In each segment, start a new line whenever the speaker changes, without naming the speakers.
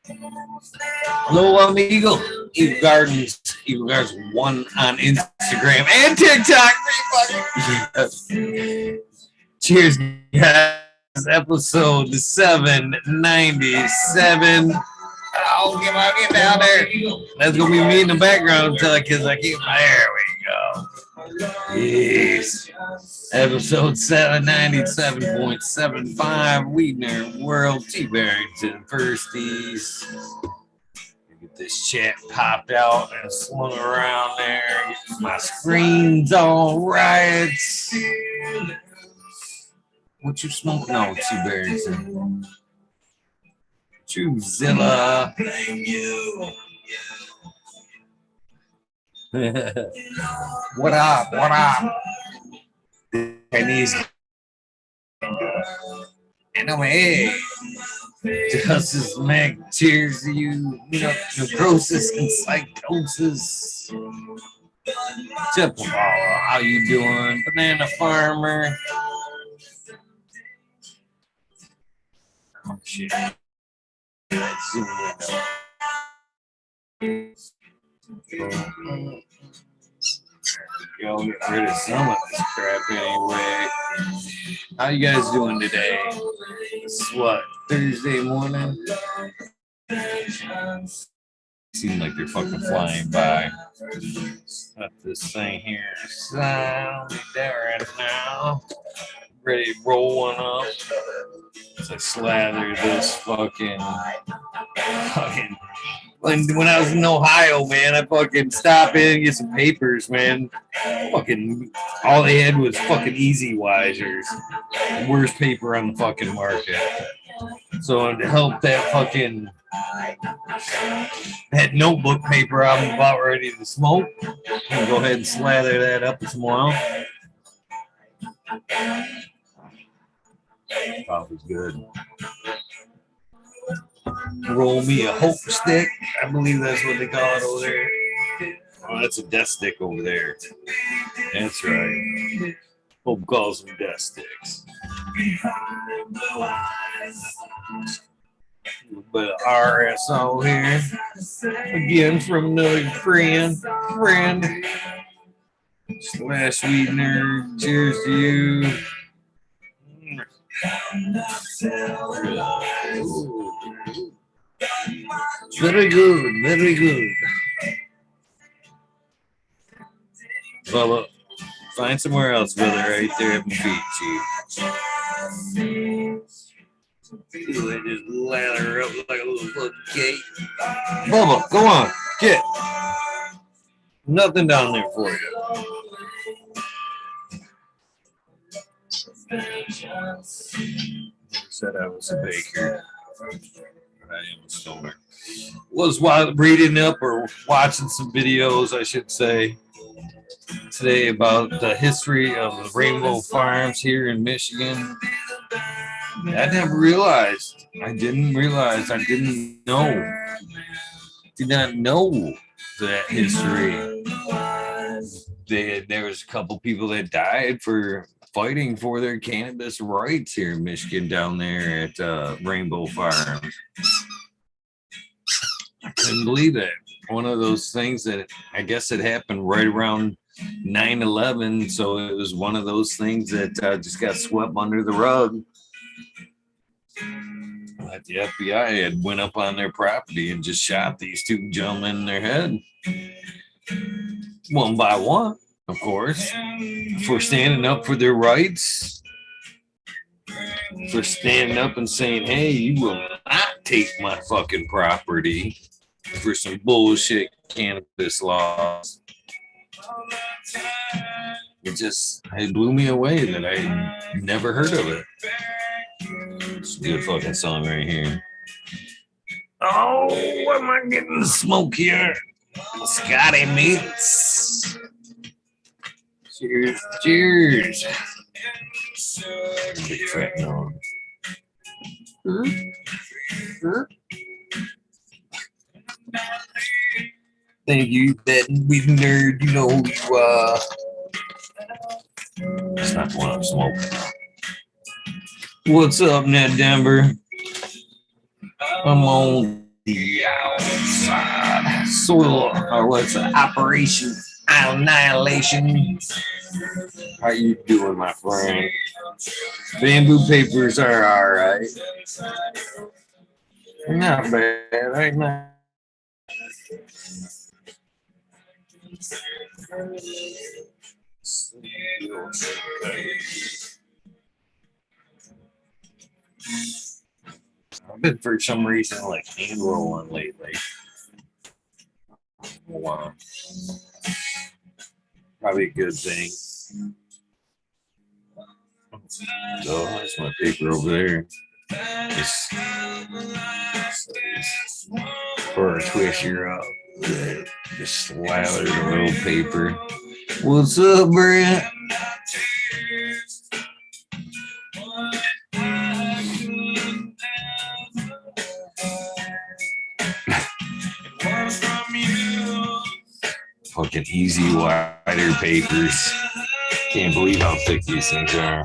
Hello, amigo. Eagle Gardens 1 on Instagram and TikTok. Cheers, guys. Episode 797. I'll get down there. That's gonna be me in the background until I keep. There we go. Yes. Episode 797.75 WEedNerdWorld. T Barrington Firsties. Get this chat popped out and swung around there. Get my screen's all right. What you smoking on, T Barrington? Zilla. What up? What up? Chinese. Anyway, Justice Mac, cheers to you. Necrosis and psychosis. Tipple, how you doing? Banana farmer. Oh shit. Zoom Go get rid of some of this crap anyway. How you guys doing today? It's what, Thursday morning? Seem like they're fucking flying by. Got this thing here. So I'll be there right now. Ready to roll one up. As I slather this fucking when I was in Ohio, man, I fucking stopped in and get some papers, man. Fucking all they had was fucking Easy Wisers. The worst paper on the fucking market. So to help that fucking that notebook paper I'm about ready to smoke, I'm gonna go ahead and slather that up as well. Coffee's good. Roll me a hope stick. I believe that's what they call it over there. Oh, that's a death stick over there. That's right. Hope calls them death sticks. A little bit of RSO here. Again from another friend. Slash Weed Nerd. Cheers to you. Very good, very good. Bubba, find somewhere else, brother, right there at my feet, chief. Ooh, I just lather up like a little fucking cake. Bubba, go on, get. Nothing down there for you. Said I was a baker. I am a stoner. Was reading up or watching some videos, I should say, today about the history of the rainbow farms here in Michigan. I never realized. I didn't know. Did not know that history. There was a couple people that died for fighting for their cannabis rights here in Michigan down there at Rainbow Farms. I couldn't believe that. One of those things that I guess it happened right around 9/11, so it was one of those things that just got swept under the rug. But the FBI had went up on their property and just shot these two gentlemen in their head. One by one, of course, for standing up for their rights, for standing up and saying, hey, you will not take my fucking property for some bullshit cannabis laws. It blew me away that I never heard of it. It's a good fucking song right here. Oh, what am I getting the smoke here? Scotty Meats. Cheers, cheers. Big track on. Thank you, that Weed Nerd. You know who you are. That's not the one I'm smoking. What's up, Ned Denver? I'm on the outside soil, or what's it, Operation Annihilation. How you doing, my friend? Bamboo papers are all right. Not bad, right now. I've been for some reason like hand rolling lately. Wow. Probably a good thing. Oh, that's my paper over there. Just for a twist your up. Just slather the little paper. What's up, Brent? Fucking easy wider papers. Can't believe how thick these things are.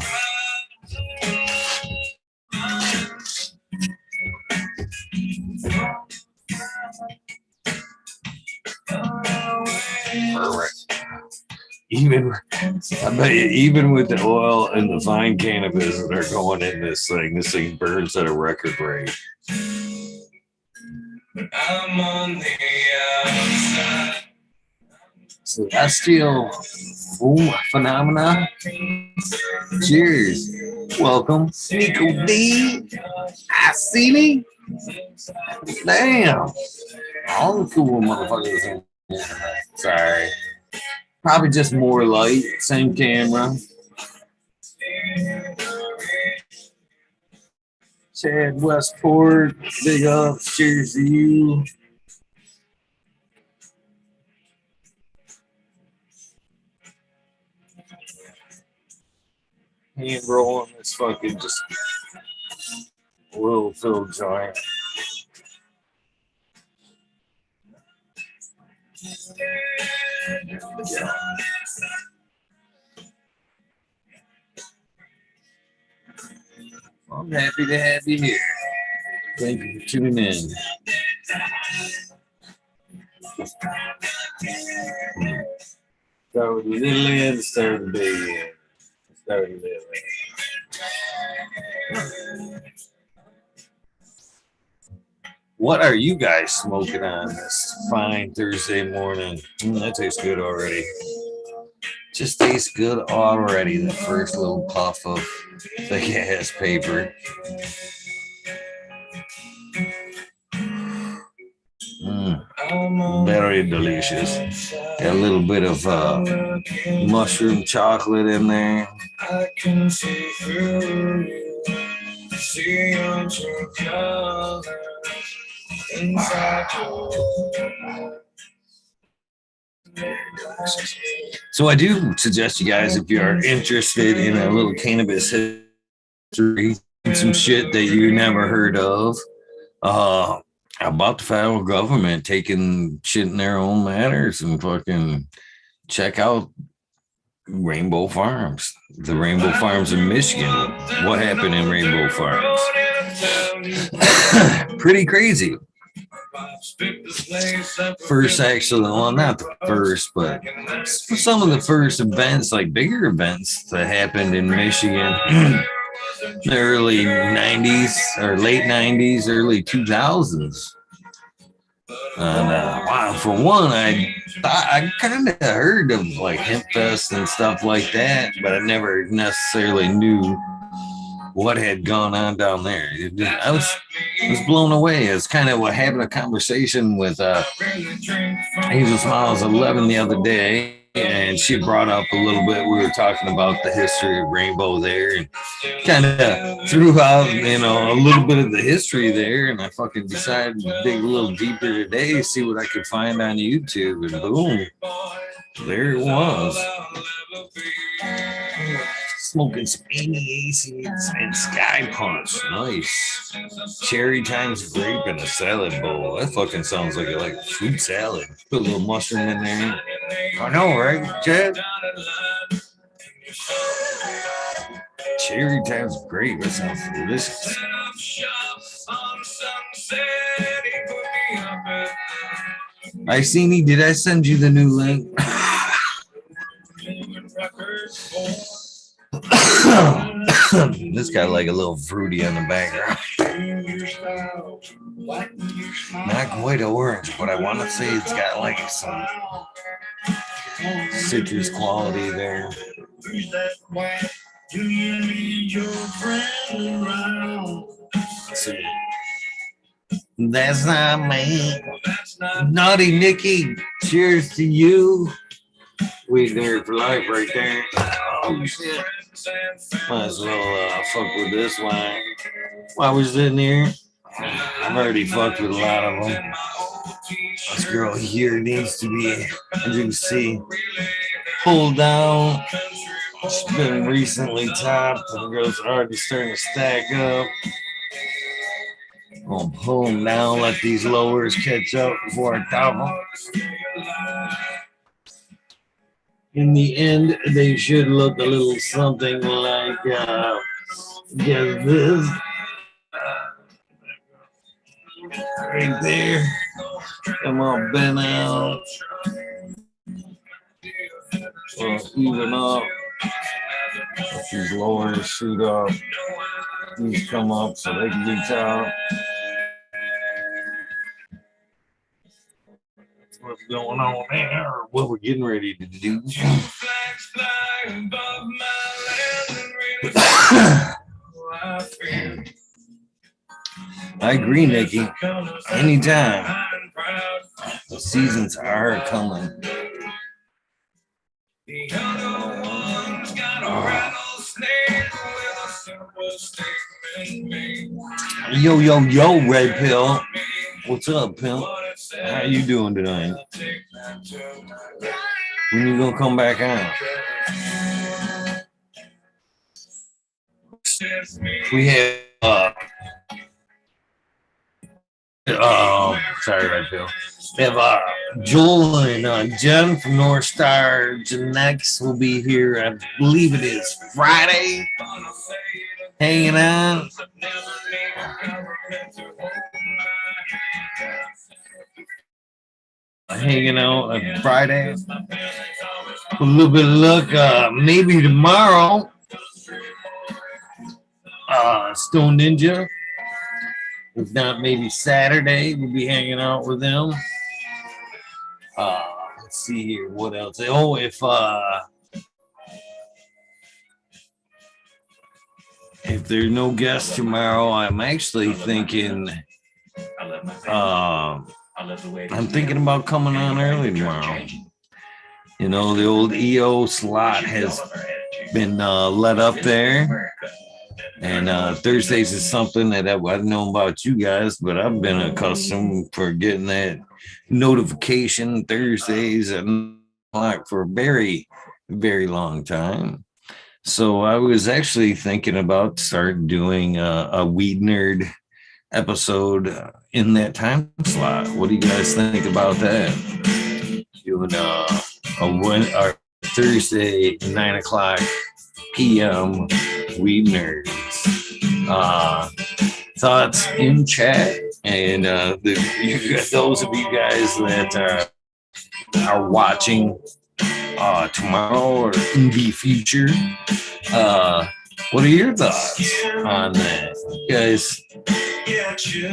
Even, I bet you, even with the oil and the fine cannabis that are going in this thing burns at a record rate. I'm on the outside. Celestial phenomena. Cheers. Welcome, Nico D. I see me. Damn. All the cool motherfuckers in here. Sorry. Probably just more light, same camera. Chad Westport, big up, cheers to you. Hand rolling this fucking just little filled joint. Yeah. I'm happy to have you here. Thank you for tuning in. Start with a little end, start with a big end. Start with a little end. What are you guys smoking on this fine Thursday morning? That tastes good already. Just tastes good already. The first little puff of thick ass paper. Very delicious. Got a little bit of mushroom chocolate in there. I can see through you. See your true colors inside you. So I do suggest you guys, if you are interested in a little cannabis history, some shit that you never heard of, about the federal government taking shit in their own matters, and fucking check out Rainbow Farms, the Rainbow Farms in Michigan. What happened in Rainbow Farms? Pretty crazy. First, actually, well, not the first, but some of the first events, like bigger events that happened in Michigan, the early 90s or late 90s, early 2000s. And wow, for one, I kind of heard of like Hemp Fest and stuff like that, but I never necessarily knew what had gone on down there. I was blown away. It's kind of having a conversation with Angel Smiles 11 the other day, and she brought up a little bit. We were talking about the history of Rainbow there, and kind of threw out, a little bit of the history there. And I fucking decided to dig a little deeper today, see what I could find on YouTube, and boom, there it was. Smoking some Amy Acids and Sky Punch. Nice. Cherry times grape in a salad bowl. That fucking sounds like a fruit salad. Put a little mushroom in there. I know, right, Chad? Cherry times grape. That sounds delicious. I seen he did. I send you the new link. This got like a little fruity on the background. Not quite orange, but I want to say it's got like some citrus quality there. That's not me. Naughty Nikki. Cheers to you. Weed nerd for life right there. Oh shit. Might as well fuck with this wine. While we're sitting here, I've already fucked with a lot of them. This girl here needs to be, as you can see, pulled down. She's been recently topped. And the girl's already starting to stack up. I'm gonna pull them down, let these lowers catch up before I top them. In the end, they should look a little something like get this right there. Come on, bent out. Even up. These lowers shoot up. These come up so they can be top. What's going on there? What we're getting ready to do. I agree, Nikki. Anytime. The seasons are coming. Yo, yo, yo, Red Pill. What's up, pimp? How you doing tonight? When you gonna come back on? We have sorry, Red Pill. We have Joel and Jen from North Star Genetics will be here. I believe it is Friday. Hanging out. Hanging out on Friday. A little bit of luck. Maybe tomorrow. Stone Ninja. If not, maybe Saturday we'll be hanging out with them. Let's see here. What else? Oh, if there's no guests tomorrow, I'm actually thinking. I'm thinking about coming on early tomorrow. You know, the old EO slot has been let up there. And Thursdays is something that I've known about you guys, but I've been accustomed for getting that notification Thursdays and like for a very, very long time. So I was actually thinking about starting doing a Weed Nerd episode in that time slot. What do you guys think about that? Doing a Thursday 9:00 p.m. Weed Nerds. Thoughts in chat, and those of you guys that are watching tomorrow or in the future, what are your thoughts on that? You guys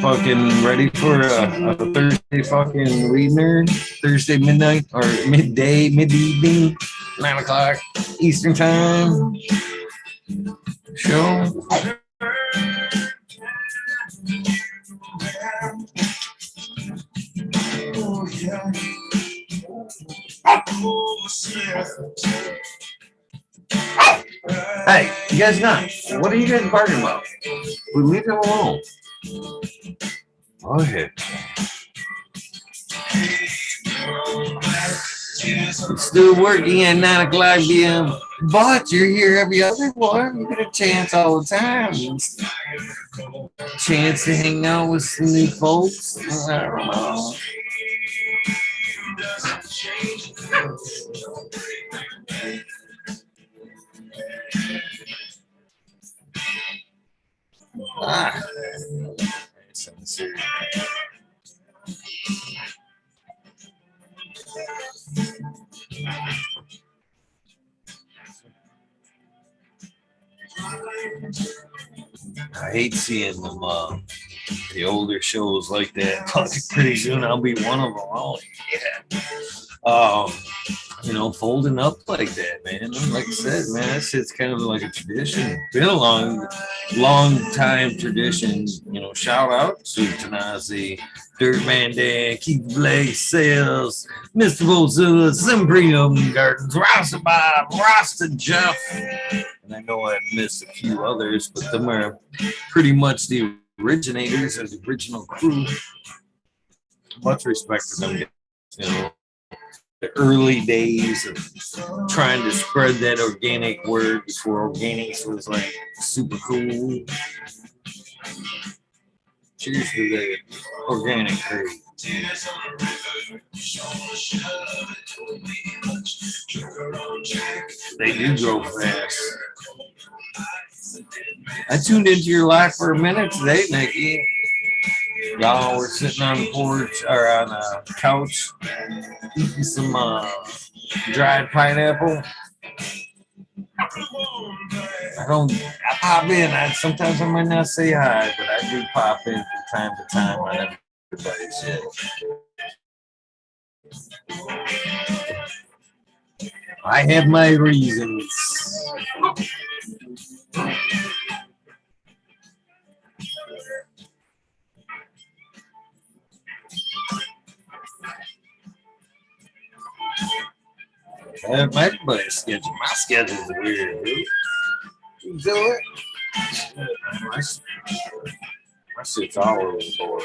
fucking ready for a Thursday fucking Weed Nerd? Thursday midnight or midday, mid-evening, 9:00 Eastern time show? Hey, you guys not. What are you guys barking about? We leave him alone. Okay. I'm still working at 9:00 p.m. But you're here every other one. You get a chance all the time. Chance to hang out with some new folks. I don't know. hate seeing them. The older shows like that. Fucking pretty soon I'll be one of them. Oh yeah. You know, folding up like that, man. Like I said, man, that shit's kind of like a tradition. Been a long time tradition. You know, shout out to Tanazi, Dirtman Dan, Keith Blake, Sales, Mr. Bozilla, Zimbrium Gardens, Rasta Bob, Rasta Jeff. And I know I've missed a few others, but them are pretty much the originators of the original crew. Much respect to them, you know. The early days of trying to spread that organic word before organics was like super cool. Cheers to the organic crew. They do grow fast. I tuned into your live for a minute today, Nikki. Y'all were sitting on the porch or on a couch eating some dried pineapple. I pop in. Sometimes I might not say hi, but I do pop in from time to time on everybody's shit. I have my reasons. Everybody's schedule. My schedule's weird, dude. You do it? My shit's all over the board.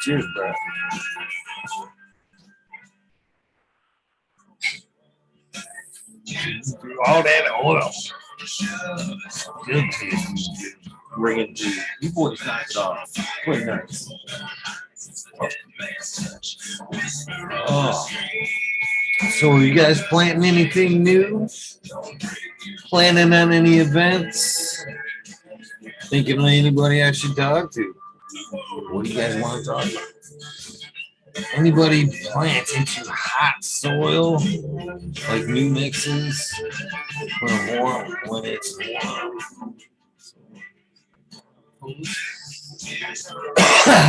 Cheers, bro. All that oil. Good taste. Bringing to you boys knocked it off. Pretty nice. Oh. So are you guys planning anything new? Planning on any events? Thinking of anybody I should talk to? What do you guys want to talk about? Anybody plant into hot soil, like new mixes, when it's warm?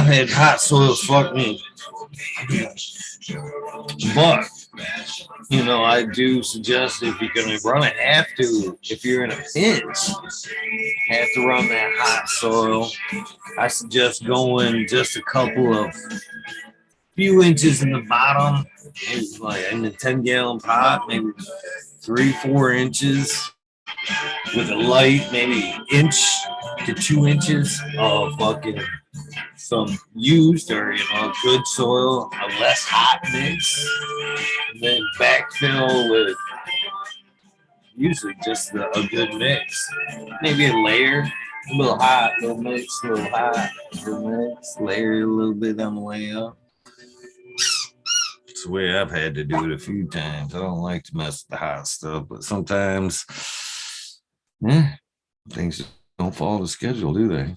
Man, hot soils fuck me. But, you know, I do suggest if you're going to run it, if you're in a pinch, have to run that hot soil. I suggest going just a couple of few inches in the bottom, like in the 10-gallon pot, maybe 3-4 inches with a light, maybe inch to 2 inches of fucking some used or good soil, a less hot mix, and then backfill with usually just a good mix, maybe a layer. A little hot, little mix, a little hot, little mix, layer a little bit on the way up. It's the way I've had to do it a few times. I don't like to mess with the hot stuff, but sometimes, things don't follow the schedule, do they?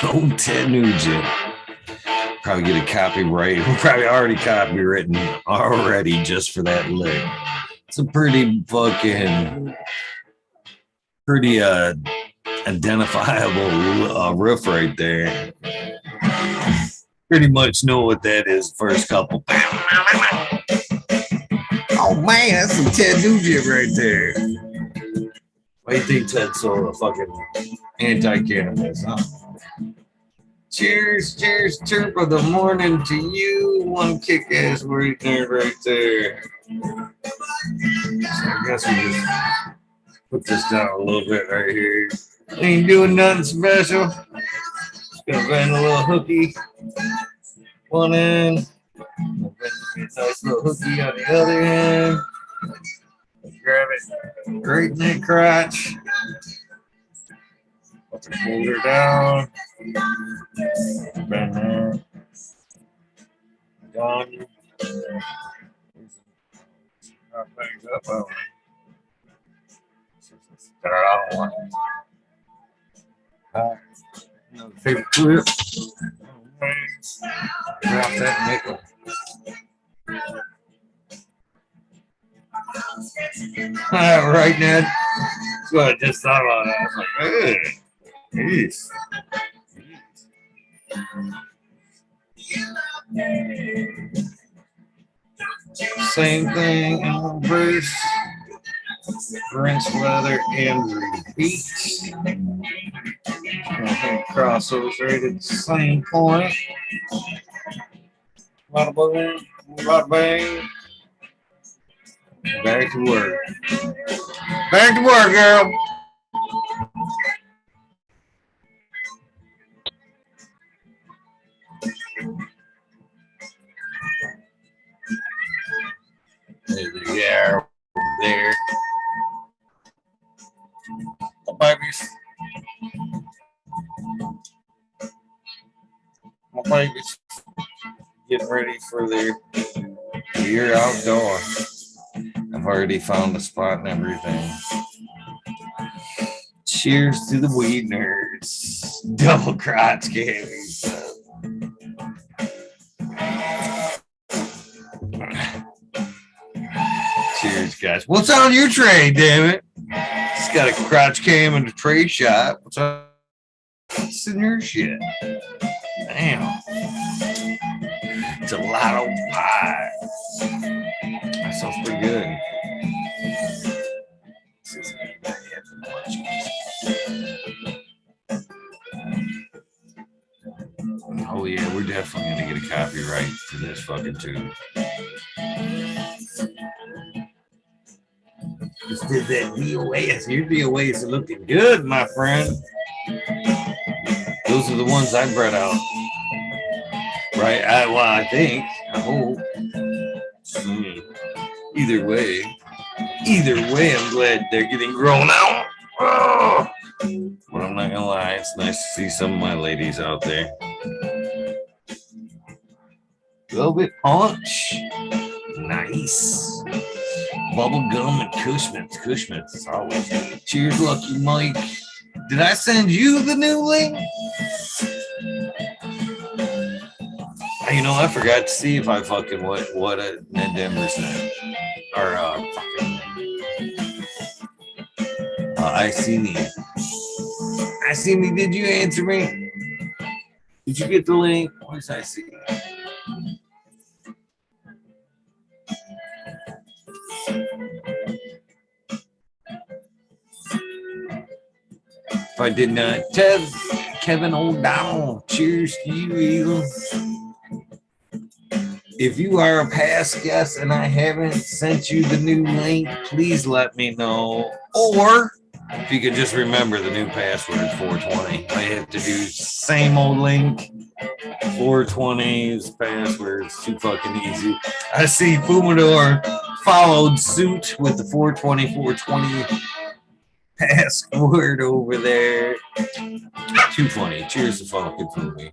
Oh, Ted Nugent. Probably get a copyright. We're probably already copywritten already just for that lick. It's a pretty identifiable riff right there. Pretty much know what that is. First couple. Oh man, that's some Ted Nugent right there. Why do you think Ted's so fucking anti-cannabis, huh? Cheers, chirp of the morning to you. One kick-ass word there right there. So I guess we just put this down a little bit right here. Ain't doing nothing special. Just gonna bend a little hooky. One end. Nice little hooky on the other end. Grab it right in that crotch. Hold her down. Bend that. Down. things up. Start out one. Another favorite clip. Drop that nickel. Right, Ned? That's what I just thought about. I was like, hey, jeez. Same thing in reverse. Rinse, leather, and repeat. Cross those right at the same point. Bada boom, bada bang. Back to work. Back to work, girl. Yeah, there. Oh, babies. My babies getting ready for their year outdoor. I've already found a spot and everything. Cheers to the weed nerds. Double crotch candies. Cheers, guys. What's on your tray, damn it? It's got a crotch cam and a tray shot. What's in your shit? Damn. Gelato pie. That sounds pretty good. Oh yeah, we're definitely gonna get a copyright for this fucking tune. Just did that DOAs. Your DOAs are looking good, my friend. Those are the ones I bred out. Right? I think. I hope. Either way, I'm glad they're getting grown out. Oh. But I'm not gonna lie, it's nice to see some of my ladies out there. Velvet Punch. Nice. Bubble gum and Cushman's. Cushman's is always good. Cheers, Lucky Mike. Did I send you the new link? You know, I forgot to see if I fucking what Ned Denver sent. Or I see me. I see me. Did you answer me? Did you get the link? Where's I see? If I did not, Kevin O'Donnell. Cheers to you, Eagle. If you are a past guest and I haven't sent you the new link, please let me know. Or if you could just remember the new password, 420. I have to do same old link. 420's password. It's too fucking easy. I see Fumador followed suit with the 420 password over there. Too funny. Cheers to fucking Fumi.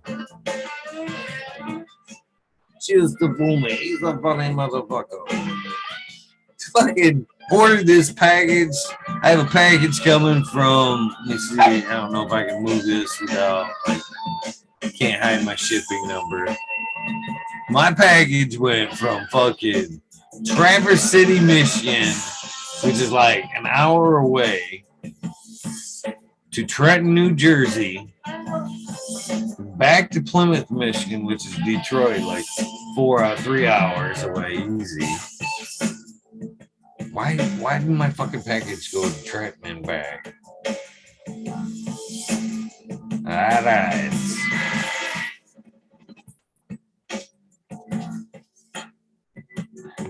Cheers to Fumi. He's a funny motherfucker. Fucking ordered this package. I have a package coming from, let me see, I don't know if I can move this without, like, can't hide my shipping number. My package went from fucking Traverse City, Michigan, which is like an hour away, to Trenton, New Jersey, back to Plymouth, Michigan, which is Detroit, like 3 hours away, easy. Why did my fucking package go to Trenton and back? Alright.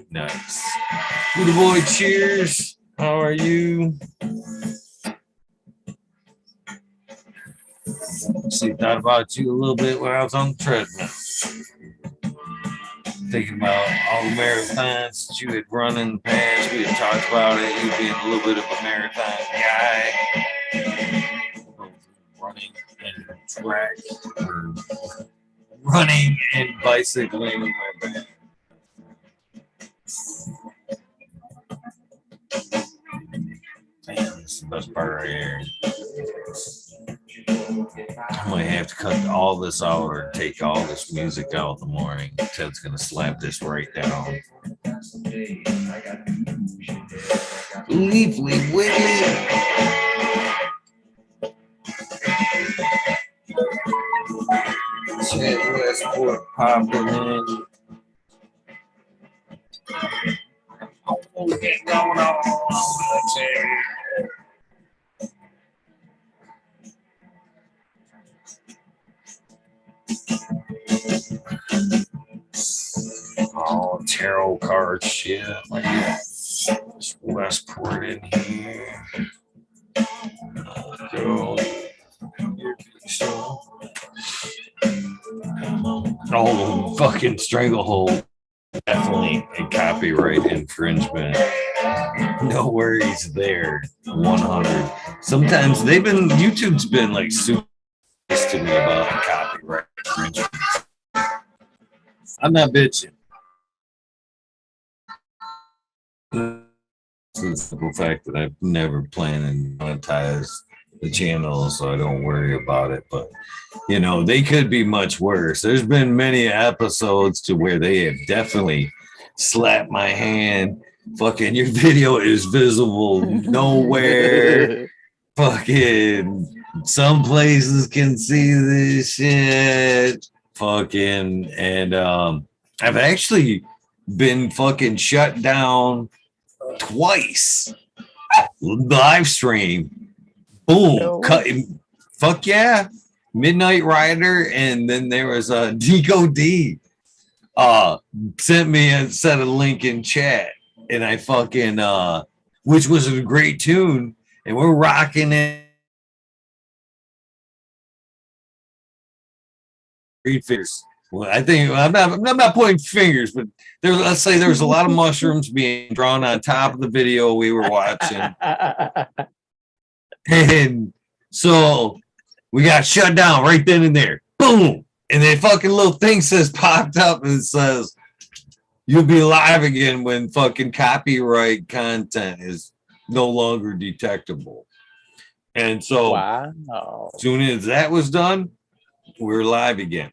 Nice. Good boy, cheers. How are you? See, thought about you a little bit when I was on the treadmill. Thinking about all the marathons that you had run in the past. We had talked about it. You being a little bit of a marathon guy. Running and track. Or running and bicycling. Damn, this is the best part right here. I might have to cut all this out or take all this music out in the morning. Ted's gonna slap this right down. Leafly wiggly. Shit, Westport popping in. What's going on? Oh, tarot card shit. There's Westport in here. Girl. Oh, fucking stranglehold. Definitely a copyright infringement. No worries there. 100. Sometimes YouTube's been like super nice to me about copyright infringement. I'm not bitching. The simple fact that I've never planned to monetize the channel, so I don't worry about it. But you know, they could be much worse. There's been many episodes to where they have definitely slapped my hand. Fucking your video is visible nowhere. Fucking some places can see this shit. Fucking and I've actually been fucking shut down twice. Live stream. Boom.
No.
Cut. Fuck yeah. Midnight Rider, and then there was a Deco D sent me and sent a link in chat, and I fucking which was a great tune, and we're rocking it. Fingers. Well, I think I'm not pointing fingers, but let's say there was a lot of mushrooms being drawn on top of the video we were watching, and so we got shut down right then and there. Boom, and the fucking little thing popped up and says, "You'll be live again when fucking copyright content is no longer detectable." And so,
wow.
As soon as that was done, we're live again.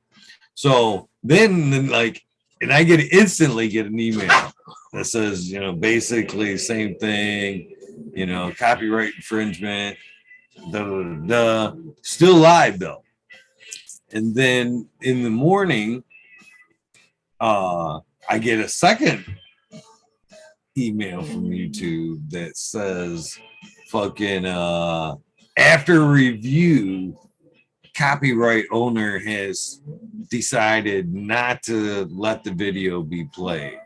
So then like, and I instantly get an email that says, you know, basically same thing, you know, copyright infringement, still live though. And then in the morning, I get a second email from YouTube that says fucking after review, copyright owner has decided not to let the video be played.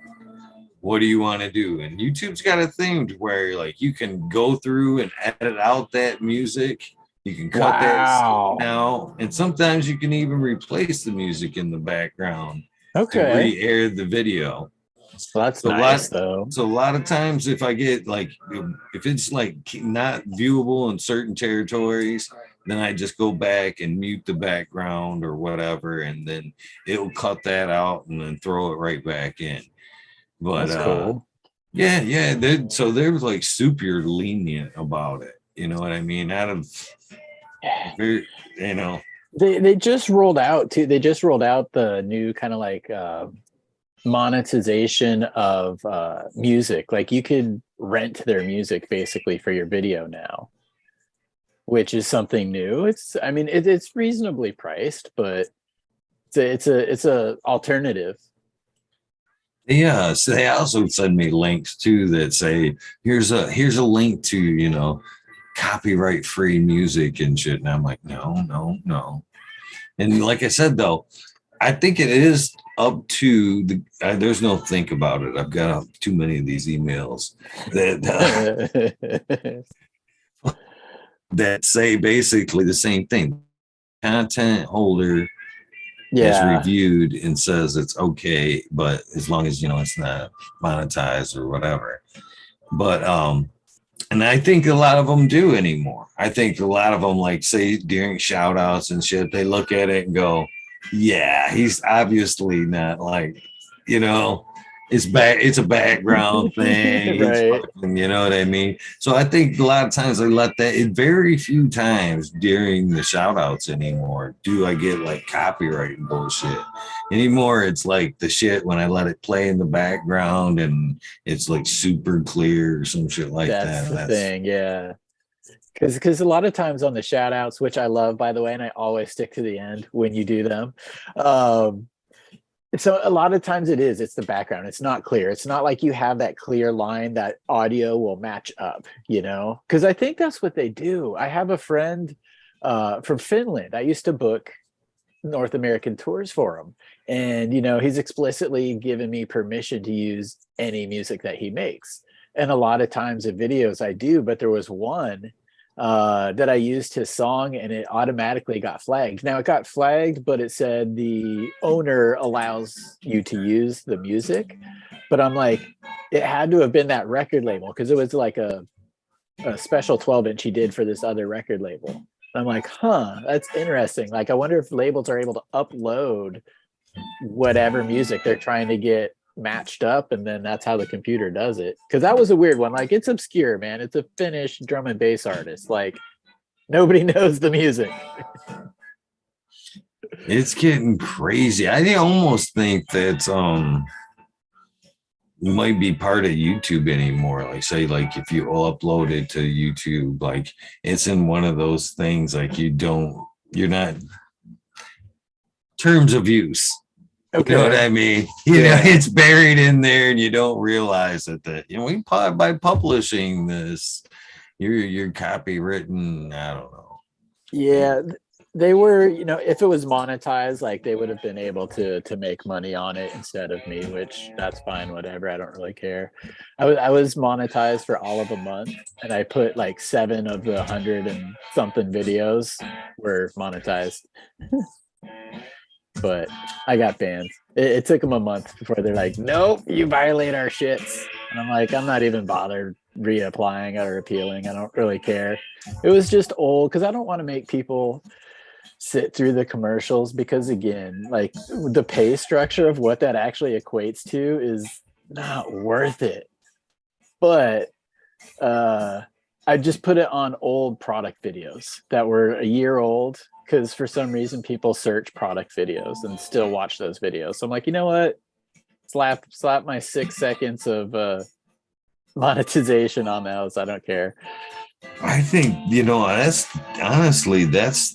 What do you want to do? And YouTube's got a thing where like you can go through and edit out that music. You can cut that out, and sometimes you can even replace the music in the background to re-air the video.
So that's nice though.
So a lot of times if I get like, if it's like not viewable in certain territories, then I just go back and mute the background or whatever, and then it'll cut that out and then throw it right back in. But
that's cool.
Yeah. So they're like super lenient about it. You know what I mean? You know,
they just rolled out too. They just rolled out the new kind of like monetization of music. Like you could rent their music basically for your video now, which is something new. It's reasonably priced, but it's a alternative.
Yeah, so they also send me links too that say here's a link to, you know, copyright free music and shit, and I'm like no. And like I said though, I think it is up to the there's no think about it. I've got too many of these emails that that say basically the same thing. Content holder is reviewed and says it's okay, but as long as, you know, it's not monetized or whatever. But and I think a lot of them do anymore. I think a lot of them, like, say during shout outs and shit, they look at it and go, yeah, he's obviously not, like, you know, it's a background thing. It's
Right.
fucking, you know what I mean? So I think a lot of times I let that, it very few times during the shout outs anymore do I get like copyright and bullshit. Anymore, it's like the shit when I let it play in the background and it's like super clear or some shit like
That's
that.
the thing, yeah. Because a lot of times on the shout outs, which I love, by the way, and I always stick to the end when you do them. So a lot of times it's the background. It's not clear. It's not like you have that clear line that audio will match up, you know? Because I think that's what they do. I have a friend from Finland. I used to book North American tours for him. And, you know, he's explicitly given me permission to use any music that he makes. And a lot of times in videos I do, but there was one that I used his song and it automatically got flagged. Now it got flagged, but it said the owner allows you to use the music. But I'm like, it had to have been that record label because it was like a special 12-inch he did for this other record label. I'm like, huh, that's interesting. Like, I wonder if labels are able to upload whatever music they're trying to get matched up, and then that's how the computer does it. Because that was a weird one. Like, it's obscure, man. It's a Finnish drum and bass artist. Like, nobody knows the music.
It's getting crazy. I almost think that might be part of YouTube anymore. Like say like if you upload it to YouTube, like it's in one of those things like you're not terms of use. Okay. You know what I mean? You know, it's buried in there and you don't realize that you know, by publishing this, you're copywritten. I don't know.
Yeah, they were, you know, if it was monetized, like they would have been able to make money on it instead of me, which that's fine, whatever. I don't really care. I was monetized for all of a month, and I put like 7 of the 100 and something videos were monetized. But I got banned. It took them a month before they're like, nope, you violate our shits. And I'm like, I'm not even bothered reapplying or appealing. I don't really care. It was just old because I don't want to make people sit through the commercials because, again, like the pay structure of what that actually equates to is not worth it. But I just put it on old product videos that were a year old because for some reason people search product videos and still watch those videos. So I'm like, you know what? Slap my 6 seconds of monetization on those. I don't care.
I think, you know, that's honestly, that's,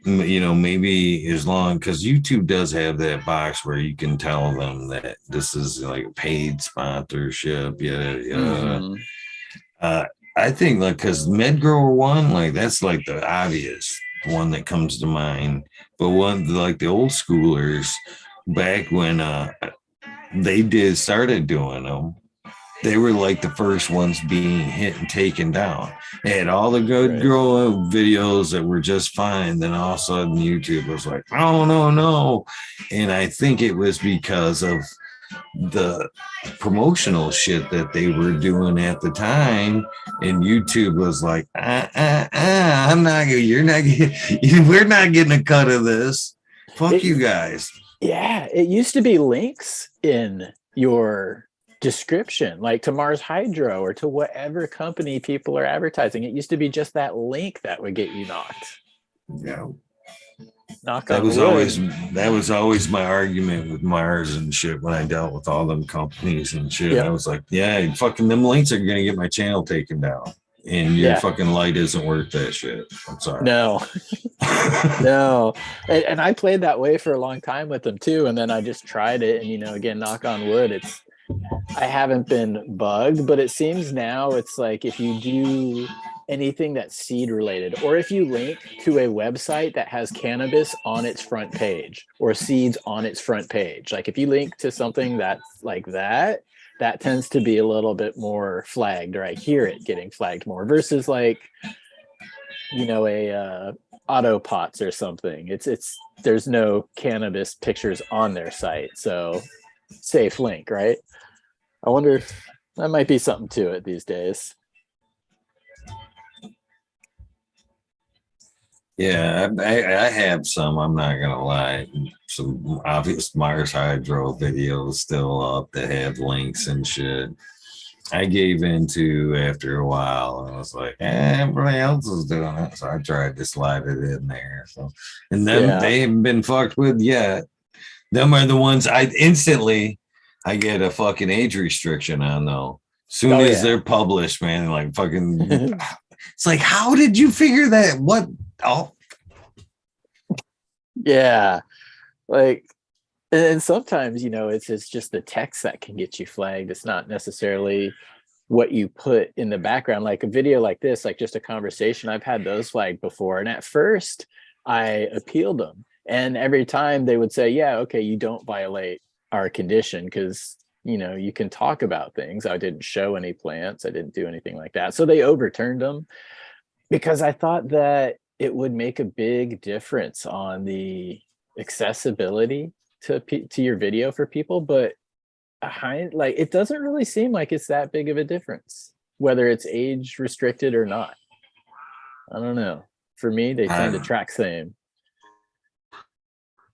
you know, maybe as long because YouTube does have that box where you can tell them that this is like a paid sponsorship. Yeah. I think like because Med Grower One, like that's like the obvious one that comes to mind. But one like the old schoolers back when they started doing them, they were like the first ones being hit and taken down. They had all the good growing videos that were just fine. Then all of a sudden YouTube was like, oh no. And I think it was because of the promotional shit that they were doing at the time, and YouTube was like, I'm not, you're not getting, we're not getting a cut of this. Fuck you guys.
Yeah, it used to be links in your description, like to Mars Hydro or to whatever company people are advertising. It used to be just that link that would get you knocked.
Yeah.
That
was always my argument with Mars and shit when I dealt with all them companies and shit. Yep. I was like, yeah, fucking them links are gonna get my channel taken down. And your fucking light isn't worth that shit. I'm sorry.
No. No. And I played that way for a long time with them too. And then I just tried it. And, you know, again, knock on wood, I haven't been bugged, but it seems now it's like if you do anything that's seed related, or if you link to a website that has cannabis on its front page or seeds on its front page, like if you link to something that's like that tends to be a little bit more flagged, or I hear it getting flagged more versus like, you know, a auto pots or something. It's there's no cannabis pictures on their site, so safe link, right? I wonder if that might be something to it these days.
Yeah, I have some. I'm not gonna lie. Some obvious Mars Hydro videos still up that have links and shit. I gave into after a while. And I was like, everybody else is doing it, so I tried to slide it in there. So, and then
Yeah.
they haven't been fucked with yet. Them are the ones I get a fucking age restriction on though. Soon
Oh
as
yeah.
they're published, man, like fucking. It's like, how did you figure that? What? Oh,
Yeah. Like, and sometimes, it's just the text that can get you flagged. It's not necessarily what you put in the background. Like a video like this, like just a conversation, I've had those flagged before. And at first I appealed them. And every time they would say, yeah, okay, you don't violate our condition because, you can talk about things. I didn't show any plants. I didn't do anything like that. So they overturned them because I thought that it would make a big difference on the accessibility to your video for people, but like it doesn't really seem like it's that big of a difference whether it's age restricted or not. I don't know. For me, they tend to
I,
track same.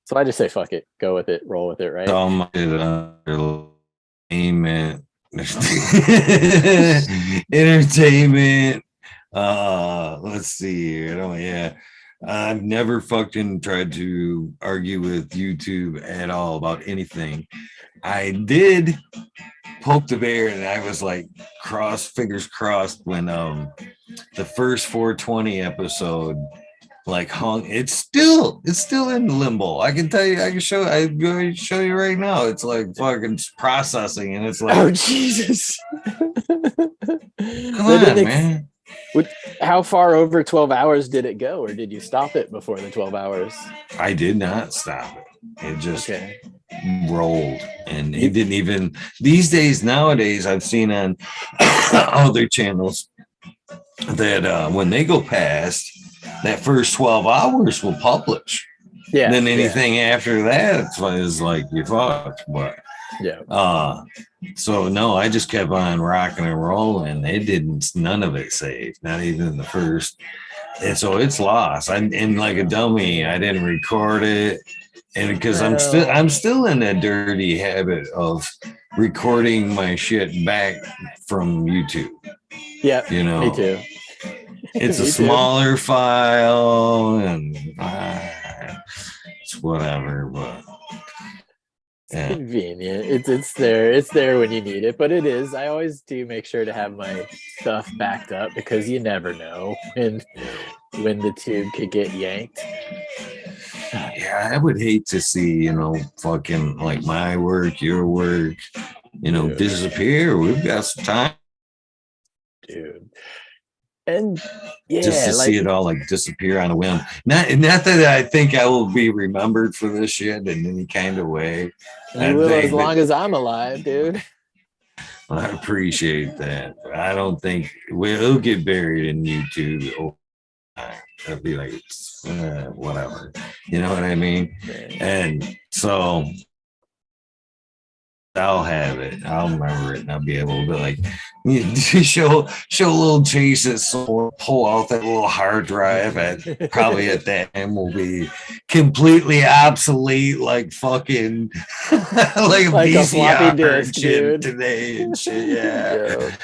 So I just say fuck it, go with it, roll with it, right?
some entertainment, entertainment. Let's see here. Oh yeah. I've never fucking tried to argue with YouTube at all about anything. I did poke the bear and I was like fingers crossed when the first 420 episode like hung. It's still in limbo. I can tell you, I'm going to show you right now. It's like fucking processing and it's like,
Oh Jesus.
come
They didn't
on, man.
how far over 12 hours did it go, or did you stop it before the 12 hours?
I did not stop it. It just
Okay.
rolled and
You
it didn't even. These days, nowadays, I've seen on other channels that when they go past that first 12 hours will publish.
yeah,
Then
yeah,
anything after that is like you fucked. But
yeah.
so no, I just kept on rocking and rolling. It didn't, none of it saved, not even the first. And so it's lost. And like a dummy, I didn't record it. And because
Well,
I'm still in that dirty habit of recording my shit back from YouTube.
yeah,
You
me
know,
too.
it's a
Me too.
smaller file and it's whatever, but yeah.
Convenient. It's there when you need it, but it is. I always do make sure to have my stuff backed up because you never know when the tube could get yanked.
Yeah, I would hate to see, fucking like my work, your work,
Dude,
disappear. We've got some time
dude. And
just
yeah,
to see
like
it all like disappear on a whim. Not that I think I will be remembered for this shit in any kind of way.
you
I
will as
think
long
that
as I'm alive, dude.
I appreciate that. But I don't think we'll get buried in YouTube over time. I'd be like, whatever. You know what I mean?
Man.
And so I'll have it. I'll remember it, and I'll be able to be like, show a little chase at some, pull out that little hard drive. At probably at that time will be completely obsolete, like fucking like a
Like a floppy
VCR and
disk,
shit
dude.
today and shit. Yeah.
Yeah.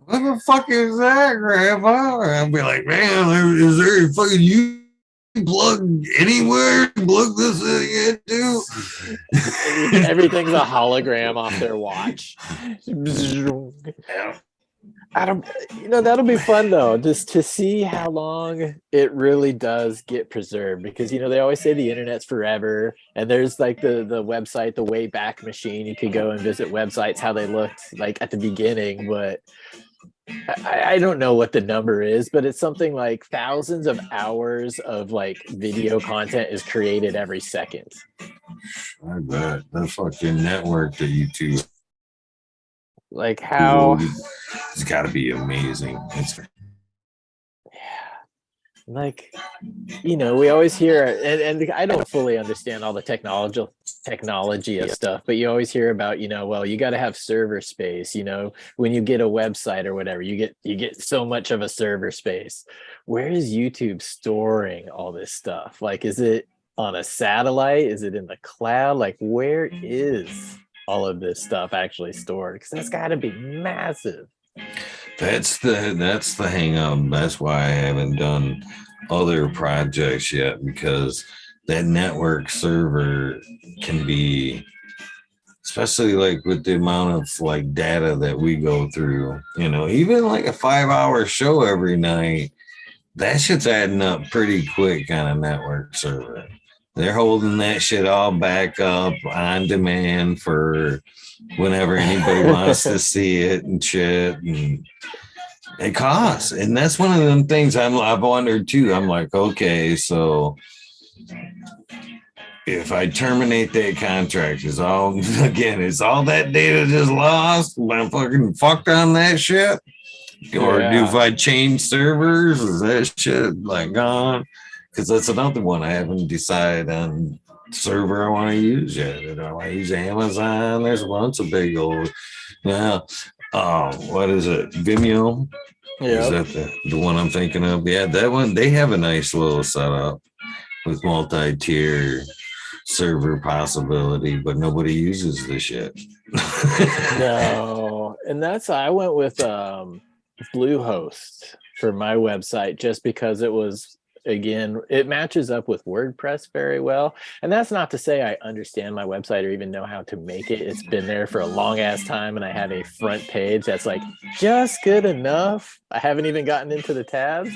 What the fuck is that, Grandpa? And I'll be like, man, is there a fucking you plug anywhere? Plug this thing into?
Everything's a hologram off their watch.
Yeah.
I don't, that'll be fun though, just to see how long it really does get preserved. Because they always say the internet's forever, and there's like the website, the Wayback Machine. You could go and visit websites how they looked like at the beginning, but I don't know what the number is, but it's something like thousands of hours of like video content is created every second.
I bet the fucking network that you two
Like how,
it's got to be amazing. It's
like, we always hear, and I don't fully understand all the technology of stuff, but you always hear about, well, you got to have server space, when you get a website or whatever, you get so much of a server space. Where is YouTube storing all this stuff? Like, is it on a satellite? Is it in the cloud? Like, where is all of this stuff actually stored? Because that's got to be massive.
That's the hang up. That's why I haven't done other projects yet, because that network server can be, especially like with the amount of like data that we go through, even like a 5-hour show every night, that shit's adding up pretty quick on a network server. They're holding that shit all back up on demand for whenever anybody wants to see it and shit. And it costs. And that's one of them things I've wondered too. I'm like, okay, so if I terminate that contract, is all that data just lost? I'm fucking fucked on that shit? Or if I change servers, is that shit like gone? Because that's another one I haven't decided on server I want to use yet. Do I want to use Amazon? There's once a big old, what is it? Vimeo? Is that the one I'm thinking of? Yeah, that one, they have a nice little setup with multi-tier server possibility, but nobody uses the shit.
No, and I went with Bluehost for my website just because it was, again, it matches up with WordPress very well. And that's not to say I understand my website or even know how to make it. It's been there for a long ass time, and I have a front page that's like just good enough. I haven't even gotten into the tabs,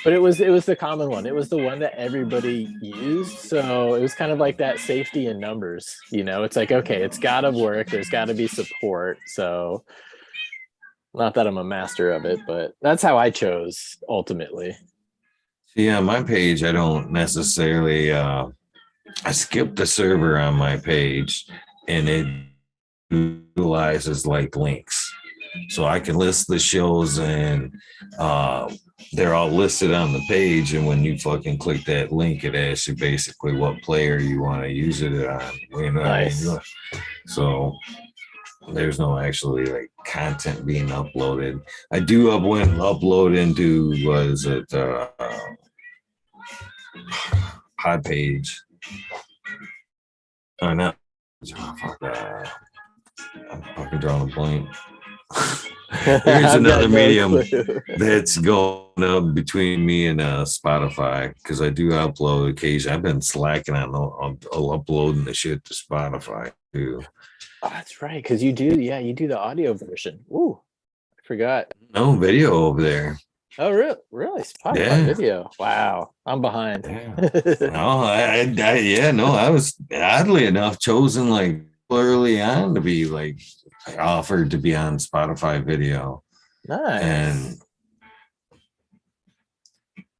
but it was the common one. It was the one that everybody used. So it was kind of like that safety in numbers. It's like, okay, it's got to work. There's got to be support. So not that I'm a master of it, but that's how I chose ultimately.
Yeah, my page, I don't necessarily, I skipped the server on my page, and it utilizes like links. So I can list the shows, and they're all listed on the page. And when you fucking click that link, it asks you basically what player you want to use it on.
Nice.
So there's no actually like content being uploaded. I do upload into, what is it, pod page. Oh, no. I'm fucking drawing a blank. There's another medium that's going up between me and Spotify, because I do upload occasionally. I've been slacking on uploading the shit to Spotify too.
Oh, that's right, because you do the audio version. Ooh, I forgot.
No video over there.
Oh, really? Spotify video. Wow, I'm behind.
I was oddly enough chosen like early on to be like offered to be on Spotify video.
Nice.
And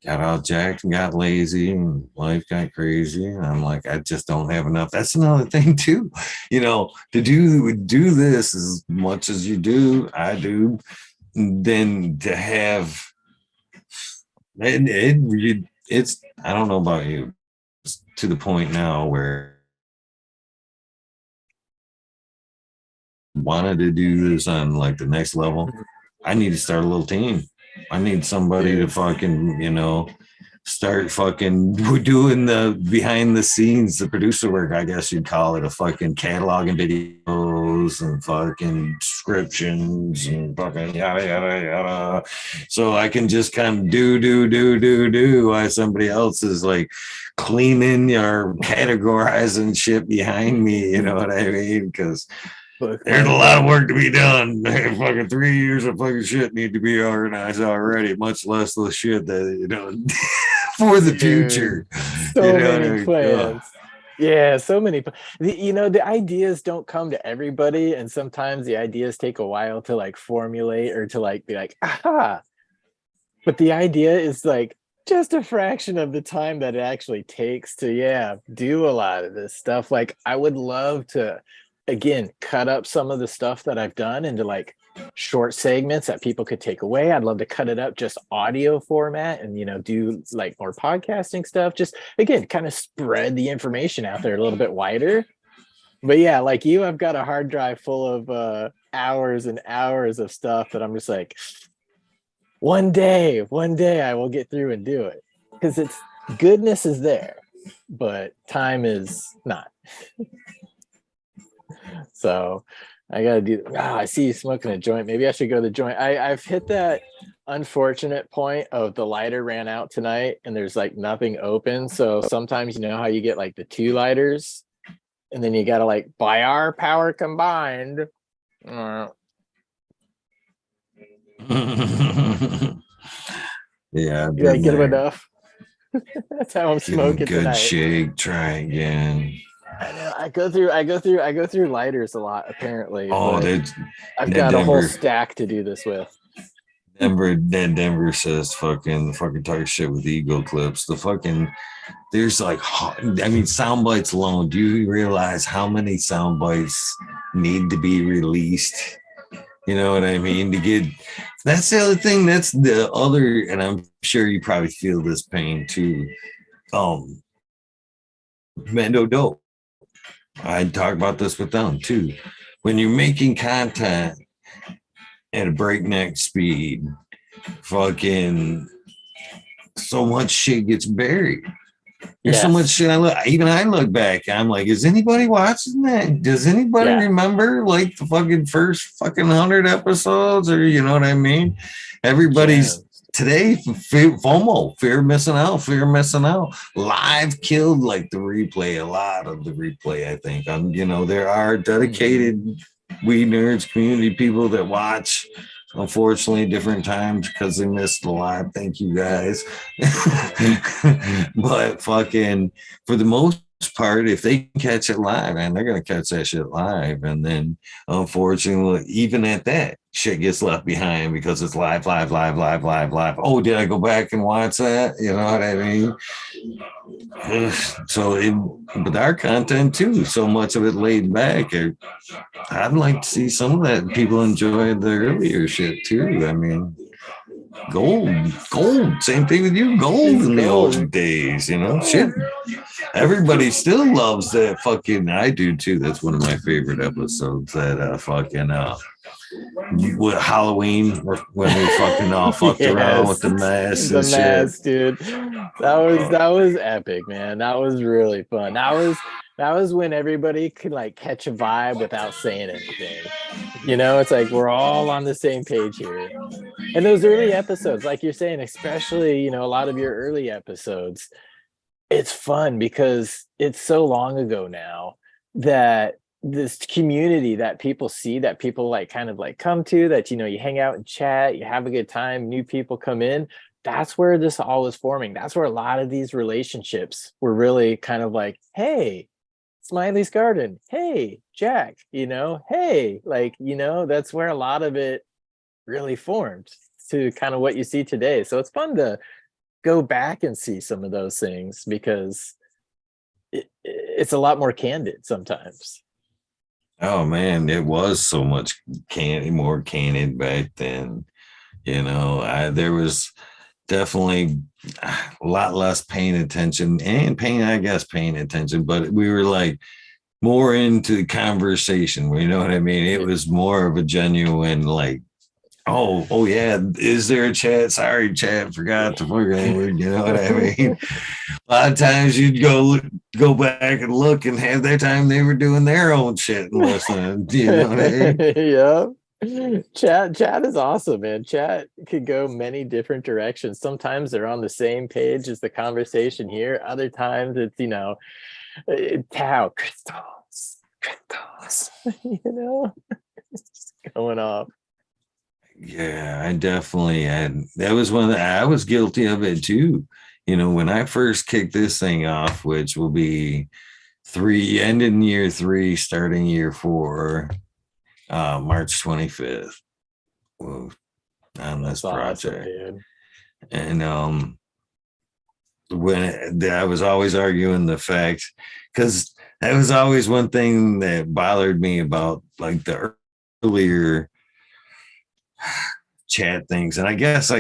got all jacked and got lazy, and life got crazy. And I'm like, I just don't have enough. That's another thing too, to do this as much as you do, I do, then to have it's I don't know about you, it's to the point now where I wanted to do this on like the next level. I need to start a little team. I need somebody to fucking, start fucking doing the behind the scenes, the producer work, I guess you'd call it, a fucking cataloging videos and fucking descriptions and fucking yada, yada, yada. So I can just kind of do while somebody else is like cleaning or categorizing shit behind me. You know what I mean? Because there's a lot of work to be done. Fucking 3 years of fucking shit need to be organized already, much less the shit that, for the future.
So many plans. Yeah, so many. The ideas don't come to everybody, and sometimes the ideas take a while to like formulate or to like be like, aha. But the idea is like just a fraction of the time that it actually takes to, do a lot of this stuff. Like, I would love to, again, cut up some of the stuff that I've done into like short segments that people could take away. I'd love to cut it up just audio format and do like more podcasting stuff, just again kind of spread the information out there a little bit wider. But yeah, like you, I've got a hard drive full of hours and hours of stuff that I'm just like, one day I will get through and do it. Because it's goodness is there, but time is not. So I gotta do. I see you smoking a joint. Maybe I should go to the joint. I've hit that unfortunate point of the lighter ran out tonight and there's like nothing open. So sometimes you know how you get like the 2 lighters and then you gotta like by our power combined.
Yeah, I've
You gotta
been
get them
there.
enough. That's how I'm
Give them a
smoking
good
tonight.
shake. Try again.
I know I go through lighters a lot apparently,
Oh,
but
that
I've
that
got a whole
Denver.
stack to do this with.
Denver says fucking talk shit with ego clips. There's like, I mean, sound bites alone. Do you realize how many sound bites need to be released? You know what I mean? That's the other thing. That's the other, and I'm sure you probably feel this pain too. Mendo dope. I talk about this with them too. When you're making content at a breakneck speed, fucking so much shit gets buried. There's so much
Yes.
shit. I look back. I'm like, is anybody watching that? Does anybody
Yeah.
remember like the fucking first fucking 100 episodes, or you know what I mean? Everybody's
Gems.
today FOMO, fear of missing out. Live killed like the replay, a lot of the replay. I think there are dedicated Weed Nerds community people that watch. Unfortunately, different times because they missed the live. Thank you guys. But fucking for the most part, if they can catch it live, man, they're gonna catch that shit live. And then unfortunately, even at that, shit gets left behind because it's live, live, live, live, live, live. Oh, did I go back and watch that? You know what I mean? But our content too, so much of it laid back. I'd like to see some of that. People enjoy the earlier shit too. I mean, gold. Same thing with you, gold
It's
in the
gold.
old days. Shit. Everybody still loves that fucking. I do too. That's one of my favorite episodes. That fucking with Halloween when we fucking all fucked around with
Yes.
the mask
The
and shit.
mask, dude. That was epic, man. That was really fun. That was when everybody could like catch a vibe without saying anything. It's like we're all on the same page here. And those early episodes, like you're saying, especially, a lot of your early episodes, it's fun because it's so long ago now that this community that people see, that people like kind of like come to, that you hang out and chat, you have a good time, new people come in. That's where this all was forming. That's where a lot of these relationships were really kind of like, hey, Smiley's Garden, hey, Jack, hey, like, that's where a lot of it really formed to kind of what you see today. So it's fun to go back and see some of those things because it's a lot more candid sometimes.
Oh man, it was so much more candid back then. There was definitely a lot less paying attention paying attention, but we were like more into conversation. You know what I mean? It was more of a genuine like, oh yeah, is there a chat? Sorry, chat, forgot the fucking word. You know what I mean? A lot of times you'd go back and look, and have their time they were doing their own shit and listening. You know what I mean?
Yeah. Chat is awesome, man. Chat could go many different directions. Sometimes they're on the same page as the conversation here. Other times it's Tao crystals, just going off.
Yeah, I definitely had. That was I was guilty of it too. When I first kicked this thing off, which will be ending year 3, starting year 4, March 25th. On this
That's awesome,
project.
dude.
And I was always arguing the fact, because that was always one thing that bothered me about like the earlier chat things. And I guess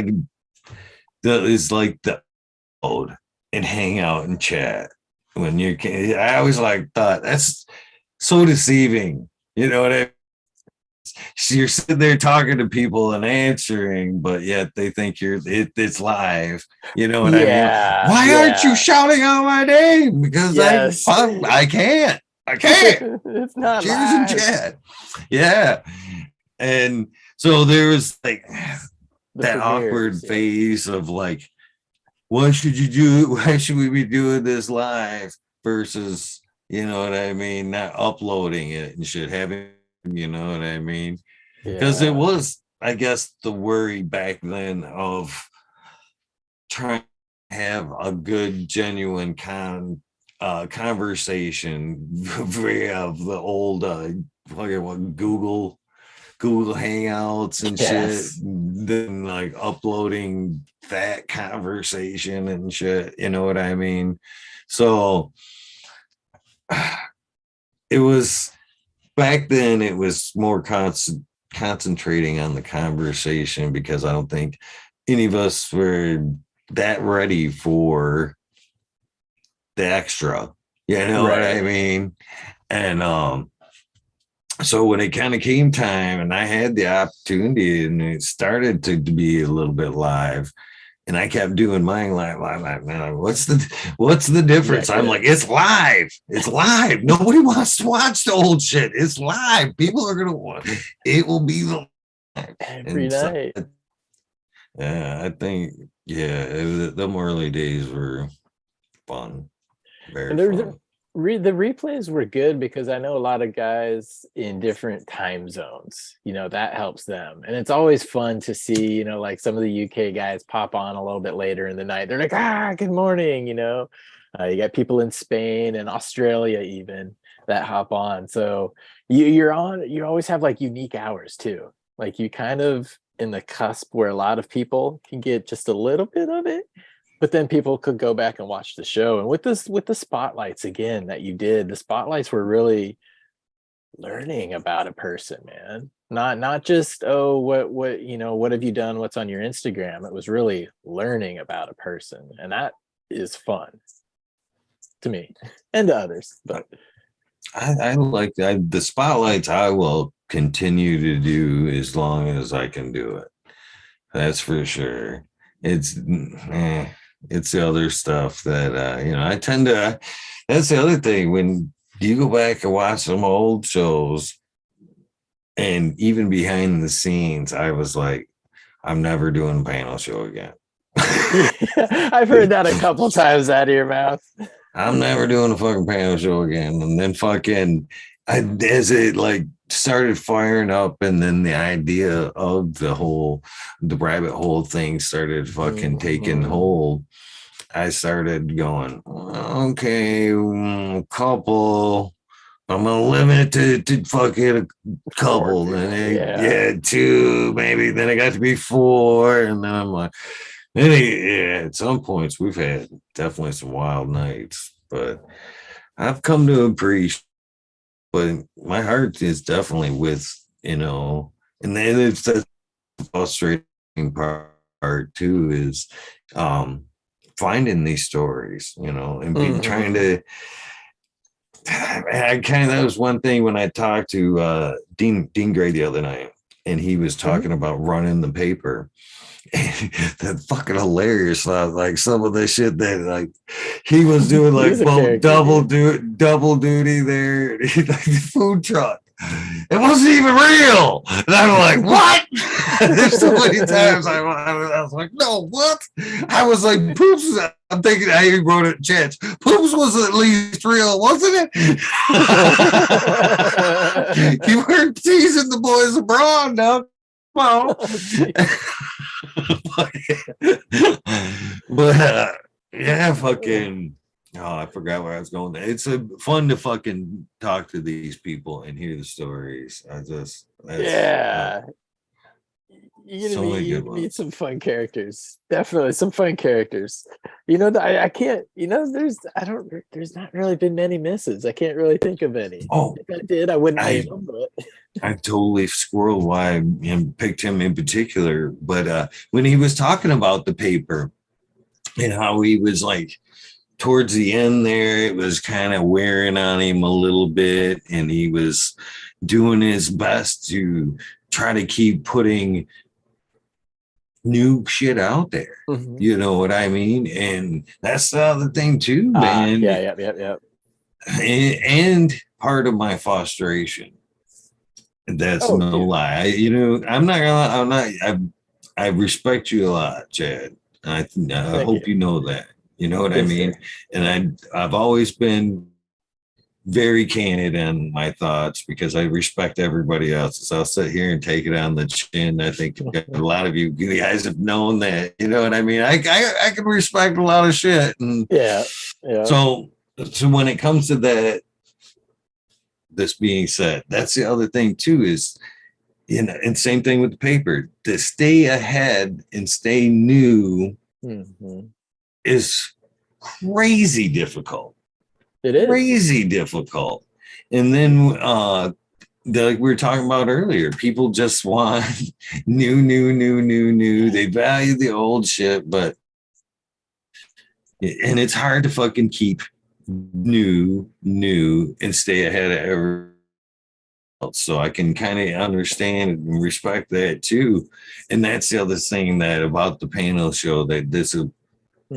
is like the old and hang out and chat when I always thought so deceiving. You know what I mean? You're sitting there talking to people and answering, but yet they think it's live. You know what I mean?
Yeah.
Why aren't you shouting out my name? Because
Yes.
I can't. I can't.
It's not
Cheers in
live.
chat. Yeah. And so there was like that awkward
Yeah.
phase of like, what should you do? Why should we be doing this live versus, you know what I mean, not uploading it and shit, having, you know what I mean? Because it was, I guess, the worry back then of trying to have a good, genuine conversation via the old Google Hangouts and shit, then like uploading that conversation and shit, you know what I mean? So it was back then, it was more concentrating on the conversation because I don't think any of us were that ready for the extra, you know what I mean? And so when it kind of came time and I had the opportunity and it started to be a little bit live, and I kept doing mine live. Man, what's the difference? I'm like, it's live. It's live. Nobody wants to watch the old shit. It's live. People are gonna watch. It will be live
every night.
So, yeah, I think them early days were fun. Very fun.
The replays were good because I know a lot of guys in different time zones, you know, that helps them. And it's always fun to see, you know, like some of the UK guys pop on a little bit later in the night. They're like, good morning, you know. You got people in Spain and Australia even that hop on. So you always have like unique hours too. Like you kind of in the cusp where a lot of people can get just a little bit of it. But then people could go back and watch the show. And with the spotlights again that you did, the spotlights were really learning about a person, man. Not just, what you know, what have you done? What's on your Instagram? It was really learning about a person. And that is fun to me and to others. But
I like that. The spotlights I will continue to do as long as I can do it. That's for sure. It's the other stuff that I tend to. That's the other thing when you go back and watch some old shows, and even behind the scenes, I was like, I'm never doing a panel show again.
I've heard that a couple times out of your mouth.
I'm never doing a fucking panel show again. And then as it like started firing up, and then the idea of the rabbit hole thing started fucking taking hold, I started going, okay, couple. I'm gonna limit it to fucking a couple, and two, maybe. Then I got to be four, and then I'm like, at some points we've had definitely some wild nights, but I've come to appreciate. But my heart is definitely with, and then it's the frustrating part too is finding these stories, and being trying to. That was one thing when I talked to Dean Gray the other night, and he was talking about running the paper. That fucking hilarious. Like some of the shit that like he was doing, like double duty there, like the food truck. It wasn't even real. And I'm like, what? There's so many times I was like, no, what? I was like, Poops. I'm thinking I wrote it in chat. Poops was at least real, wasn't it? You weren't teasing the boys abroad now. Well, but yeah, fucking. Oh, I forgot where I was going. It's fun to fucking talk to these people and hear the stories.
You meet some fun characters. Definitely some fun characters. I can't. There's not really been many misses. I can't really think of any.
Oh,
if I did, I wouldn't name them. But
I totally squirreled why I picked him in particular. But when he was talking about the paper and how he was like towards the end there, it was kind of wearing on him a little bit, and he was doing his best to try to keep putting new shit out there.
Mhm.
You know what I mean? And that's the other thing too, man.
Yeah.
And part of my frustration. That's no lie. I respect you a lot, Chad. I hope you know that. You know what I mean?
Sir.
And I've always been very candid in my thoughts because I respect everybody else's. I'll sit here and take it on the chin. I think a lot of you guys have known that. You know what I mean? I can respect a lot of shit. And
yeah.
So when it comes to that, this being said, that's the other thing too is, you know, and same thing with the paper. To stay ahead and stay new is crazy difficult.
It is
crazy difficult. And then like we were talking about earlier, people just want new. They value the old shit, and it's hard to fucking keep new and stay ahead of everyone else. So I can kind of understand and respect that too. And that's the other thing that about the panel show that this is.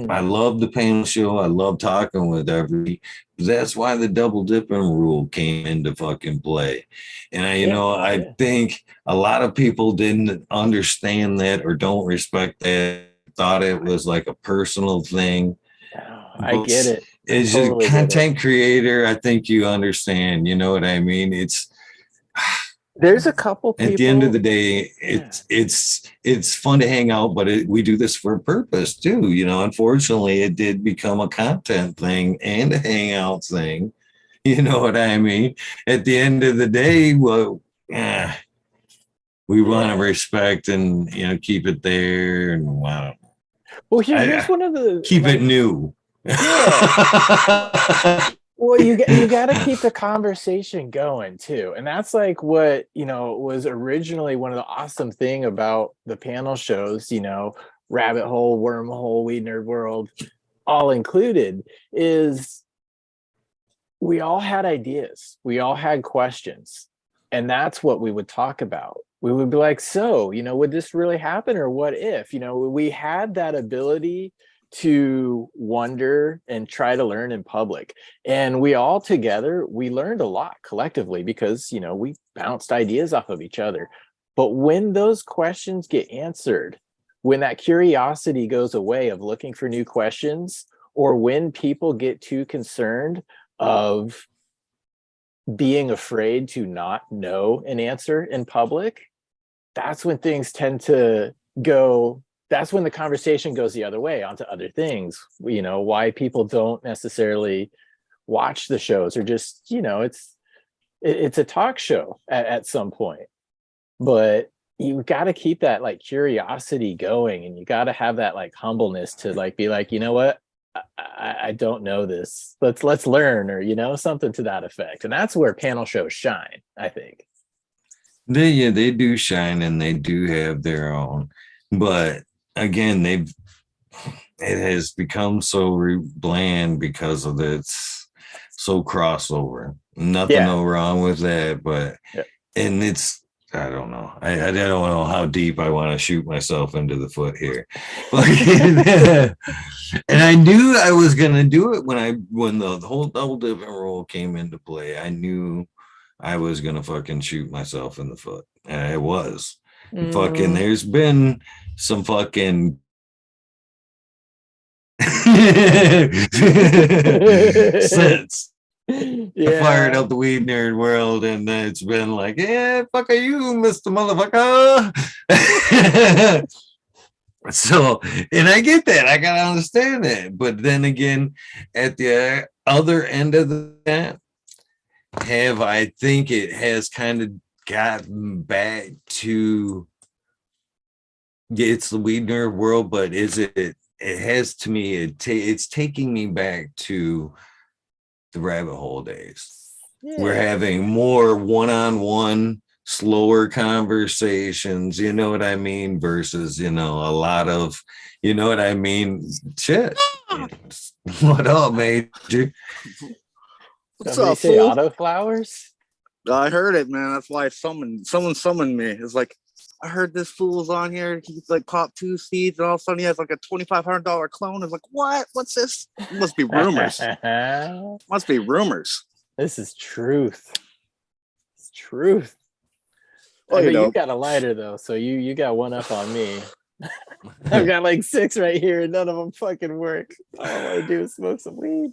I love the panel show. I love talking with everybody. That's why the double dipping rule came into fucking play. And I think a lot of people didn't understand that or don't respect that. Thought it was like a personal thing.
I get it.
As totally a content creator, I think you understand. You know what I mean?
There's a couple people.
At the end of the day, it's fun to hang out, but we do this for a purpose too. You know, unfortunately, it did become a content thing and a hangout thing. You know what I mean? At the end of the day, we want to respect and keep it there and wow.
Well, here's one of the
keep it new.
Yeah. Well, you got to keep the conversation going too, and that's like what was originally one of the awesome thing about the panel shows. Rabbit hole, wormhole, Weed Nerd World, all included, is we all had ideas, we all had questions, and that's what we would talk about. We would be like, so would this really happen, or what if? We had that ability to wonder and try to learn in public, and we all together, we learned a lot collectively because we bounced ideas off of each other. But when those questions get answered, when that curiosity goes away of looking for new questions, or when people get too concerned of being afraid to not know an answer in public, that's when things tend to go. That's when the conversation goes the other way onto other things, why people don't necessarily watch the shows, or just, it's a talk show at some point. But you got to keep that like curiosity going, and you got to have that like humbleness to like be like, what, I don't know this. Let's learn, or something to that effect. And that's where panel shows shine, I think.
They do shine, and they do have their own, but again, it has become so bland because of it's so crossover. Nothing wrong with that, but and it's, I don't know. I don't know how deep I want to shoot myself into the foot here. And I knew I was gonna do it when the whole double dipping rule came into play. I knew I was gonna fucking shoot myself in the foot, and I was. Fucking, there's been some fucking since I fired up the Weed Nerd World, and it's been like, fuck are you, Mr. Motherfucker. So, and I get that, I gotta understand that, but then again, at the other end of that, I think it has kind of gotten back to it's the Weed Nerd World, but it has to me, it's taking me back to the rabbit hole days. We're having more one-on-one, slower conversations, you know what I mean, versus a lot of, you know what I mean, shit. What up, Major?
What's
Somebody
up,
say
fool?
auto flowers?
I heard it, man. That's why someone summoned me. It's like, I heard this fool's on here. He's like popped 2 seeds, and all of a sudden he has like a $2,500 clone. It's like, what? What's this? It must be rumors. Must be rumors.
This is truth. It's truth.
Well,
I
you
bet
know.
you got a lighter though, so you got one up on me. I've got like 6 right here, and none of them fucking work. All I want to do is smoke some weed.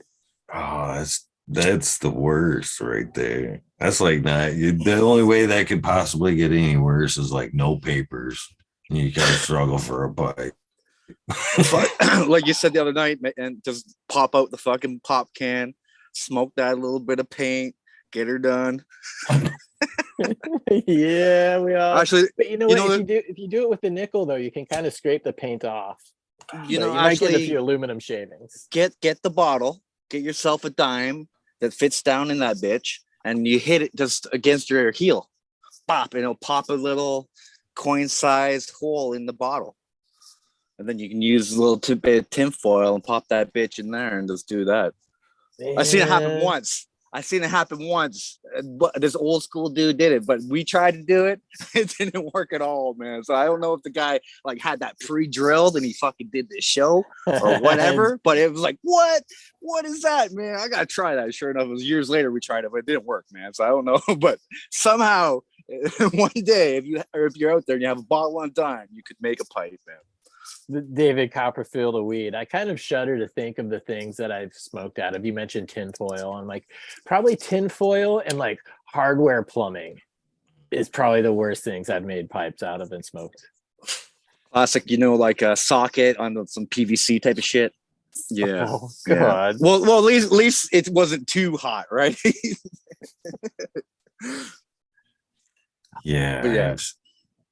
Oh, that's the worst right there. That's like not the only way that could possibly get any worse is like no papers. You gotta struggle for a pipe.
Like you said the other night, and just pop out the fucking pop can, smoke that little bit of paint, get her done.
Yeah, we all
Actually,
but you know what? If you do it with the nickel though, you can kind of scrape the paint off.
you know,
might get a
actually
few aluminum shavings.
get the bottle, get yourself a dime that fits down in that bitch, and you hit it just against your heel. Pop, and it'll pop a little coin-sized hole in the bottle. And then you can use a little bit of tin foil and pop that bitch in there and just do that.
Yeah.
I've seen it happen once. This old school dude did it, but we tried to do it. It didn't work at all, man. So I don't know if the guy like had that pre-drilled and he fucking did this show or whatever. But it was like, what is that, man? I gotta try that. Sure enough, it was years later we tried it, but it didn't work, man. So I don't know. But somehow one day, if you're out there and you have a bottle on dime, you could make a pipe, man.
The David Copperfield of weed. I kind of shudder to think of the things that I've smoked out of. You mentioned tinfoil, and like probably tinfoil and like hardware plumbing is probably the worst things I've made pipes out of and smoked.
Classic, like a socket on some PVC type of shit. Yeah.
Oh God.
Yeah. Well, at least it wasn't too hot, right?
Yeah,
But yeah.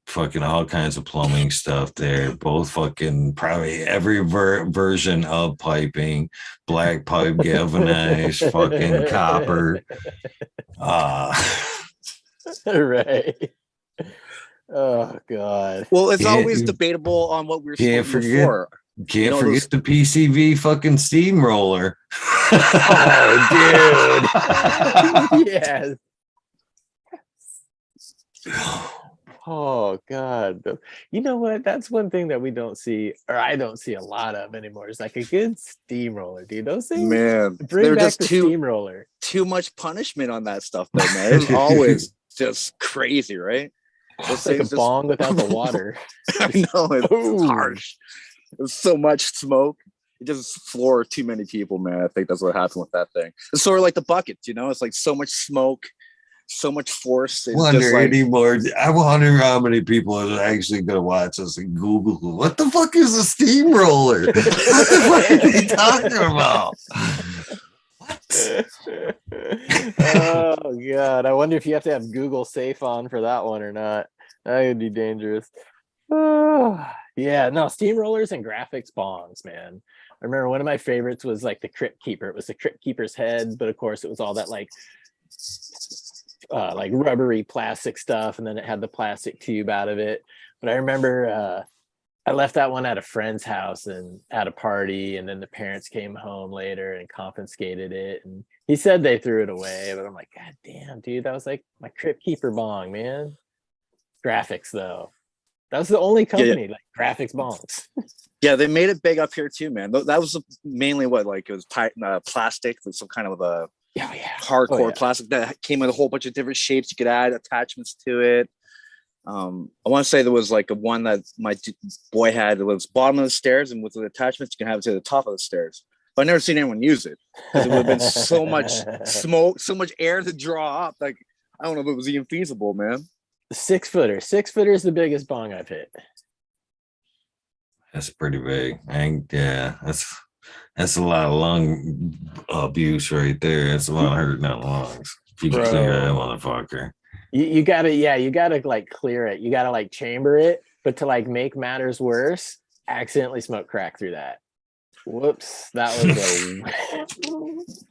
Fucking all kinds of plumbing stuff there. Both fucking probably every version of piping, black pipe, galvanized, fucking copper.
Right. Oh God.
Well, it's always debatable on what we were smoking before.
Can't forget the PCV fucking steamroller.
Oh, dude. Yes. Oh God. You know what? That's one thing that we don't see, or I don't see a lot of anymore. It's like a good steamroller, dude. Those things,
man,
bring back the steamroller.
Too much punishment on that stuff, though, man. It was always just crazy, right?
It's like a bong without the water.
I know, it's harsh. There's so much smoke. It just floored too many people, man. I think that's what happened with that thing. It's sort of like the buckets, it's like so much smoke, so much force.
I wonder how many people are actually going to watch us and Google, what the fuck is a steamroller? What the fuck are they talking about?
Oh God, I wonder if you have to have Google Safe on for that one or not. That would be dangerous. Yeah, no, steamrollers and graphics bongs, man. I remember one of my favorites was like the Crypt Keeper. It was the Crypt Keeper's head, but of course it was all that like rubbery plastic stuff, and then it had the plastic tube out of it. But I remember I left that one at a friend's house and at a party, and then the parents came home later and confiscated it, and he said they threw it away, but I'm like, God damn, dude, that was like my Crypt Keeper bong, man. Graphics though, that was the only company like graphics bongs.
Yeah, they made it big up here too, man. That was mainly what, like, it was plastic with some kind of a hardcore plastic that came in a whole bunch of different shapes. You could add attachments to it. I want to say there was like a one that my boy had that was bottom of the stairs, and with the attachments you can have it to the top of the stairs. But I never seen anyone use it because it would have been so much smoke, so much air to draw up. Like, I don't know if it was even feasible, man.
The 6-footer. 6-footer is the biggest bong I've hit.
That's pretty big. That's a lot of lung abuse right there. That's a lot of hurting on lungs. If you can clear that motherfucker.
You gotta like clear it. You gotta like chamber it, but to like make matters worse, accidentally smoke crack through that. Whoops, that was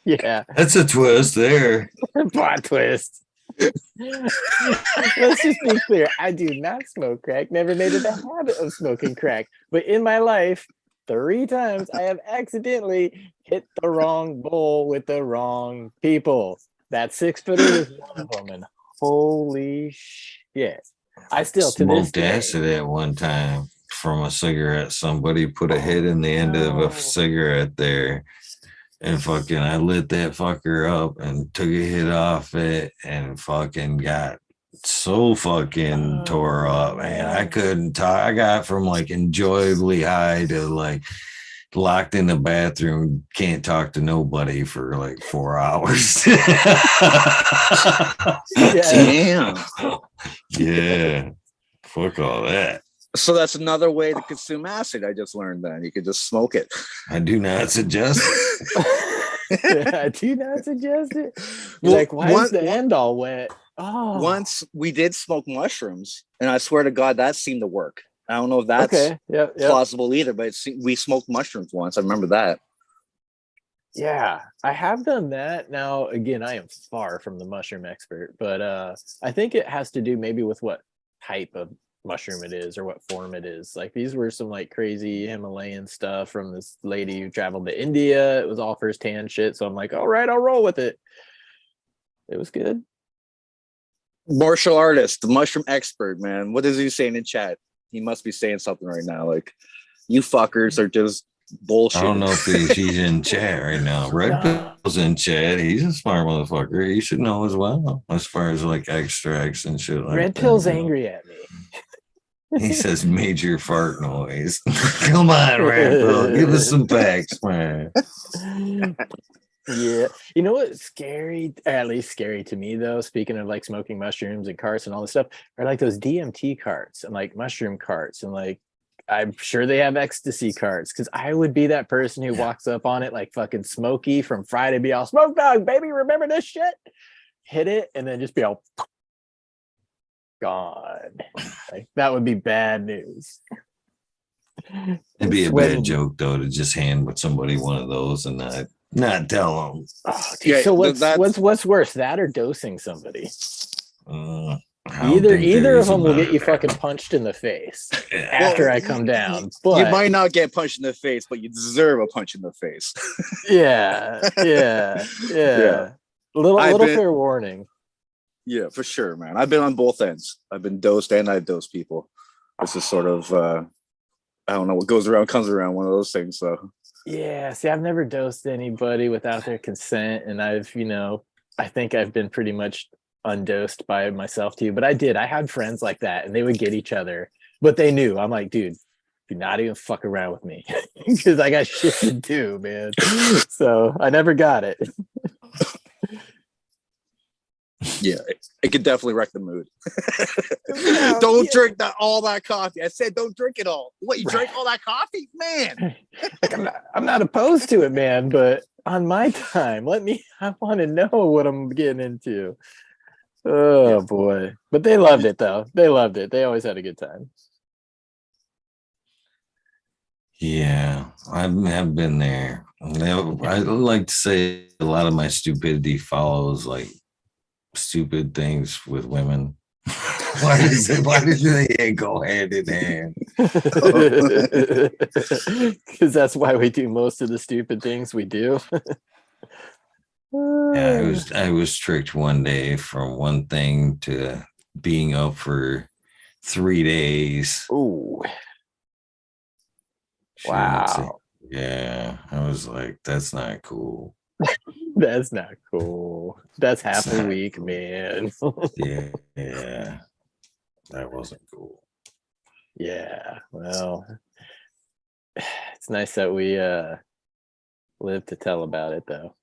yeah.
That's a twist there.
Plot twist. Let's just be clear. I do not smoke crack. Never made it a habit of smoking crack. But in my life, 3 times I have accidentally hit the wrong bowl with the wrong people. That 6-footer was one of them, and holy shit. I still, to this
Smoked
day,
acid at one time from a cigarette. Somebody put a hit in the end of a cigarette there. And fucking, I lit that fucker up and took a hit off it and fucking got so fucking tore up, man. I couldn't talk. I got from like enjoyably high to like locked in the bathroom, can't talk to nobody for like 4 hours.
Damn.
Yeah. Fuck all that.
So that's another way to consume acid. I just learned that you could just smoke it.
I do not suggest it.
I do not suggest it.
Well,
Like, why is the end all wet? Oh,
once we did smoke mushrooms, and I swear to God, that seemed to work. I don't know if that's
okay. Yep.
plausible either, but we smoked mushrooms once. I remember that.
Yeah, I have done that. Now, again, I am far from the mushroom expert, but I think it has to do maybe with what type of mushroom it is or what form it is. Like, these were some like crazy Himalayan stuff from this lady who traveled to India. It was all firsthand shit, so I'm like, all right, I'll roll with it. It was good.
Martial artist, the mushroom expert, man. What is he saying in chat? He must be saying something right now. Like, you fuckers are just bullshit.
I don't know if he's in chat right now. Red Pill's in chat. He's a smart motherfucker. He should know as well, as far as like extracts and shit like
Red
that.
Pill's angry at me.
He says major fart noise. Come on, Red Pill. Give us some facts, man.
Yeah. You know what's scary, or at least scary to me though, speaking of like smoking mushrooms and carts and all this stuff, are like those DMT carts and like mushroom carts, and like I'm sure they have ecstasy carts, because I would be that person who walks up on it like fucking Smokey from Friday, be all smoke dog, baby, remember this shit? Hit it and then just be all gone. Like, that would be bad news.
It'd be a bad joke though to just hand with somebody one of those and not tell them.
Oh, dude, yeah, so what's worse, that or dosing somebody? Either of them will get you fucking punched in the face after I come down. But
you might not get punched in the face, but you deserve a punch in the face.
yeah. A little fair warning.
Yeah, for sure, man. I've been on both ends. I've been dosed and I've dosed people. This is sort of I don't know, what goes around comes around, one of those things. So
yeah, see, I've never dosed anybody without their consent, and I've, I think I've been pretty much undosed by myself too. But I had friends like that, and they would get each other, but they knew. I'm like, dude, do not even fuck around with me, because I got shit to do, man. So I never got it.
Yeah, it could definitely wreck the mood. Don't drink all that coffee. I said don't drink it all. What, you drank all that coffee? Man.
Like, I'm not opposed to it, man, but on my time, I want to know what I'm getting into. Oh, boy. But they loved it, though. They loved it. They always had a good time.
Yeah, I've been there. I like to say a lot of my stupidity follows like stupid things with women. Why does they go hand in hand?
Because that's why we do most of the stupid things we do.
Yeah, I was tricked one day from one thing to being up for 3 days.
Ooh. Wow.
Yeah, I was like, that's not cool.
That's not cool. That's half a week, man.
yeah, that wasn't cool.
Yeah, well, it's nice that we live to tell about it, though.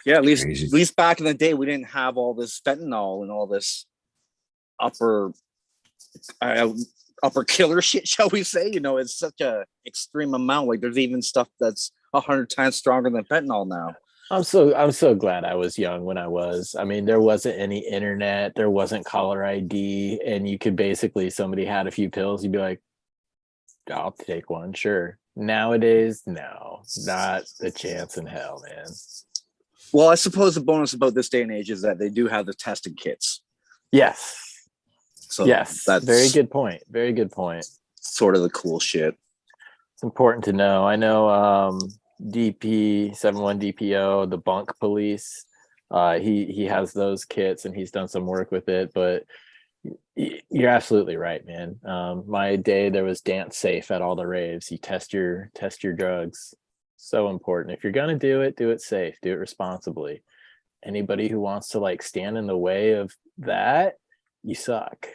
Yeah, at least back in the day, we didn't have all this fentanyl and all this upper killer shit, shall we say? It's such a extreme amount. Like, there's even stuff that's 100 times stronger than fentanyl now.
I'm so glad I was young when I was. I mean, there wasn't any internet, there wasn't caller ID, and you could basically, somebody had a few pills, you'd be like, I'll take one, sure. Nowadays, no, not a chance in hell, man.
Well, I suppose the bonus about this day and age is that they do have the testing kits.
Yes.
So
yes, that's very good point. Very good point.
sort of the cool shit.
It's important to know. I know DP71 DPO, the bunk police. He has those kits and he's done some work with it, but you're absolutely right, man. My day there was dance safe at all the raves. You test your drugs. So important. If you're gonna do it safe, do it responsibly. Anybody who wants to like stand in the way of that, you suck.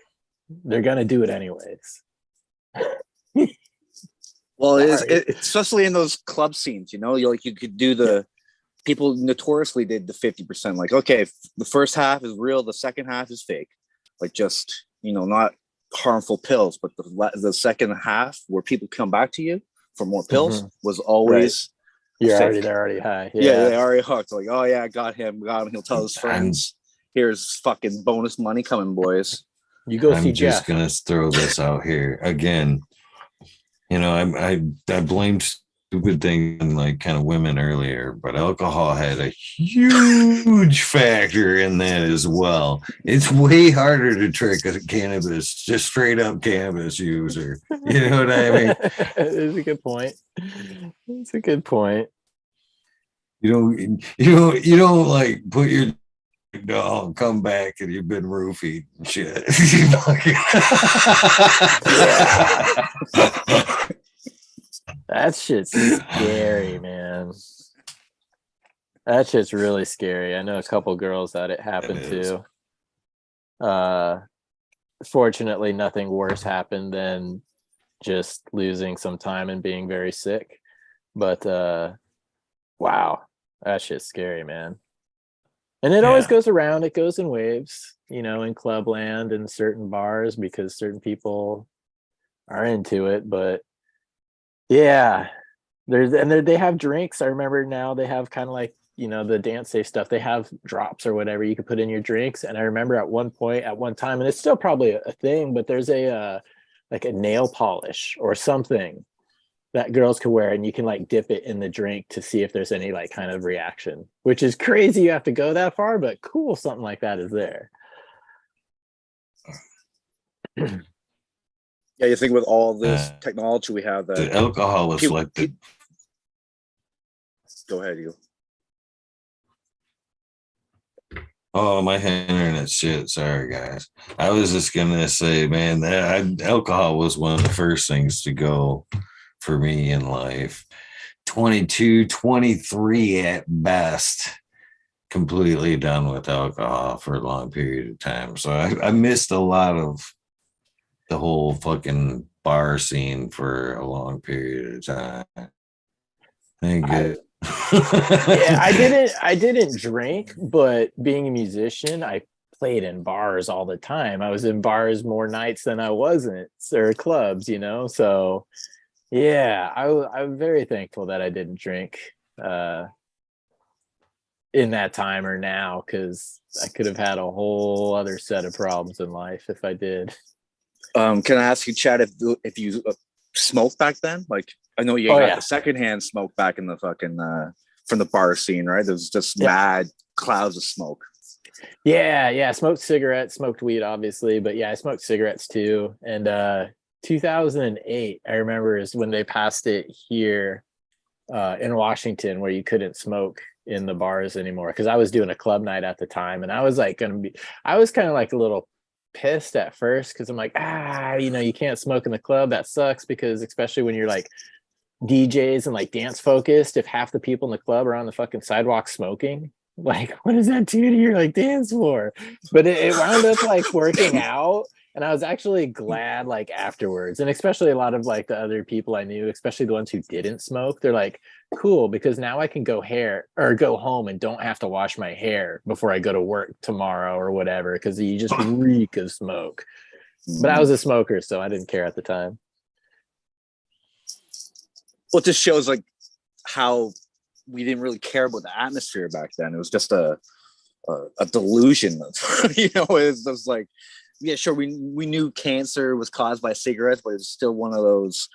They're gonna do it anyways.
Well, especially in those club scenes, you know, you could do the people notoriously did the 50%. Like, okay, the first half is real, the second half is fake. Like, just, you know, not harmful pills, but the second half where people come back to you for more pills was always
they're
fake.
already high.
Yeah, they already hooked. Like, oh yeah, got him. He'll tell his friends, here's fucking bonus money coming, boys.
You go see
I'm just
Jeff.
gonna throw this out here again. You know, I blamed stupid things and like kind of women earlier, but alcohol had a huge factor in that as well. It's way harder to trick a cannabis, just straight up cannabis user. You know what I mean?
It's a good point. It's a good point.
You don't like put your dog come back and you've been roofied and shit.
That shit's scary, man. That shit's really scary. I know a couple girls that it happened to. Fortunately, nothing worse happened than just losing some time and being very sick. But wow, that shit's scary, man. And it always goes around. It goes in waves, you know, in clubland and certain bars because certain people are into it. But yeah, they have drinks. I remember now they have kind of like, you know, the dance safe stuff. They have drops or whatever you could put in your drinks. And I remember at one time, and it's still probably a thing, but there's like a nail polish or something that girls could wear, and you can like dip it in the drink to see if there's any like kind of reaction, which is crazy. You have to go that far, but cool. Something like that is there.
Yeah, you think with all this technology we have that
the alcohol was selected.
Go ahead, you.
Oh, my internet shit. Sorry, guys. I was just gonna say, man, that alcohol was one of the first things to go for me in life. 22, 23 at best. Completely done with alcohol for a long period of time. So I missed a lot of the whole fucking bar scene for a long period of time. Thank you.
Yeah, I didn't drink, but being a musician, I played in bars all the time. I was in bars more nights than I wasn't, or clubs, you know. So yeah, I'm very thankful that I didn't drink in that time or now, because I could have had a whole other set of problems in life if I did.
Can I ask you, Chad, if you smoked back then? Like, I know you got the secondhand smoke back in the fucking from the bar scene, right? There was just mad clouds of smoke.
Yeah. Smoked cigarettes, smoked weed, obviously, but yeah, I smoked cigarettes too. And 2008, I remember, is when they passed it here in Washington, where you couldn't smoke in the bars anymore. Because I was doing a club night at the time, and I was like I was kind of like a little pissed at first because I'm like, you know, you can't smoke in the club. That sucks, because especially when you're like DJs and like dance focused, if half the people in the club are on the fucking sidewalk smoking, like, what does that do to your like dance floor? But it wound up like working out, and I was actually glad like afterwards. And especially a lot of like the other people I knew, especially the ones who didn't smoke, they're like, cool, because now I can go home and don't have to wash my hair before I go to work tomorrow or whatever, because you just reek of smoke. But I was a smoker, so I didn't care at the time.
Well, it just shows like how we didn't really care about the atmosphere back then. It was just a delusion of, you know, it was like, yeah, sure, we knew cancer was caused by cigarettes, but it was still one of those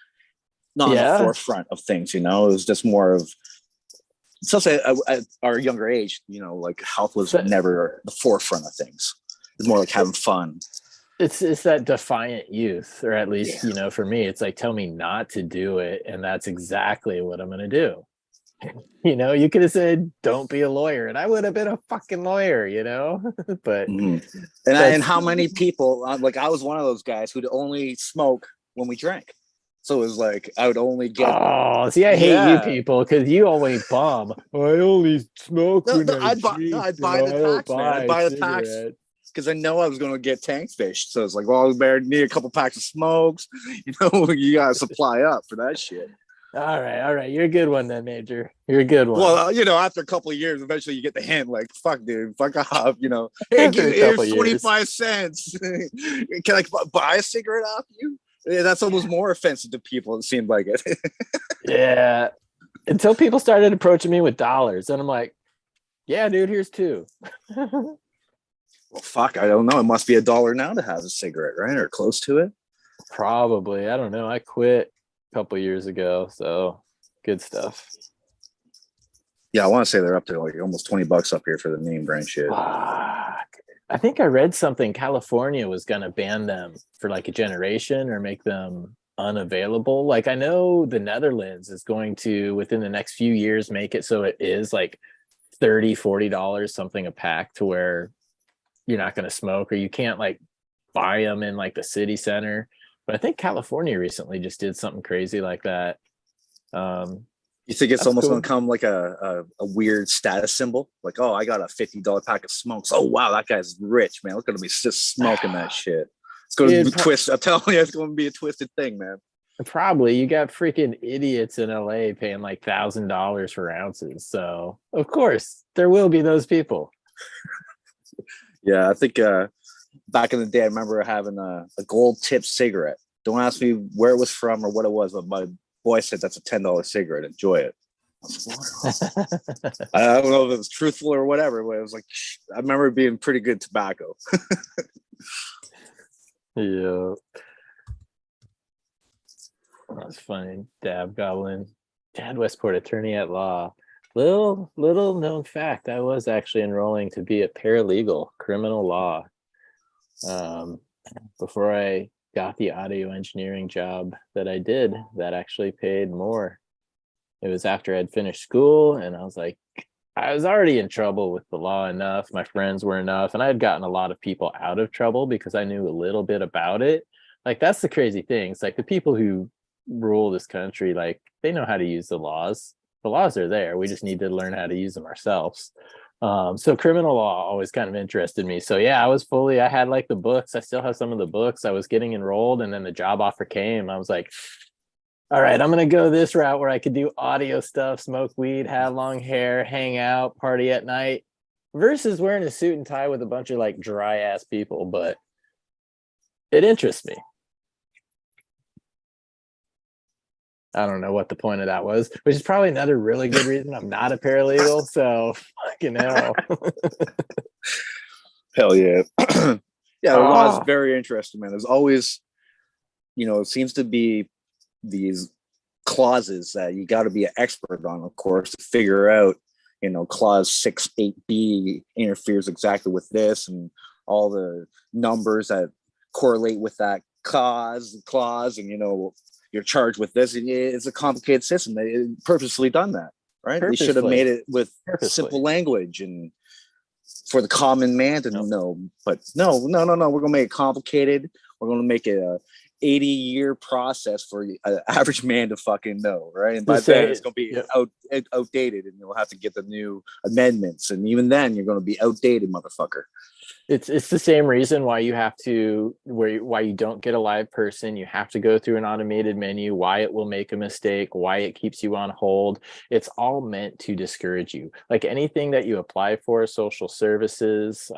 not on the forefront of things, you know. It was just more of, especially at our younger age, you know, like health was never the forefront of things. It was more like having fun.
It's that defiant youth, or at least, for me, it's like, tell me not to do it, and that's exactly what I'm gonna do. You could have said, don't be a lawyer, and I would have been a fucking lawyer, but
and how many people, like, I was one of those guys who'd only smoke when we drank. So it was like I would only get.
Oh, see, I hate you people because you only bum. I only smoke when I drink.
I'd buy the packs, man. I'd buy the packs because I know I was going to get tank fished. So it's like, well, I need a couple packs of smokes. You got to supply up for that shit.
All right. You're a good one then, Major. You're a good one.
Well, after a couple of years, eventually you get the hint, like, fuck, dude, fuck off, Hey, here's 25 cents. Can I buy a cigarette off you? Yeah, that's almost more offensive to people, it seemed like it.
Yeah. Until people started approaching me with dollars. And I'm like, yeah, dude, here's $2.
Well, fuck, I don't know. It must be $1 now to have a cigarette, right? Or close to it?
Probably. I don't know. I quit couple years ago, so good stuff.
Yeah, I want to say they're up to like almost $20 up here for the name brand shit.
I think I read something California was going to ban them for like a generation or make them unavailable. Like, I know the Netherlands is going to, within the next few years, make it so it is like $30-$40 something a pack, to where you're not going to smoke, or you can't like buy them in like the city center. But I think California recently just did something crazy like that.
You think it's almost going to come like a weird status symbol? Like, oh, I got a $50 pack of smokes. Oh, wow, that guy's rich, man. Look at him. He's just smoking that shit. It's going to be twist. I'm telling you, it's going to be a twisted thing, man.
Probably. You got freaking idiots in LA paying like $1,000 for ounces. So, of course, there will be those people.
Yeah, I think back in the day, I remember having a gold tip cigarette. Don't ask me where it was from or what it was, but my boy said that's a $10 cigarette. Enjoy it. I don't know if it was truthful or whatever, but it was like, I remember it being pretty good tobacco.
Yeah. That's funny. Dab Goblin. Dad Westport, attorney at law. Little known fact, I was actually enrolling to be a paralegal, criminal law. Before I got the audio engineering job that I did, that actually paid more. It was after I'd finished school, and I was like, I was already in trouble with the law enough. My friends were enough, and I had gotten a lot of people out of trouble because I knew a little bit about it. Like, that's the crazy thing. It's like the people who rule this country, like, they know how to use the laws. The laws are there. We just need to learn how to use them ourselves. So criminal law always kind of interested me. So yeah, I had like the books. I still have some of the books. I was getting enrolled, and then the job offer came. I was like, all right, I'm going to go this route where I could do audio stuff, smoke weed, have long hair, hang out, party at night, versus wearing a suit and tie with a bunch of like dry ass people. But it interests me. I don't know what the point of that was, which is probably another really good reason I'm not a paralegal. So fucking hell.
Hell yeah. Yeah, the law is very interesting, man. There's always, it seems to be these clauses that you got to be an expert on, of course, to figure out, clause 6.8b interferes exactly with this, and all the numbers that correlate with that clause, and you're charged with this. It's a complicated system. They purposely done that, right? They should have made it with simple language and for the common man to know. But no. We're going to make it complicated. We're going to make it a 80-year process for an average man to fucking know, right? And by then it's going to be outdated, and you'll have to get the new amendments. And even then, you're going to be outdated, motherfucker.
It's the same reason why why you don't get a live person. You have to go through an automated menu, why it will make a mistake, why it keeps you on hold. It's all meant to discourage you. Like anything that you apply for, social services,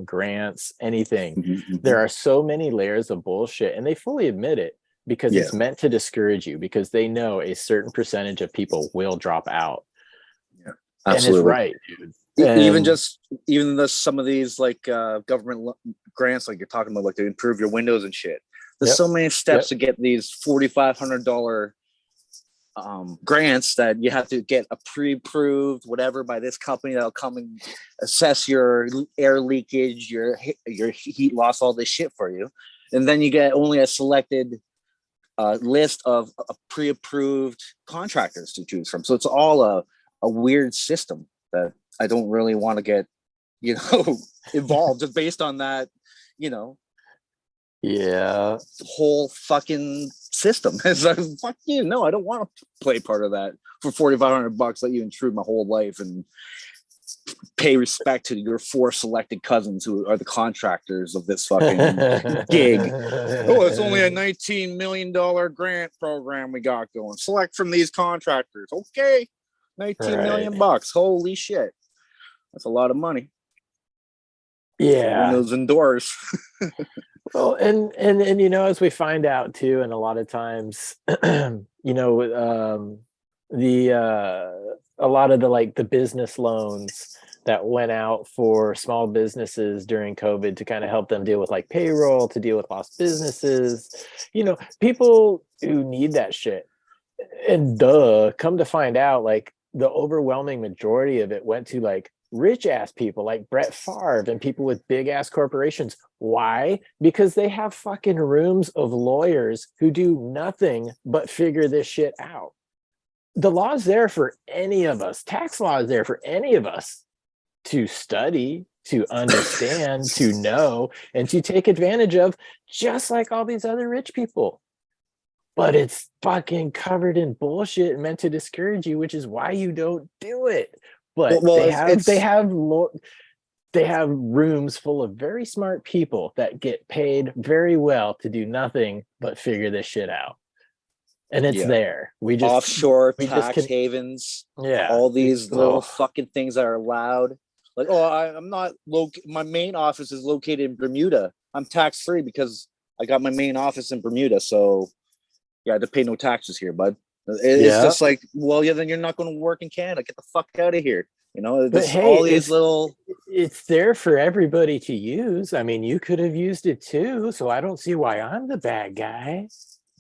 grants, anything,
Mm-hmm.
there are so many layers of bullshit, and they fully admit it because it's meant to discourage you, because they know a certain percentage of people will drop out.
Yeah, absolutely.
And it's right, dude.
Even some of these like government grants, like you're talking about, like to improve your windows and shit. There's so many steps to get these $4,500 grants that you have to get a pre-approved whatever by this company that'll come and assess your air leakage, your heat loss, all this shit for you, and then you get only a selected list of pre-approved contractors to choose from. So it's all a weird system that I don't really want to get, involved just based on that,
Yeah.
whole fucking system. It's like, fuck you. No, I don't want to play part of that for $4,500. Let you intrude my whole life and pay respect to your 4 selected cousins who are the contractors of this fucking gig. Oh, it's only a $19 million grant program we got going. Select from these contractors. Okay. 19 million bucks. Holy shit. That's a lot of money.
Yeah.
Windows and doors.
Well, and as we find out too, and a lot of times, a lot of the business loans that went out for small businesses during COVID to kind of help them deal with payroll, to deal with lost businesses, people who need that shit. And come to find out, the overwhelming majority of it went to rich ass people like Brett Favre and people with big ass corporations. Why? Because they have fucking rooms of lawyers who do nothing but figure this shit out. The law's there for any of us. Tax law is there for any of us to study, to understand, to know, and to take advantage of, just like all these other rich people. But it's fucking covered in bullshit and meant to discourage you, which is why you don't do it. But they have rooms full of very smart people that get paid very well to do nothing but figure this shit out. And it's there. We just
offshore tax havens.
Yeah.
All these little fucking things that are allowed. I'm not my main office is located in Bermuda. I'm tax free because I got my main office in Bermuda. So I had to pay no taxes here, bud. It's just then you're not going to work in Canada. Get the fuck out of here.
But hey, all these it's there for everybody to use. I mean, you could have used it too, so I don't see why I'm the bad guy.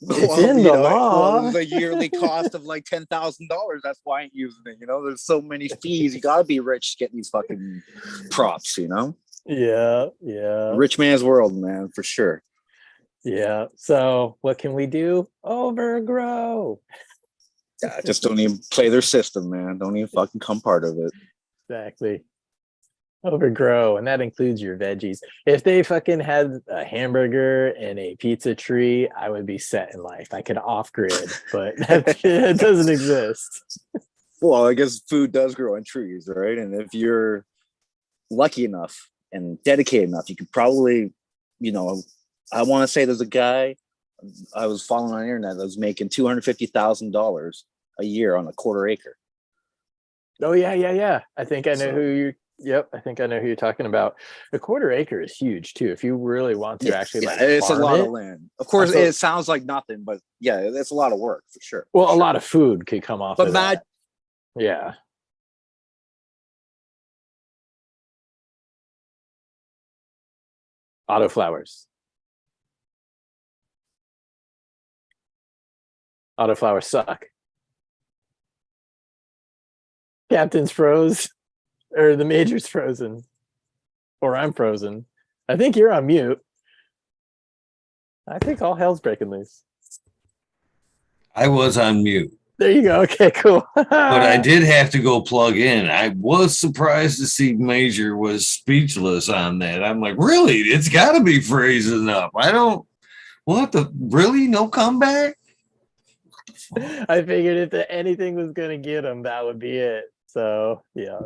It's in the law.
The yearly cost of $10,000. That's why I ain't using it. There's so many fees. You gotta be rich to get these fucking props.
Yeah.
Rich man's world, man, for sure.
Yeah. So what can we do? Overgrow.
Yeah, just don't even play their system, man. Don't even fucking come part of it.
Exactly. Overgrow, and that includes your veggies. If they fucking had a hamburger and a pizza tree, I would be set in life. I could off-grid, but it doesn't exist.
Well, I guess food does grow on trees, right? And if you're lucky enough and dedicated enough, you could probably, I want to say there's a guy I was following on the internet that was making $250,000 a year on a quarter acre.
Oh yeah. I think I know who you. Yep, I think I know who you're talking about. A quarter acre is huge too. If you really want to
it's a lot of land. Of course, it sounds like nothing, but it's a lot of work for sure.
Well, a lot of food could come off of that. Yeah. Autoflowers. Autoflowers suck. Captain's froze. Or the major's frozen. Or I'm frozen. I think you're on mute. I think all hell's breaking loose.
I was on mute.
There you go. Okay, cool.
But I did have to go plug in. I was surprised to see Major was speechless on that. I'm like, really? It's got to be freezing up. Really? No comeback?
I figured if anything was going to get him, that would be it. So, yeah.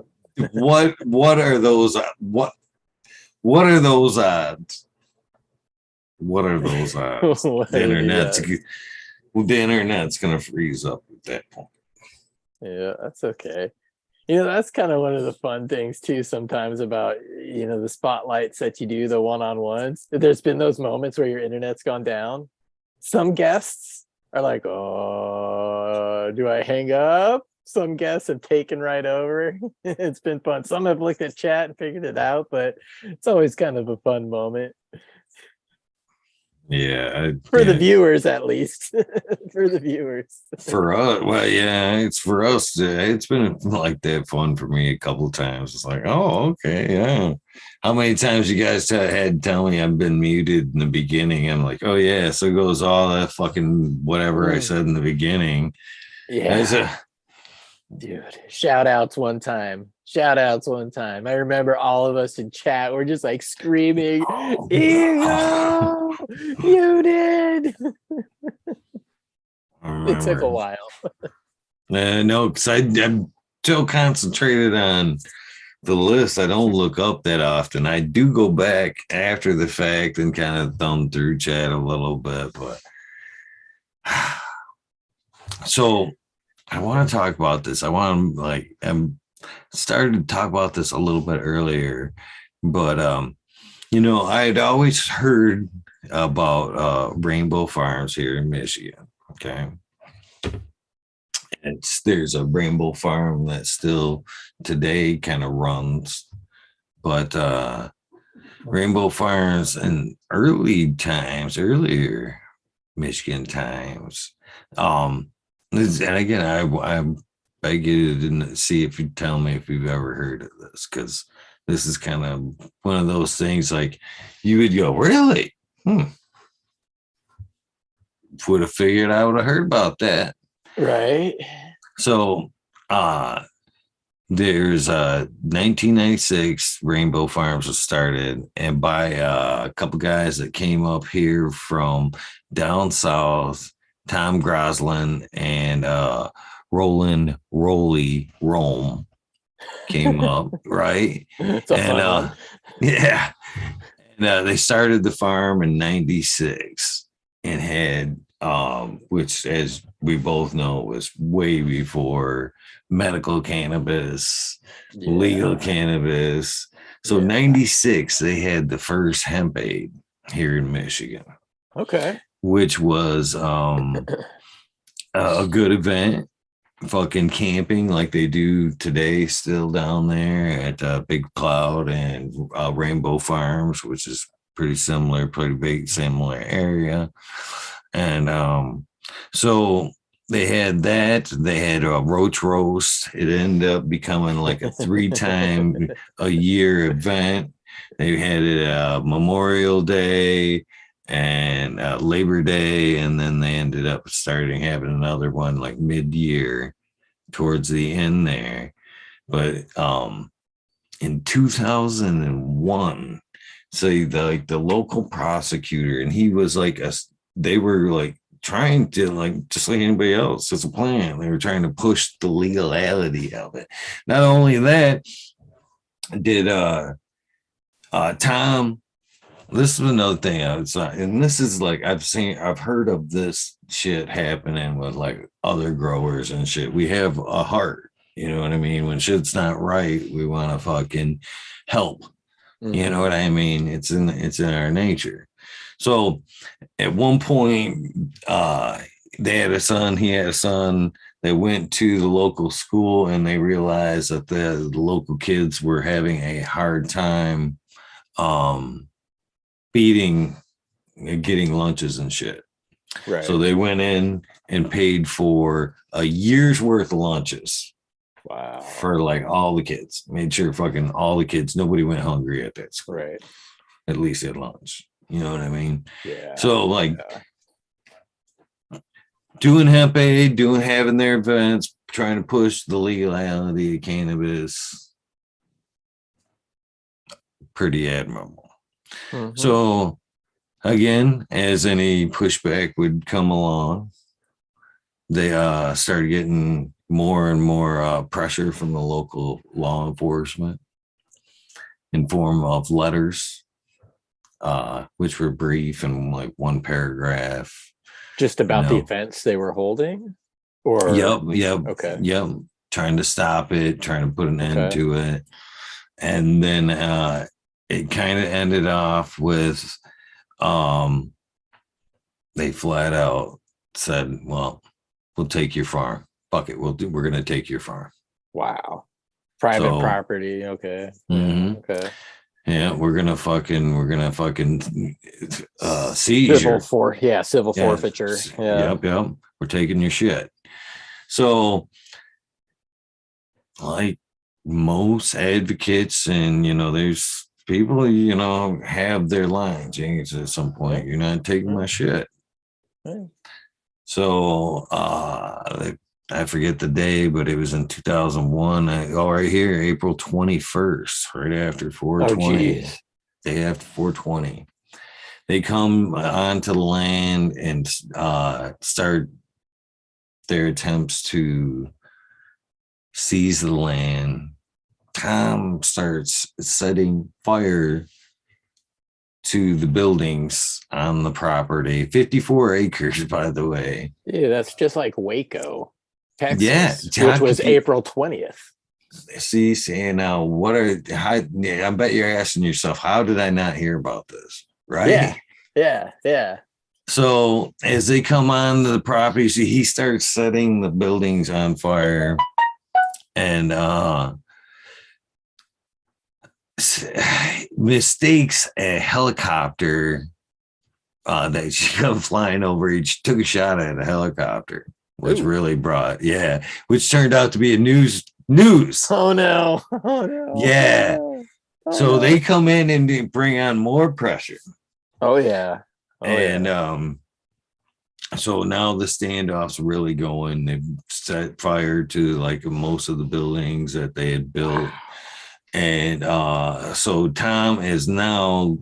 What are those what are those odds? What are those odds? The internet's gonna freeze up at that point.
Yeah, that's okay. That's kind of one of the fun things too sometimes about the spotlights that you do, the one-on-ones. There's been those moments where your internet's gone down. Some guests are like, oh, do I hang up? Some guests have taken right over. It's been fun. Some have looked at chat and figured it out, but it's always kind of a fun moment.
Yeah.
For the viewers, at least. For the viewers.
For us, well, yeah, it's for us. It's been like that fun for me a couple of times. It's like, oh, okay, yeah. How many times you guys had to tell me I've been muted in the beginning? I'm like, oh yeah, so goes all that fucking whatever I said in the beginning.
Yeah. Dude, shout outs one time. I remember all of us in chat were just like screaming, Eagle, you did. It took a while.
No, because I'm so concentrated on the list. I don't look up that often. I do go back after the fact and kind of thumb through chat a little bit, but so I want to talk about this. I'm started to talk about this a little bit earlier, but I'd always heard about Rainbow Farms here in Michigan. Okay. There's a Rainbow Farm that still today kind of runs, but Rainbow Farms in earlier Michigan times. And again, I get it and see if you tell me if you've ever heard of this, because this is kind of one of those things like you would go, really? Would have figured I would have heard about that.
Right.
So there's 1996 Rainbow Farms was started and by a couple guys that came up here from down south, Tom Groslin and Roland Roley Rome came up, right?
It's a fun one.
Yeah. And they started the farm in 96 and had which, as we both know, was way before medical cannabis, legal cannabis. So 96, they had the first hemp aid here in Michigan.
Okay.
Which was a good event. Fucking camping like they do today still down there at Big Cloud and Rainbow Farms, which is pretty similar, pretty big, similar area. And so they had that. They had a roach roast. It ended up becoming like a 3-time a year event. They had it Memorial Day and Labor Day, and then they ended up having another one like mid-year towards the end there. But in 2001, so the local prosecutor, and he was like they were like trying to, like, just like anybody else, it's a plan. They were trying to push the legality of it. Not only that, did Tom, this is another thing and this is like I've heard of this shit happening with like other growers and shit. We have a heart, you know what I mean? When shit's not right, we want to fucking help. You know what I mean? It's in our nature. So at one point, they had a son, he had a son. They went to the local school and they realized that the local kids were having a hard time getting lunches and shit. Right. So they went in and paid for a year's worth of lunches.
Wow.
For like all the kids. Made sure fucking all the kids, nobody went hungry at that school.
Right.
At least at lunch. You know what I mean?
Yeah.
So like doing hemp aid, having their events, trying to push the legality of cannabis. Pretty admirable. So again, as any pushback would come along, they started getting more and more pressure from the local law enforcement in form of letters, which were brief and like one paragraph.
Just about the events they were holding? Or
Yep.
Okay.
Yep. Trying to stop it, trying to put an end to it. And then it kind of ended off with they flat out said, well, we'll take your farm. Fuck it. We're going to take your farm.
Wow. Private property. Okay.
Mm-hmm.
Okay.
Yeah, we're gonna fucking seize your
civil forfeiture. Yeah.
Yep. We're taking your shit. So, like most advocates, and there's people, have their lines. At some point, you're not taking my shit. So, I forget the day, but it was in 2001. Right here, April 21st, right after 420. Day after 420. They come onto the land and start their attempts to seize the land. Tom starts setting fire to the buildings on the property. 54 acres, by the way.
Yeah, that's just like Waco, Texas,
Yeah,
which was April 20th.
See, now I bet you're asking yourself, how did I not hear about this? Right?
Yeah.
So as they come on to the property, see, he starts setting the buildings on fire, and mistakes a helicopter that she come flying over. He took a shot at a helicopter, which really which turned out to be a news.
Oh no.
Yeah. So they come in and bring on more pressure.
Oh yeah.
So now the standoff's really going. They've set fire to like most of the buildings that they had built. And so Tom is now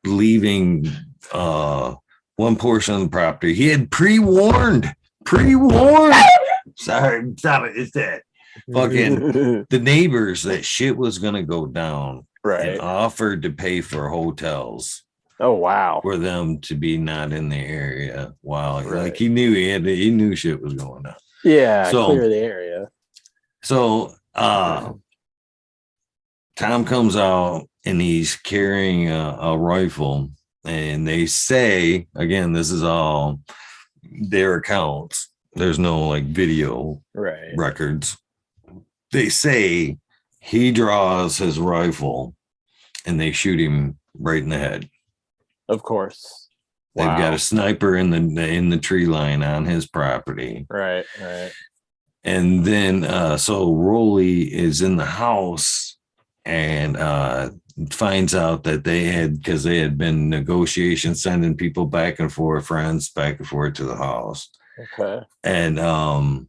leaving one portion of the property. He had pre-warned. Sorry, stop it. It's that. Fucking the neighbors that shit was gonna go down,
right,
and offered to pay for hotels.
Oh wow,
for them to be not in the area while like he knew shit was going on.
Yeah, so clear the area.
So Tom comes out and he's carrying a rifle, and they say, again, this is all their accounts. There's no like video records. They say he draws his rifle and they shoot him right in the head.
Of course.
They've got a sniper in the tree line on his property.
Right.
And then so Rolly is in the house and finds out that because they had been negotiations, sending people back and forth, friends back and forth to the house.
Okay.
And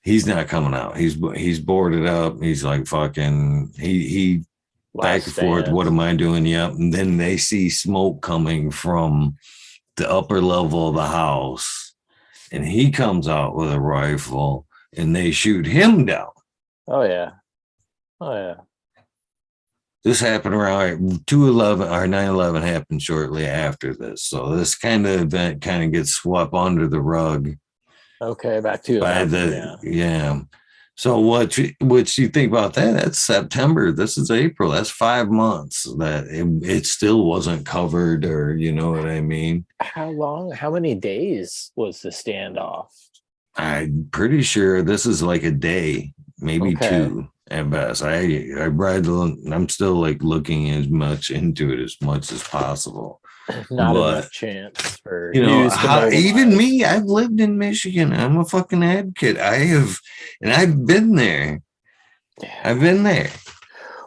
he's not coming out. He's boarded up. He's like fucking he back and forth. What am I doing? Yep. And then they see smoke coming from the upper level of the house, and he comes out with a rifle, and they shoot him down.
Oh yeah.
This happened around 2/11 or 9/11 happened shortly after this. So this kind of event kind of gets swept under the rug.
Okay, back to
So what you think about that? That's September. This is April. That's 5 months that it still wasn't covered, or you know what I mean?
How long? How many days was the standoff?
I'm pretty sure this is like a day, maybe two at best. I'm still like looking as much into it as much as possible.
Not enough chance for
even me. I've lived in Michigan. I'm a fucking advocate. I've been there. Yeah. I've been there.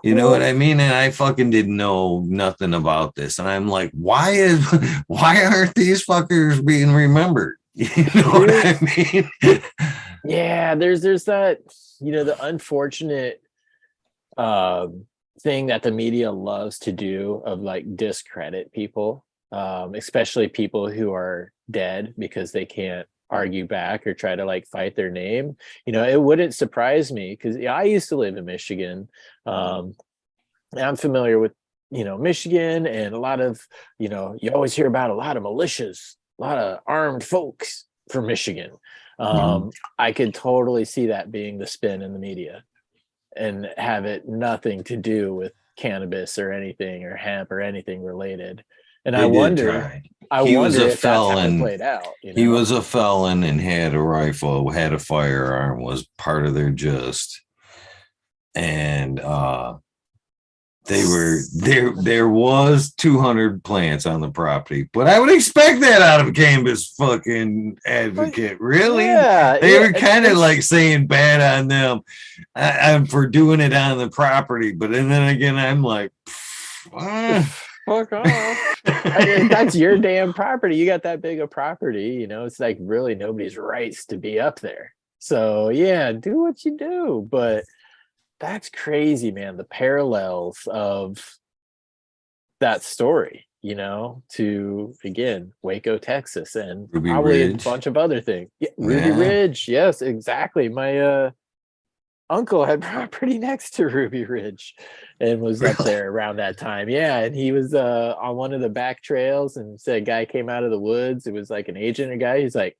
You know what I mean? And I fucking didn't know nothing about this. And I'm like, why aren't these fuckers being remembered? You know what I mean?
Yeah, there's that, the unfortunate thing that the media loves to do of like discredit people, especially people who are dead, because they can't argue back or try to like fight their name. It wouldn't surprise me because I used to live in Michigan. I'm familiar with Michigan, and a lot of you always hear about a lot of militias, a lot of armed folks from Michigan. I could totally see that being the spin in the media and have it nothing to do with cannabis or anything or hemp or anything related. And I wonder if that's how it played out.
He was a felon and had a rifle, had a firearm, was part of their gist. And They were there. There was 200 plants on the property, but I would expect that out of a cannabis fucking advocate. Really?
Yeah,
They
yeah,
were kind of like saying bad on them for doing it on the property, but then again, I'm like,
fuck off. That's your damn property. You got that big a property, you know. It's like really nobody's rights to be up there. So yeah, do what you do, but. That's crazy, man. The parallels of that story, you know, to again Waco, Texas, and
Ruby
probably
Ridge.
a bunch of other things. Yeah, Ruby Ridge, yes, exactly. My uncle had property next to Ruby Ridge and was up there around that time. Yeah, and he was on one of the back trails, and said a guy came out of the woods. It was like an agent or guy. He's like,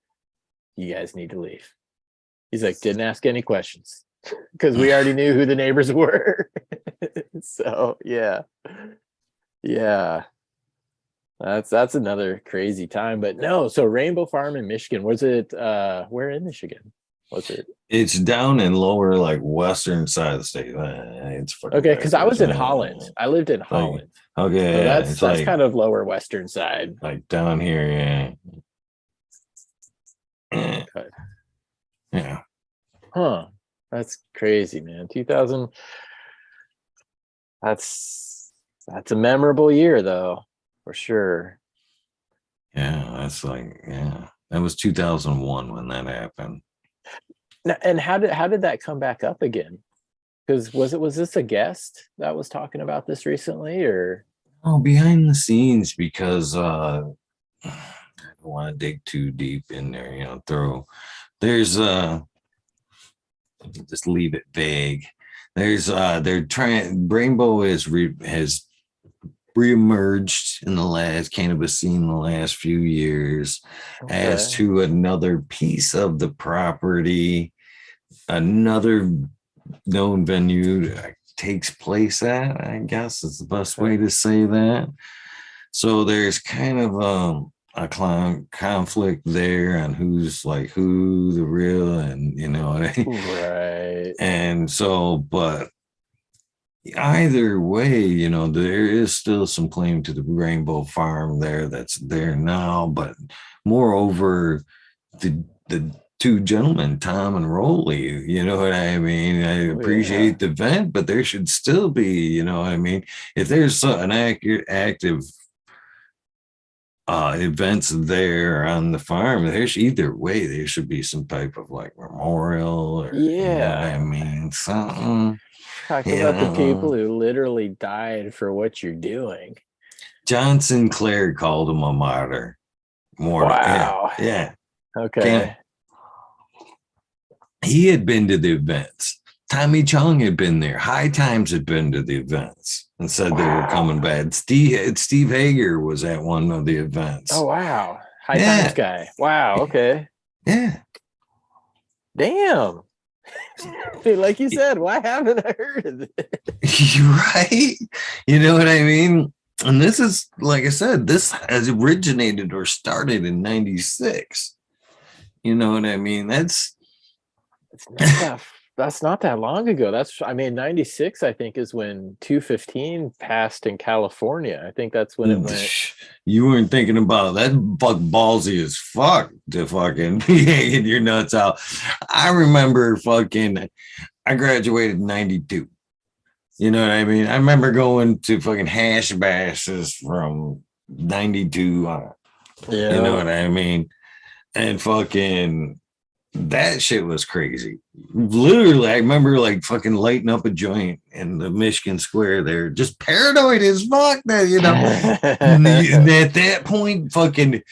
"You guys need to leave." He's like, "Didn't ask any questions." Because we already knew who the neighbors were. So yeah that's another crazy time. But no, so Rainbow Farm in Michigan, was it where in Michigan was it?
It's down in lower, like western side of the state. It's
Okay, because I was in Holland. I lived in Holland.
Okay,
so
yeah,
that's
like,
kind of lower western side,
like down here. Yeah.
Huh. That's crazy, man. 2000. That's a memorable year, though, for sure.
Yeah, that's like, yeah, that was 2001 when that happened.
Now, and how did that come back up again? Because was this a guest that was talking about this recently, or?
Oh, behind the scenes, because I don't want to dig too deep in there. You know, there's just leave it vague. There's they're trying. Rainbow has reemerged in the last cannabis scene in the last few years, as to another piece of the property, another known venue that takes place at, I guess is the best way to say that. So there's kind of a conflict there on who's like who the real, and you know,
right.
And so, but either way, you know, there is still some claim to the Rainbow Farm there that's there now. But moreover, the two gentlemen, Tom and Rolly, you know what I mean? I appreciate the event, but there should still be, you know what I mean? If there's an active events there on the farm, there's either way there should be some type of like memorial, or you know what I mean, something.
Talking about the people who literally died for what you're doing.
John Sinclair called him a martyr.
Wow.
Yeah.
Okay.
He had been to the events. Tommy Chong had been there. High Times had been to the events and said they were coming back. Steve Hager was at one of the events.
Oh, wow. High Times guy. Wow. Okay.
Yeah.
Damn. Like you said, why haven't I heard of it?
You're right. You know what I mean? And this is, like I said, this has originated or started in 96. You know what I mean? That's
not that long ago. 96, I think, is when 215 passed in California. I think that's when it went.
You weren't thinking about that. Ballsy as fuck to fucking be hanging your nuts out. I remember I graduated in 92. You know what I mean? I remember going to fucking hash bashes from 92 on. You know what I mean? And fucking that shit was crazy. Literally, I remember like fucking lighting up a joint in the Michigan Square there, just paranoid as fuck. That, you know, and at that point, fucking,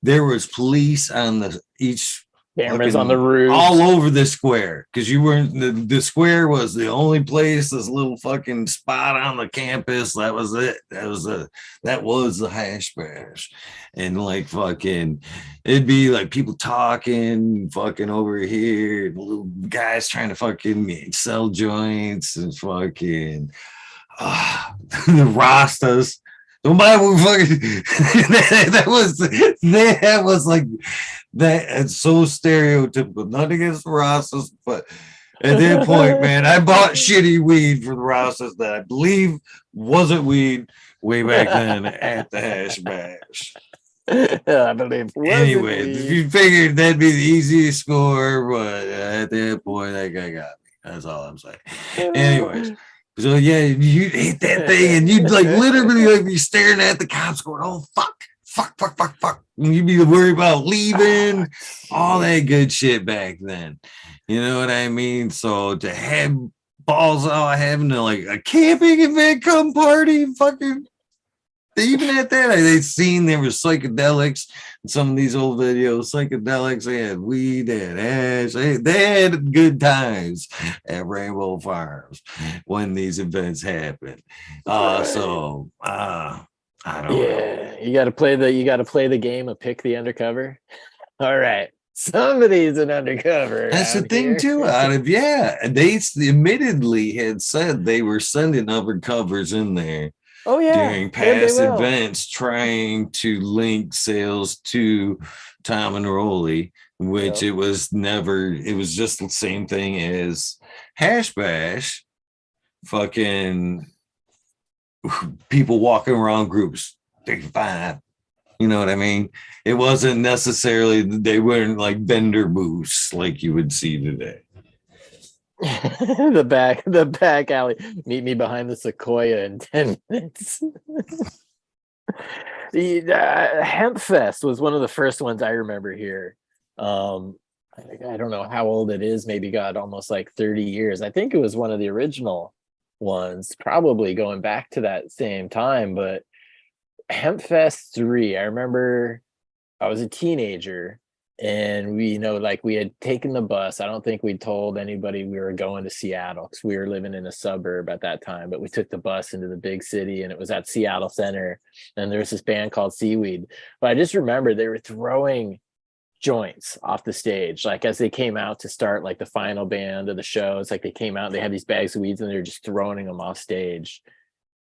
there was police on each
cameras on the roof
all over the square, because you weren't the square was the only place, this little fucking spot on the campus. That was it. That was the hash bash. And like fucking, it'd be like people talking fucking over here, and little guys trying to fucking sell joints, and fucking the Rastas. Nobody would fucking that was like that. It's so stereotypical. Not against the Rastas, but At that point, man, I bought shitty weed for the Rouses that I believe wasn't weed way back then at the Hash Bash.
I believe.
Anyway, you figured that'd be the easiest score, but at that point, that guy got me. That's all I'm saying. Anyways, so yeah, you'd hit that thing and you'd like literally like be staring at the cops going, oh, fuck. And you'd be worried about leaving, all that good shit back then. You know what I mean? So to have balls out having like a camping event come party, fucking even at that, they'd seen there were psychedelics in some of these old videos. Psychedelics, they had weed, they had ash, they had good times at Rainbow Farms when these events happened. I don't know.
You got to play the game of pick the undercover. All right, somebody's an undercover.
That's the thing too. They admittedly had said they were sending undercovers in there.
Oh yeah,
during past events, trying to link sales to Tom and Rolly, which it was never. It was just the same thing as Hash Bash. Fucking people walking around groups 35. You know what I mean? It wasn't necessarily, they weren't like vendor booths like you would see today.
the back alley. Meet me behind the Sequoia in 10 minutes. The Hemp Fest was one of the first ones I remember here. I don't know how old it is. Maybe got almost like 30 years. I think it was one of the original ones, probably going back to that same time. But Hemp Fest 3, I remember I was a teenager and we had taken the bus. I don't think we'd told anybody we were going to Seattle because we were living in a suburb at that time, but we took the bus into the big city and it was at Seattle Center. And there was this band called Seaweed. But I just remember they were throwing joints off the stage, like as they came out to start like the final band of the show. It's like they came out, they had these bags of weeds and they're just throwing them off stage.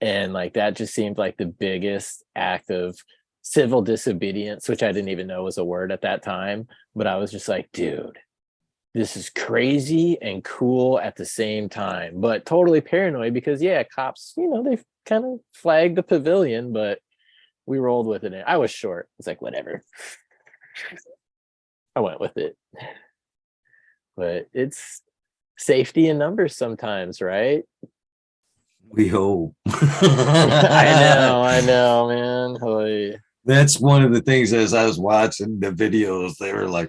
And like that just seemed like the biggest act of civil disobedience, which I didn't even know was a word at that time. But I was just like, dude, this is crazy and cool at the same time, but totally paranoid because cops, they kind of flagged the pavilion, but we rolled with it. I was short. It's like, whatever. I went with it. But it's safety in numbers sometimes, right?
We hope.
I know, man. Holy.
That's one of the things as I was watching the videos, they were like,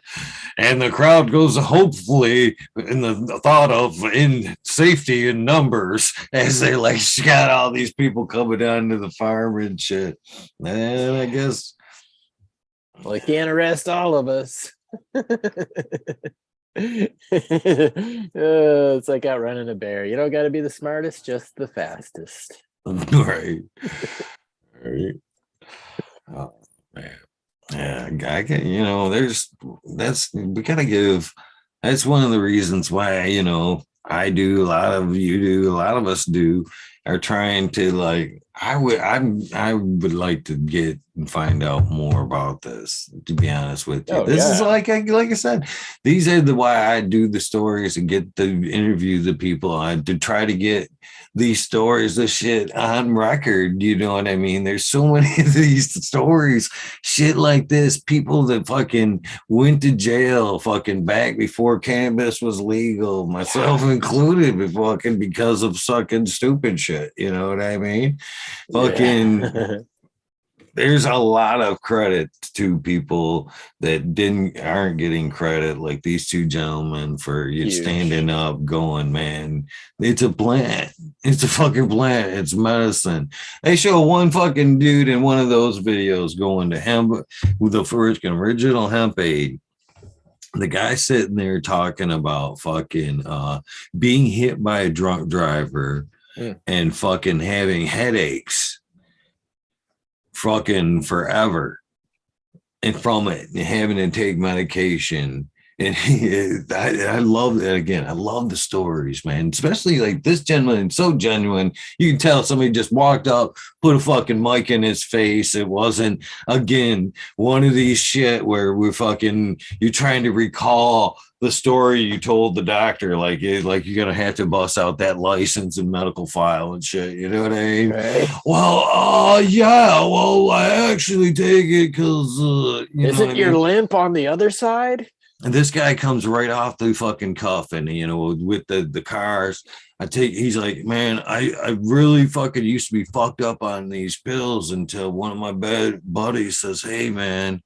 and the crowd goes hopefully in the thought of in safety in numbers as they like got all these people coming down to the farm and shit. And I guess.
Well, they can't arrest all of us. It's like outrunning a bear. You don't got to be the smartest, just the fastest.
Right. Oh man, yeah. I can. That's one of the reasons why I do a lot of you do a lot of us do are trying to like. I would like to get and find out more about this, to be honest with you. This is like I said, these are why I do the stories and get to interview the people to try to get these stories of shit on record. You know what I mean? There's so many of these stories, shit like this, people that fucking went to jail fucking back before cannabis was legal, myself included, because of sucking stupid shit. You know what I mean? Fucking there's a lot of credit to people that aren't getting credit, like these two gentlemen, for standing up going, man, it's a plant. It's a fucking plant. It's medicine. They show one fucking dude in one of those videos going to hemp with the first original hemp aid. The guy sitting there talking about fucking being hit by a drunk driver and fucking having headaches fucking forever and from it and having to take medication And I love that. Again, I love the stories, man, especially like this gentleman, so genuine. You can tell somebody just walked up, put a fucking mic in his face. It wasn't, again, one of these shit where you're trying to recall the story you told the doctor, like you're gonna have to bust out that license and medical file and shit. You know what I mean?
Right.
Well, yeah. Well, I actually take it because
isn't your limp on the other side?
And this guy comes right off the fucking cuff, and with the cars. He's like, man, I really fucking used to be fucked up on these pills until one of my buddies says, hey man,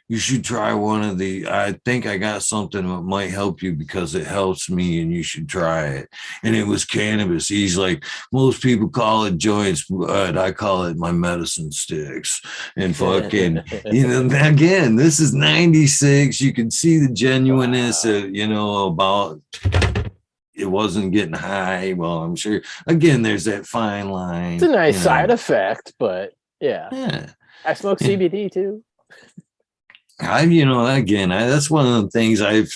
you should try one of the, I think I got something that might help you because it helps me and you should try it. And it was cannabis. He's like, most people call it joints, but I call it my medicine sticks. And fucking, again, this is 96. You can see the genuineness of, about it wasn't getting high. Well, I'm sure, again, there's that fine line.
It's a nice side effect, but yeah. I smoke CBD too.
That's one of the things I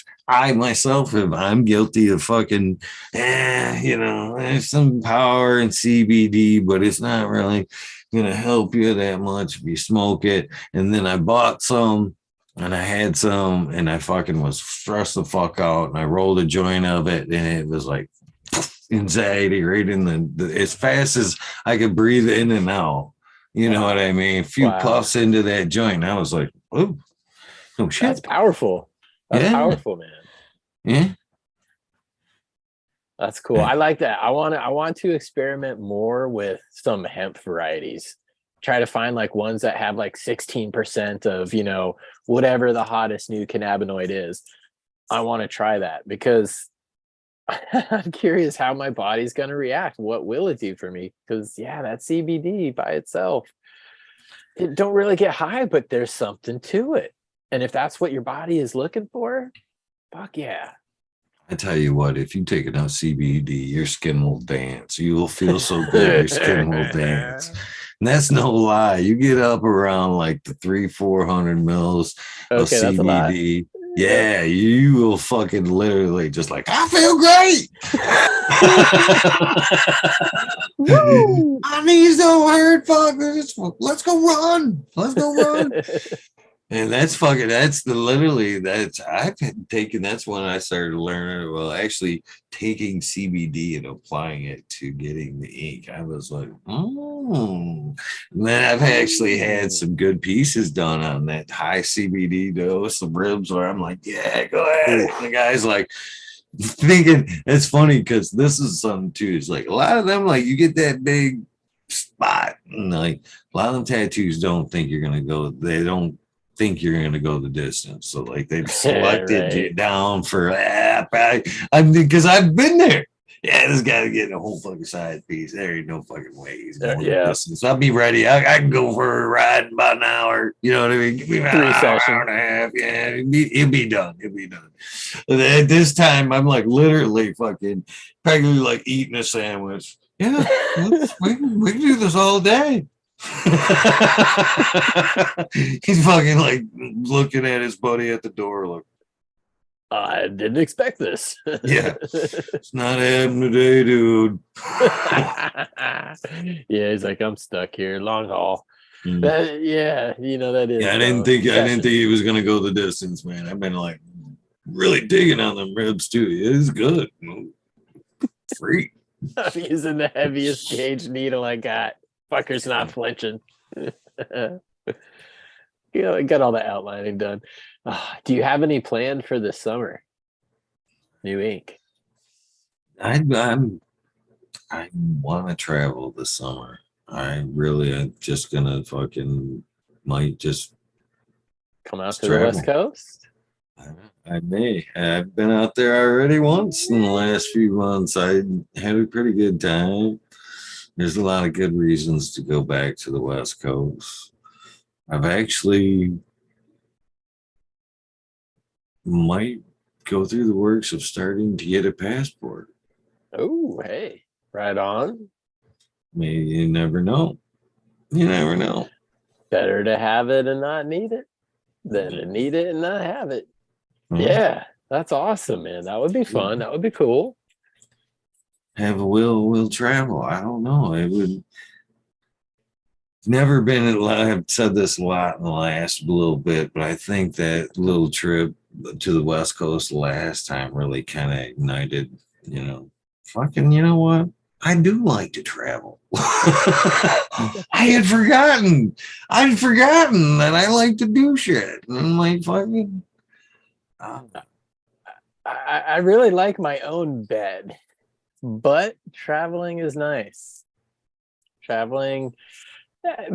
myself I'm guilty of fucking, there's some power in CBD, but it's not really going to help you that much if you smoke it. And then I bought some and I had some and I fucking was stressed the fuck out and I rolled a joint of it and it was like anxiety right in the as fast as I could breathe in and out. You know what I mean? A few puffs into that joint. I was like, oh. Oh shit!
That's powerful. That's powerful, man.
Yeah,
that's cool. I like that. I want to experiment more with some hemp varieties. Try to find like ones that have like 16% of whatever the hottest new cannabinoid is. I want to try that because I'm curious how my body's going to react. What will it do for me? Because that CBD by itself, it don't really get high, but there's something to it. And if that's what your body is looking for, fuck yeah.
I tell you what, if you take enough CBD, your skin will dance. You will feel so good, your skin will dance. And that's no lie. You get up around like the 300-400 mils of CBD. Yeah, you will fucking literally just like, I feel great. My knees don't hurt, fuckers. Let's go run. And that's I've taken, that's when I started learning, actually taking CBD and applying it to getting the ink. I was like, And then I've actually had some good pieces done on that high CBD dose, some ribs where I'm like, yeah, go ahead. And the guy's like, thinking, it's funny because this is something too. It's like a lot of them, like you get that big spot, and like a lot of them tattoos don't think you're going to go, they don't think you're going to go the distance. So like they've selected you down for because I've been there. Yeah, this guy's getting a whole fucking side piece. There ain't no fucking way he's going the distance. I'll be ready. I can go for a ride in about an hour. You know what I mean? Give me about
3 sessions.
Hour and a half. Yeah, it'll be done. At this time, I'm like literally fucking practically like eating a sandwich. Yeah, we can do this all day. He's fucking like looking at his buddy at the door like,
I didn't expect this.
Yeah, it's not happening today, dude.
Yeah, he's like, I'm stuck here, long haul.
Mm.
That is.
Yeah, I didn't think he was gonna go the distance, man. I've been like really digging on them ribs too. It is good. Free.
I'm using the heaviest gauge needle I got. Fucker's not flinching. I got all the outlining done. Do you have any planned for this summer? New ink.
I want to travel this summer. I'm just gonna might just
come out to the West Coast.
I may. I've been out there already once in the last few months. I had a pretty good time. There's a lot of good reasons to go back to the West Coast. I've actually might go through the works of starting to get a passport.
Oh, hey, right on.
Maybe you never know. Better
to have it and not need it than to need it and not have it. Yeah, That's awesome, man. That would be fun. That would be cool.
Have a will travel. I don't know. It would never been. I've said this a lot in the last little bit, but I think that little trip to the West Coast last time really kind of ignited, fucking, you know what? I do like to travel. I'd forgotten that I like to do shit. And I'm like, fucking.
I really like my own bed, but traveling is nice. Traveling,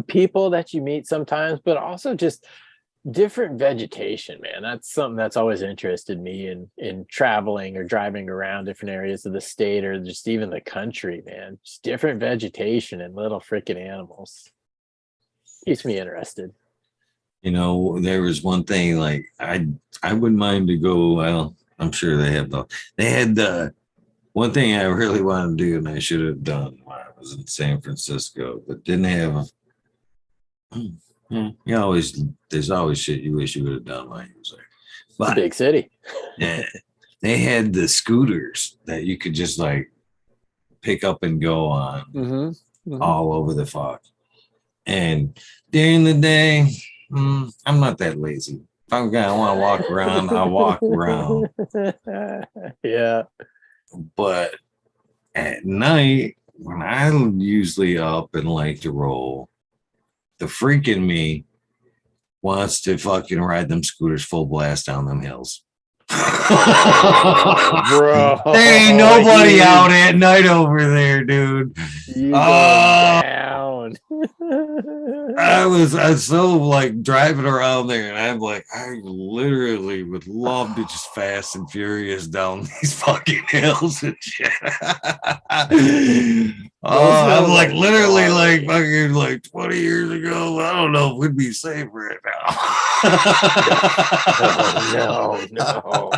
people that you meet sometimes, but also just different vegetation, man. That's something that's always interested me in traveling or driving around different areas of the state or just even the country, man. Just different vegetation and little freaking animals. Keeps me interested.
There was one thing like I wouldn't mind to go. Well, I'm sure they had the one thing I really wanted to do and I should have done when I was in San Francisco, but didn't have. There's always shit you wish you would have done while you was there. But
it's a big city.
Yeah, they had the scooters that you could just like pick up and go on all over the fuck. And during the day, I'm not that lazy. If I want to walk around, I'll walk around.
Yeah.
But at night, when I'm usually up and like to roll, the freak in me wants to fucking ride them scooters full blast down them hills.
Bro,
there ain't nobody out at night over there, dude.
You go down.
I was so like driving around there, and I'm like, I literally would love to just fast and furious down these fucking hills and shit. I'm like literally like fucking like 20 years ago. I don't know if we'd be safe right
now. No.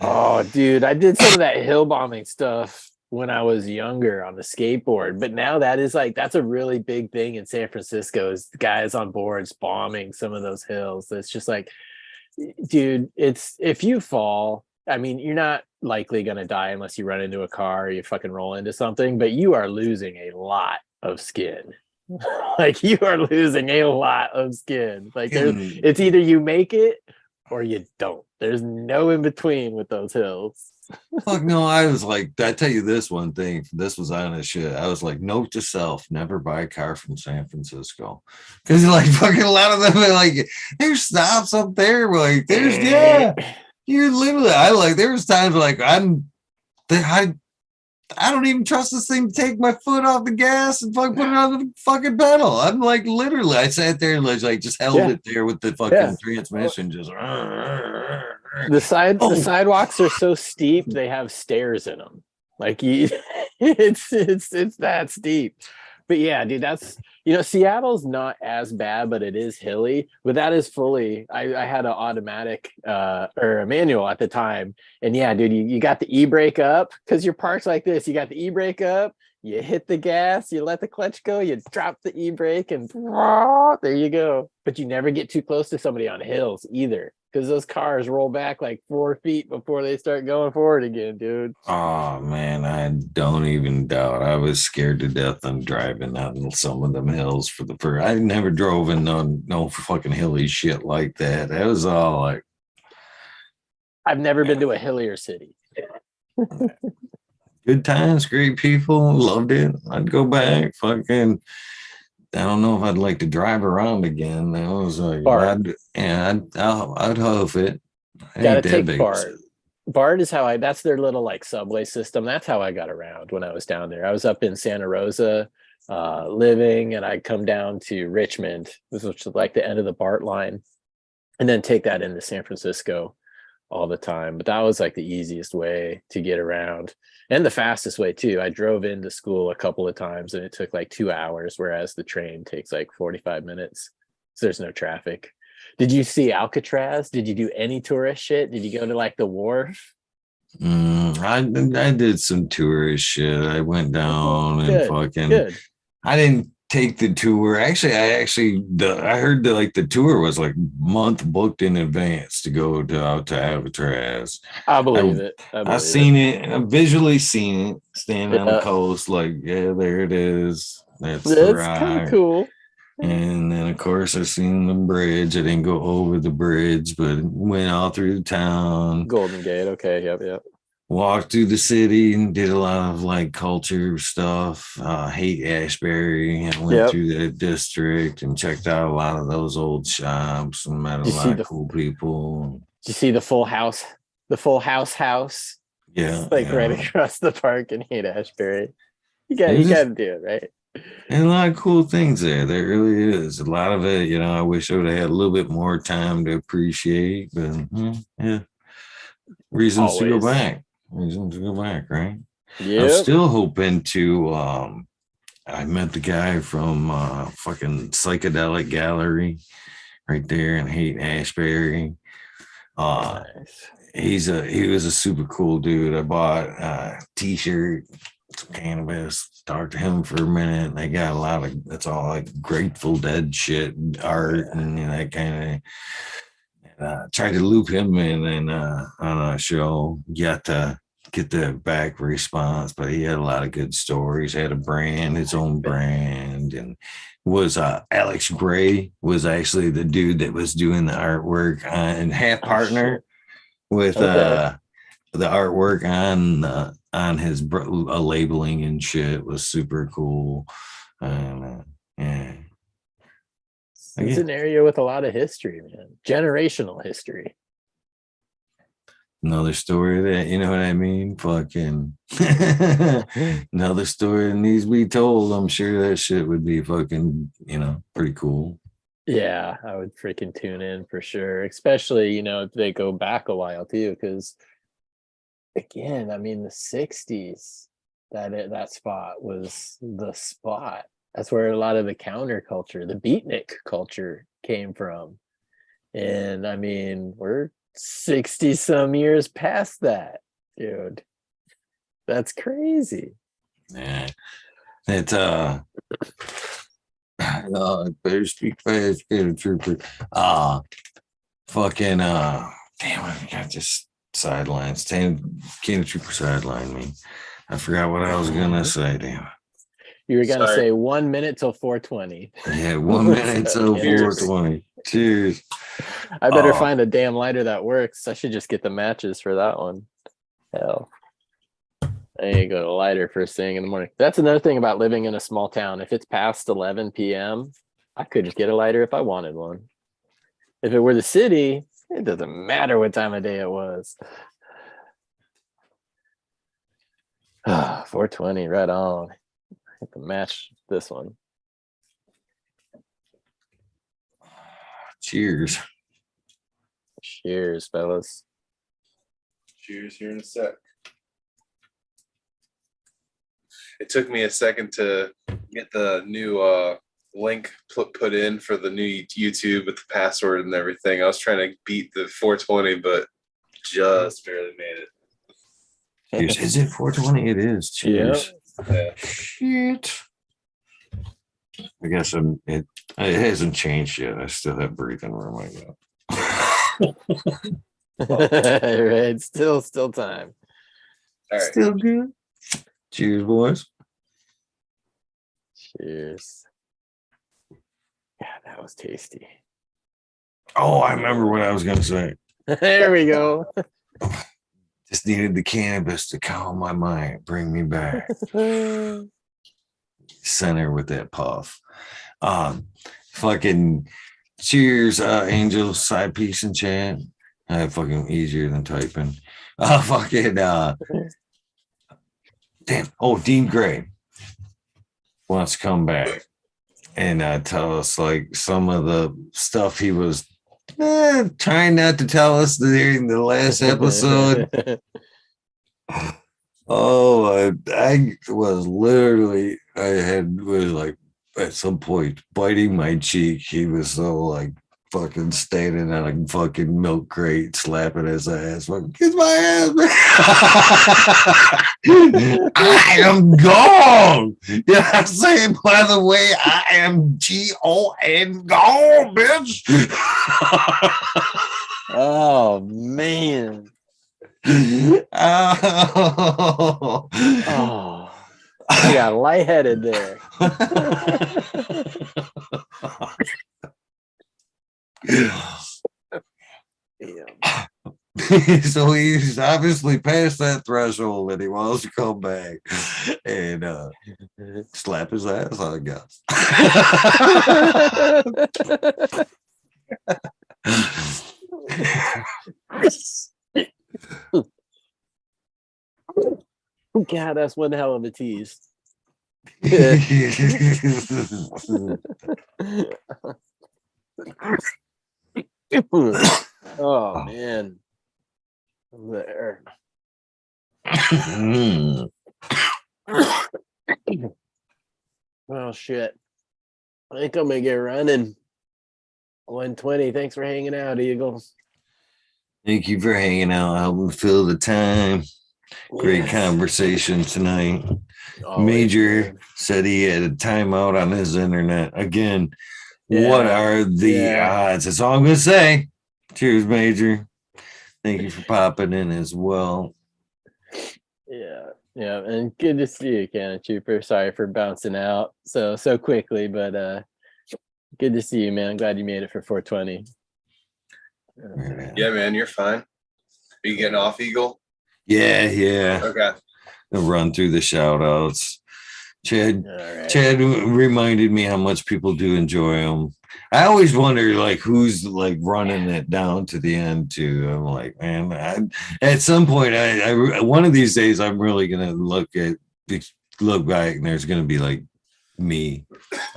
Oh, dude, I did some of that hill bombing stuff when I was younger on the skateboard, but now that's a really big thing in San Francisco is guys on boards bombing some of those hills. It's just like, dude, if you fall, I mean, you're not likely going to die unless you run into a car or you fucking roll into something, but you are losing a lot of skin. Like you are losing a lot of skin. Like it's either you make it or you don't. There's no in between with those hills.
Fuck no, I was like, I tell you this one thing, this was honest shit. I was like, note to self, never buy a car from San Francisco. Because like fucking a lot of them are like, there's stops up there, like you're literally there's times like I don't even trust this thing to take my foot off the gas and fucking put it on the fucking pedal. I'm like literally I sat there and like just held it there with the fucking transmission just
the sidewalks are so steep they have stairs in them. Like it's that steep. But yeah, dude, that's Seattle's not as bad, but it is hilly. But that is fully I had an automatic or a manual at the time. And yeah, dude, you got the e-brake up because you're parked like this. You got the e-brake up, you hit the gas, you let the clutch go, you drop the e-brake, and there you go. But you never get too close to somebody on hills either. Because those cars roll back like 4 feet before they start going forward again, dude.
Oh man, I don't even doubt. I was scared to death on driving on some of them hills for the first. I never drove in no fucking hilly shit like that. That was all like.
I've never been to a hillier city.
Good times, great people, loved it. I'd go back. Fucking. I don't know if I'd like to drive around again. That was like, I'd hoof it.
Gotta take BART. BART is how that's their little like subway system. That's how I got around when I was down there. I was up in Santa Rosa living, and I'd come down to Richmond, which was like the end of the BART line, and then take that into San Francisco all the time. But that was like the easiest way to get around. And the fastest way too. I drove into school a couple of times and it took like 2 hours, whereas the train takes like 45 minutes. So there's no traffic. Did you see Alcatraz? Did you do any tourist shit? Did you go to like the wharf?
I did some tourist shit. I went down and fucking. I didn't take the tour. Actually, I heard that like the tour was like month booked in advance to go out to Alcatraz.
I believe it.
I've seen it. I've visually seen it standing on the coast. Like, yeah, there it is. That's
kind of
rock.
cool.
And then, of course, I seen the bridge. I didn't go over the bridge, but went all through the town.
Golden Gate. Okay. Yep.
Walked through the city and did a lot of like culture stuff. Hate Ashbury, and went through that district and checked out a lot of those old shops and met a lot of cool people.
Did you see the Full House? The Full House?
Yeah,
it's like right across the park in Hate Ashbury. You got to do it, right?
And a lot of cool things there. There really is. A lot of it, I wish I would have had a little bit more time to appreciate, but yeah. Reasons to go back. Right? Yeah. I'm still hoping to I met the guy from fucking Psychedelic Gallery right there in Haight Ashbury. Nice. He was a super cool dude. I bought a t-shirt, some cannabis, talked to him for a minute. They got a lot of, it's all like Grateful Dead shit, art and that kind of. Tried to loop him in on a show, got to get the back response, but he had a lot of good stories. Had a brand, his own brand, and was Alex Gray was actually the dude that was doing the artwork and half partner with the artwork on his labeling and shit. Was super cool. Yeah.
It's an area with a lot of history, man. Generational history.
Another story that, you know what I mean? Fucking another story that needs to be told. I'm sure that shit would be fucking, pretty cool.
Yeah, I would freaking tune in for sure. Especially, if they go back a while too, because again, I mean the 60s, that spot was the spot. That's where a lot of the counterculture, the beatnik culture came from. And I mean, we're 60 some years past that, dude. That's crazy.
Yeah. It's better speak fast, get a trooper. Fucking damn, I got just sidelines. Can a trooper sideline me? I forgot what I was gonna say, damn.
You were gonna say 1 minute till 4:20.
Yeah, 1 minute till 4:20. Cheers.
I better find a damn lighter that works. I should just get the matches for that one. Hell. There you go, the lighter first thing in the morning. That's another thing about living in a small town. If it's past 11 p.m., I could just get a lighter if I wanted one. If it were the city, it doesn't matter what time of day it was. 4:20, right on. I have to match this one.
Cheers.
Cheers, fellas.
Cheers here in a sec. It took me a second to get the new link put in for the new YouTube with the password and everything. I was trying to beat the 420, but just barely made it.
Cheers. Is it 420? It is. Cheers.
Yeah.
Shit. I guess it hasn't changed yet. I still have breathing room, I guess.
Right. Still time.
All right.
Still good. Cheers, boys.
Cheers. Yeah, that was tasty.
Oh, I remember what I was gonna say.
There we go.
Just needed the cannabis to calm my mind, bring me back. Center with that puff. Fucking cheers, Angel, side piece and chat. Fucking easier than typing. Damn. Oh, Dean Gray wants to come back and tell us like some of the stuff he was trying not to tell us during the last episode. Oh, I was literally, was like at some point biting my cheek. He was so like fucking standing on a fucking milk crate, slapping his ass. Fucking, kiss my ass, man. I am gone. Yeah, I'm saying, by the way, I am GON gone, bitch.
Oh man.
Oh.
Oh, I got lightheaded there. Yeah.
So he's obviously past that threshold and he wants to come back and slap his ass, I guess.
God, that's one hell of a tease. Oh man. There. Well, shit. I think I'm gonna get running. 120. Thanks for hanging out, Eagles.
Thank you for hanging out, helping fill the time. Great
Yes.
conversation tonight.
Always,
Major
man.
said he had a timeout on his internet. Again,
Yeah.
what are the odds? That's all I'm going to say. Cheers, Major. Thank you for popping in as well.
Yeah. Yeah. And good to see you, Cannon Trooper. Sorry for bouncing out so quickly, but good to see you, man. I'm glad you made it for 420.
Yeah, man, you're fine. Are you getting off, Eagle?
Yeah.
Okay.
I'll run through the shout outs. Chad reminded me how much people do enjoy them. I always wonder, like, who's like running it down to the end too. I'm like, man, at some point, I one of these days, I'm really gonna look back, and there's gonna be like me.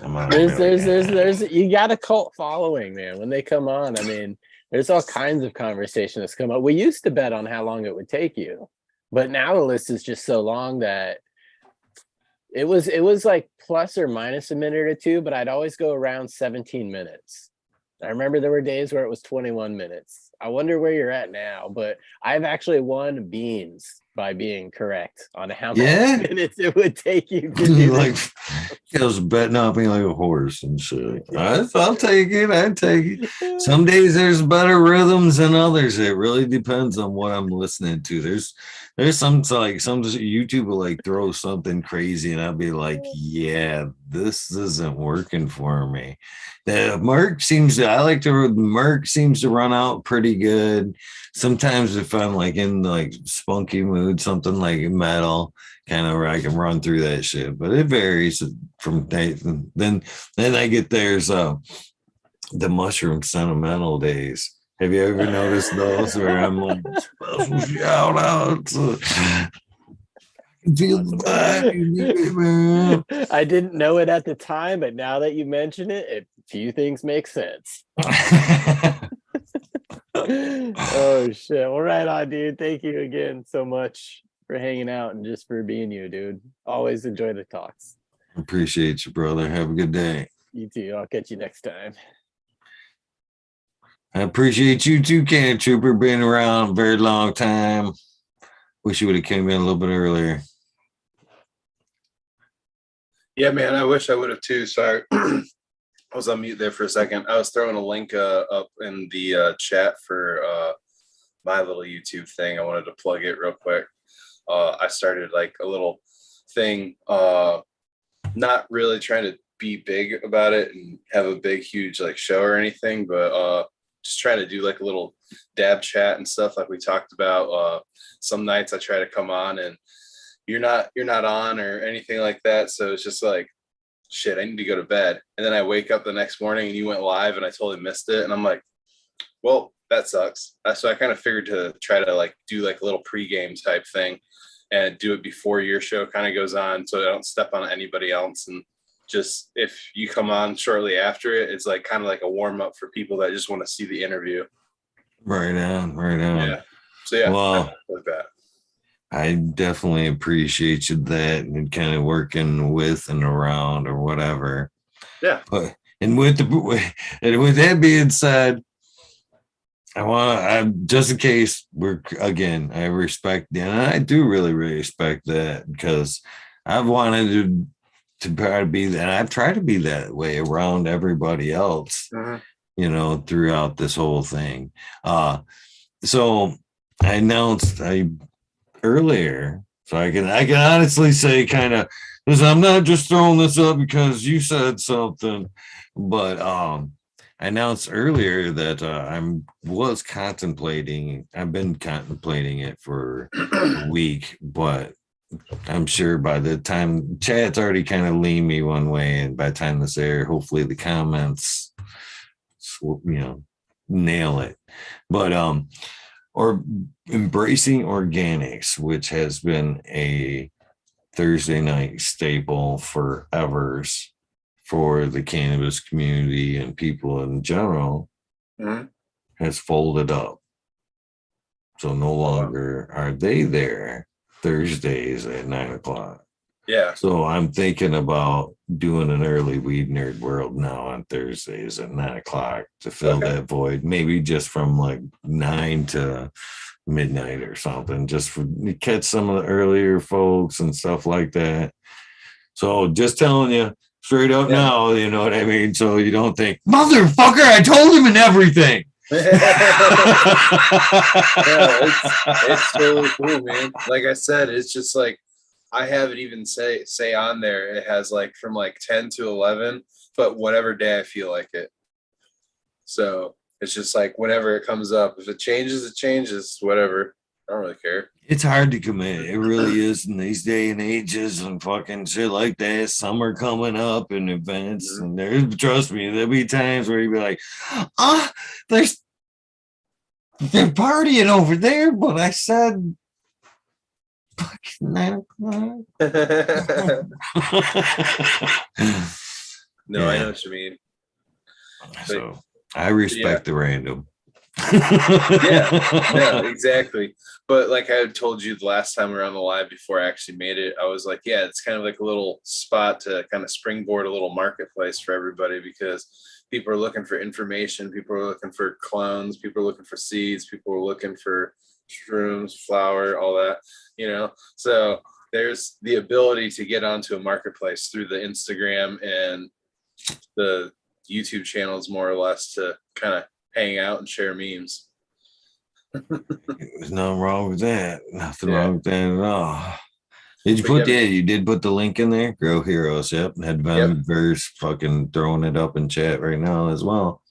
There's you got a cult following, man. When they come on, I mean, there's all kinds of conversations that's come up. We used to bet on how long it would take you, but now the list is just so long that it was like plus or minus a minute or two, but I'd always go around 17 minutes. I remember there were days where it was 21 minutes. I wonder where you're at now, but I've actually won beans by being correct on how many minutes it would take you to do
like I was betting on me like a horse and shit. I'll take it. I take it. Some days there's better rhythms than others. It really depends on what I'm listening to. There's some YouTube will like throw something crazy and I'll be like, yeah, this isn't working for me. The Merc seems to run out pretty good. Sometimes if I'm like in like spunky mood, something like metal, kind of where I can run through that shit, but it varies from day. Then I get the mushroom sentimental days. Have you ever noticed those where I'm like special shout outs? Feel the vibe,
I didn't know it at the time, but now that you mention it, a few things make sense. Oh shit. Well, right on, dude. Thank you again so much for hanging out and just for being you, dude. Always enjoy the talks.
Appreciate you, brother. Have a good day.
You too. I'll catch you next time.
I appreciate you too, Cannon Trooper, being around a very long time. Wish you would have came in a little bit earlier.
Yeah, man, I wish I would have too. Sorry. I was on mute there for a second. I was throwing a link up in the chat for my little YouTube thing. I wanted to plug it real quick. I started like a little thing, not really trying to be big about it and have a big, huge like show or anything, but just trying to do like a little dab chat and stuff like we talked about. Some nights I try to come on and you're not on or anything like that. So it's just like, shit, I need to go to bed. And then I wake up the next morning and you went live and I totally missed it. And I'm like, well, that sucks. So I kind of figured to try to like do like a little pre-game type thing and do it before your show kind of goes on so I don't step on anybody else. And just if you come on shortly after it, it's like kind of like a warm up for people that just want to see the interview.
Right on.
Yeah. So yeah,
well,
like that.
I definitely appreciate you that and kind of working with and around or whatever.
Yeah.
But And with that being said, I just in case I respect, and I do really respect that, because I've wanted to try to be that. I've tried to be that way around everybody else, throughout this whole thing. So I announced earlier, so I can honestly say, kind of, because I'm not just throwing this up because you said something, but I announced earlier that I've been contemplating it for a week, but I'm sure by the time chat's already kind of leaned me one way, and by the time this air, hopefully the comments, nail it. But or embracing organics, which has been a Thursday night staple forever for the cannabis community and people in general, has folded up. So no longer are they there Thursdays at 9:00.
Yeah.
So I'm thinking about doing an early Weed Nerd World now on Thursdays at 9:00 to fill that void, maybe just from like 9 to midnight or something, just for catch some of the earlier folks and stuff like that. So just telling you straight up now, you know what I mean? So you don't think, motherfucker, I told him and everything.
It's totally cool, man. Like I said, it's just like, I have it even say on there, it has like from like 10 to 11, but whatever day I feel like it. So it's just like whenever it comes up. If it changes, it changes. Whatever. I don't really care.
It's hard to commit. It really is in these day and ages and fucking shit like that. Summer coming up and events. And trust me, there'll be times where you'll be like, they're partying over there, but I said fucking 9:00.
No, I know what you mean.
So I respect the random.
yeah, exactly. But like I told you the last time we were on the live before I actually made it, I was like, yeah, it's kind of like a little spot to kind of springboard a little marketplace for everybody, because people are looking for information, people are looking for clones, people are looking for seeds, people are looking for shrooms, flour, all that, So there's the ability to get onto a marketplace through the Instagram and the YouTube channels, more or less, to kind of hang out and share memes.
There's nothing wrong with that. Nothing wrong with that at all. Did you you did put the link in there? Grow Heroes, yep. Had been verse fucking throwing it up in chat right now as well.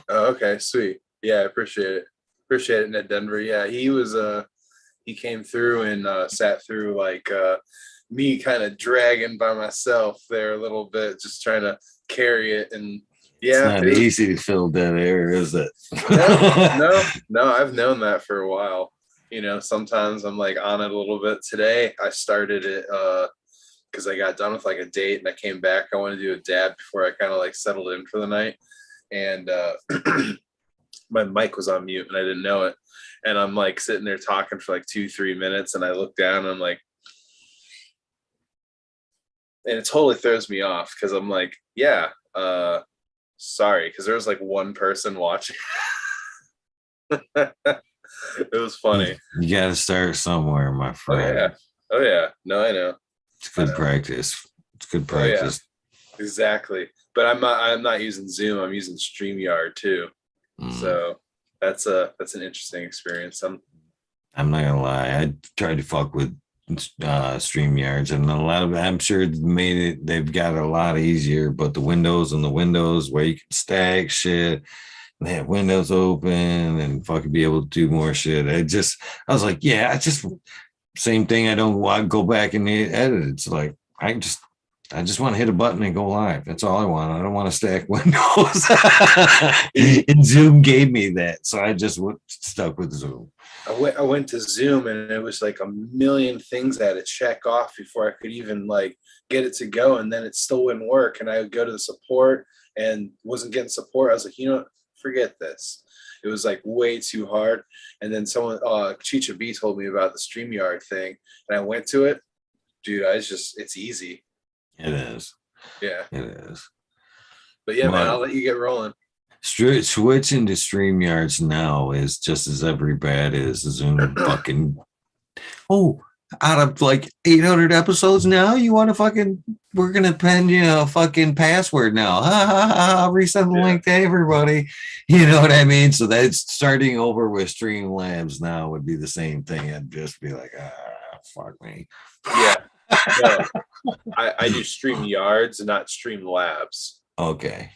Oh, okay, sweet. Yeah, I appreciate it. Appreciate it, Ned Denver. Yeah, he came through and sat through like me kind of dragging by myself there a little bit, just trying to carry it. And yeah,
it's not easy to fill dead air, is it?
No, I've known that for a while. Sometimes I'm like on it a little bit. Today I started it because I got done with like a date and I came back. I wanted to do a dab before I kind of like settled in for the night. And my mic was on mute and I didn't know it. And I'm like sitting there talking for like 2-3 minutes, and I look down and I'm like, and it totally throws me off because I'm like, sorry, because there was like one person watching. It was funny.
You got to start somewhere, my friend.
Oh yeah. No, I know.
It's good practice. It's good practice.
Oh, yeah. Exactly. But I'm not using Zoom. I'm using StreamYard too. So that's an interesting experience.
I'm not gonna lie. I tried to fuck with StreamYards, and a lot of, I'm sure they've got it a lot easier, but the windows where you can stack shit and have windows open and fucking be able to do more shit. I was like, same thing. I don't want to go back and edit. It's like, I just want to hit a button and go live. That's all I want. I don't want to stack windows. And Zoom gave me that. So I just stuck with Zoom.
I went to Zoom and it was like a million things I had to check off before I could even like get it to go. And then it still wouldn't work. And I would go to the support and wasn't getting support. I was like, forget this. It was like way too hard. And then someone, Chicha B told me about the StreamYard thing. And I went to it. Dude, it's easy.
It is.
Yeah.
It is.
But yeah, man, I'll let you get rolling.
Switching to StreamYards now is just as every bad as Zoom fucking. Oh, out of like 800 episodes now, you want to fucking? We're gonna pen you a fucking password now. Ha ha ha! Resend the link to everybody. You know what I mean? So that's starting over with Streamlabs now would be the same thing. I'd just be like, fuck me.
Yeah. No, I do StreamYards and not Streamlabs.
Okay.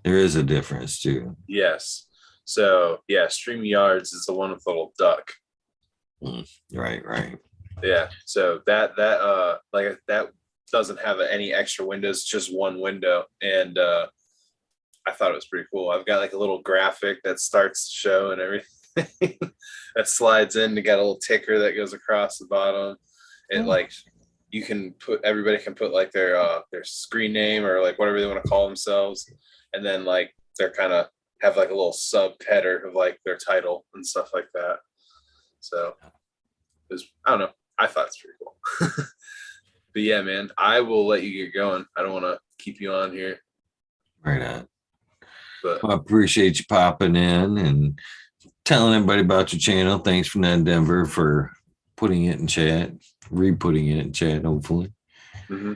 There is a difference too.
Yes. So yeah, StreamYards is the one with the little duck.
Right.
Yeah. So that doesn't have any extra windows, just one window. And I thought it was pretty cool. I've got like a little graphic that starts the show and everything that slides in. You got a little ticker that goes across the bottom. And like you can everybody can put like their screen name or like whatever they want to call themselves. And then like they're kind of have like a little sub header of like their title and stuff like that. So I don't know. I thought it's pretty cool. But yeah, man, I will let you get going. I don't want to keep you on here.
Right on.
But
I appreciate you popping in and telling everybody about your channel. Thanks for that, Denver, for putting it in chat, re-putting it in chat, hopefully.
Mm-hmm.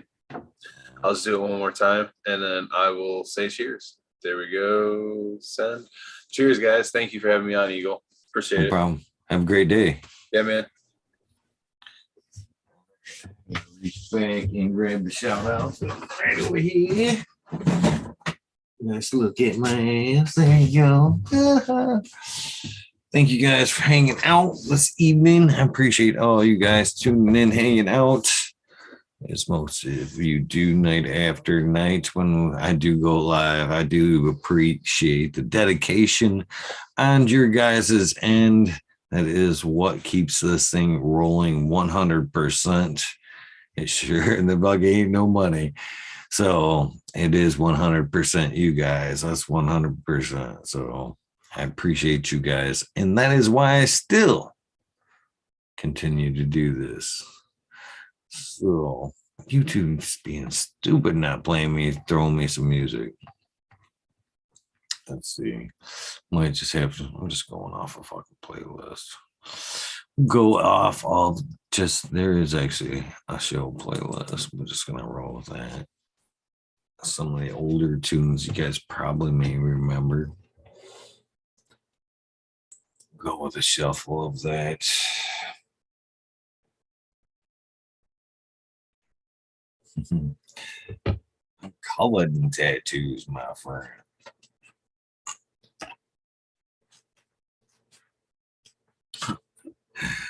I'll just do it one more time, and then I will say cheers. There we go. Send. Cheers, guys. Thank you for having me on, Eagle. Appreciate it.
No problem. Have a great day.
Yeah, man.
Reach back and grab the shout out right over here. Let's look at my ass. There you go. Thank you guys for hanging out this evening. I appreciate all you guys tuning in, hanging out. As most of you do night after night when I do go live. I do appreciate the dedication on your guys' end. That is what keeps this thing rolling 100%. It sure in the bug ain't no money. So it is 100% you guys. That's 100%. So I appreciate you guys. And that is why I still continue to do this. So YouTube's being stupid, not playing me, throwing me some music. Let's see. Might just have to, I'm just going off a fucking playlist. Go off all just, there is actually a show playlist. We're just gonna roll with that. Some of the older tunes you guys probably may remember. Go with a shuffle of that. I'm covered in tattoos, my friend.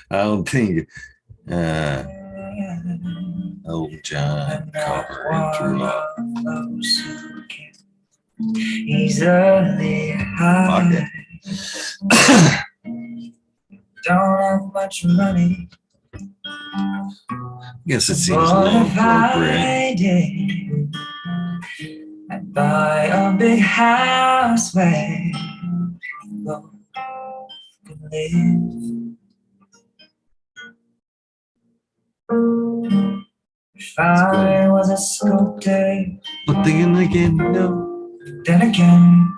I don't think Elton John covering True Love. Easily high. Don't have much money. Guess it seems a little appropriate. I'd buy a big house where both could live. If I was a sculptor, but then again, no. Then again.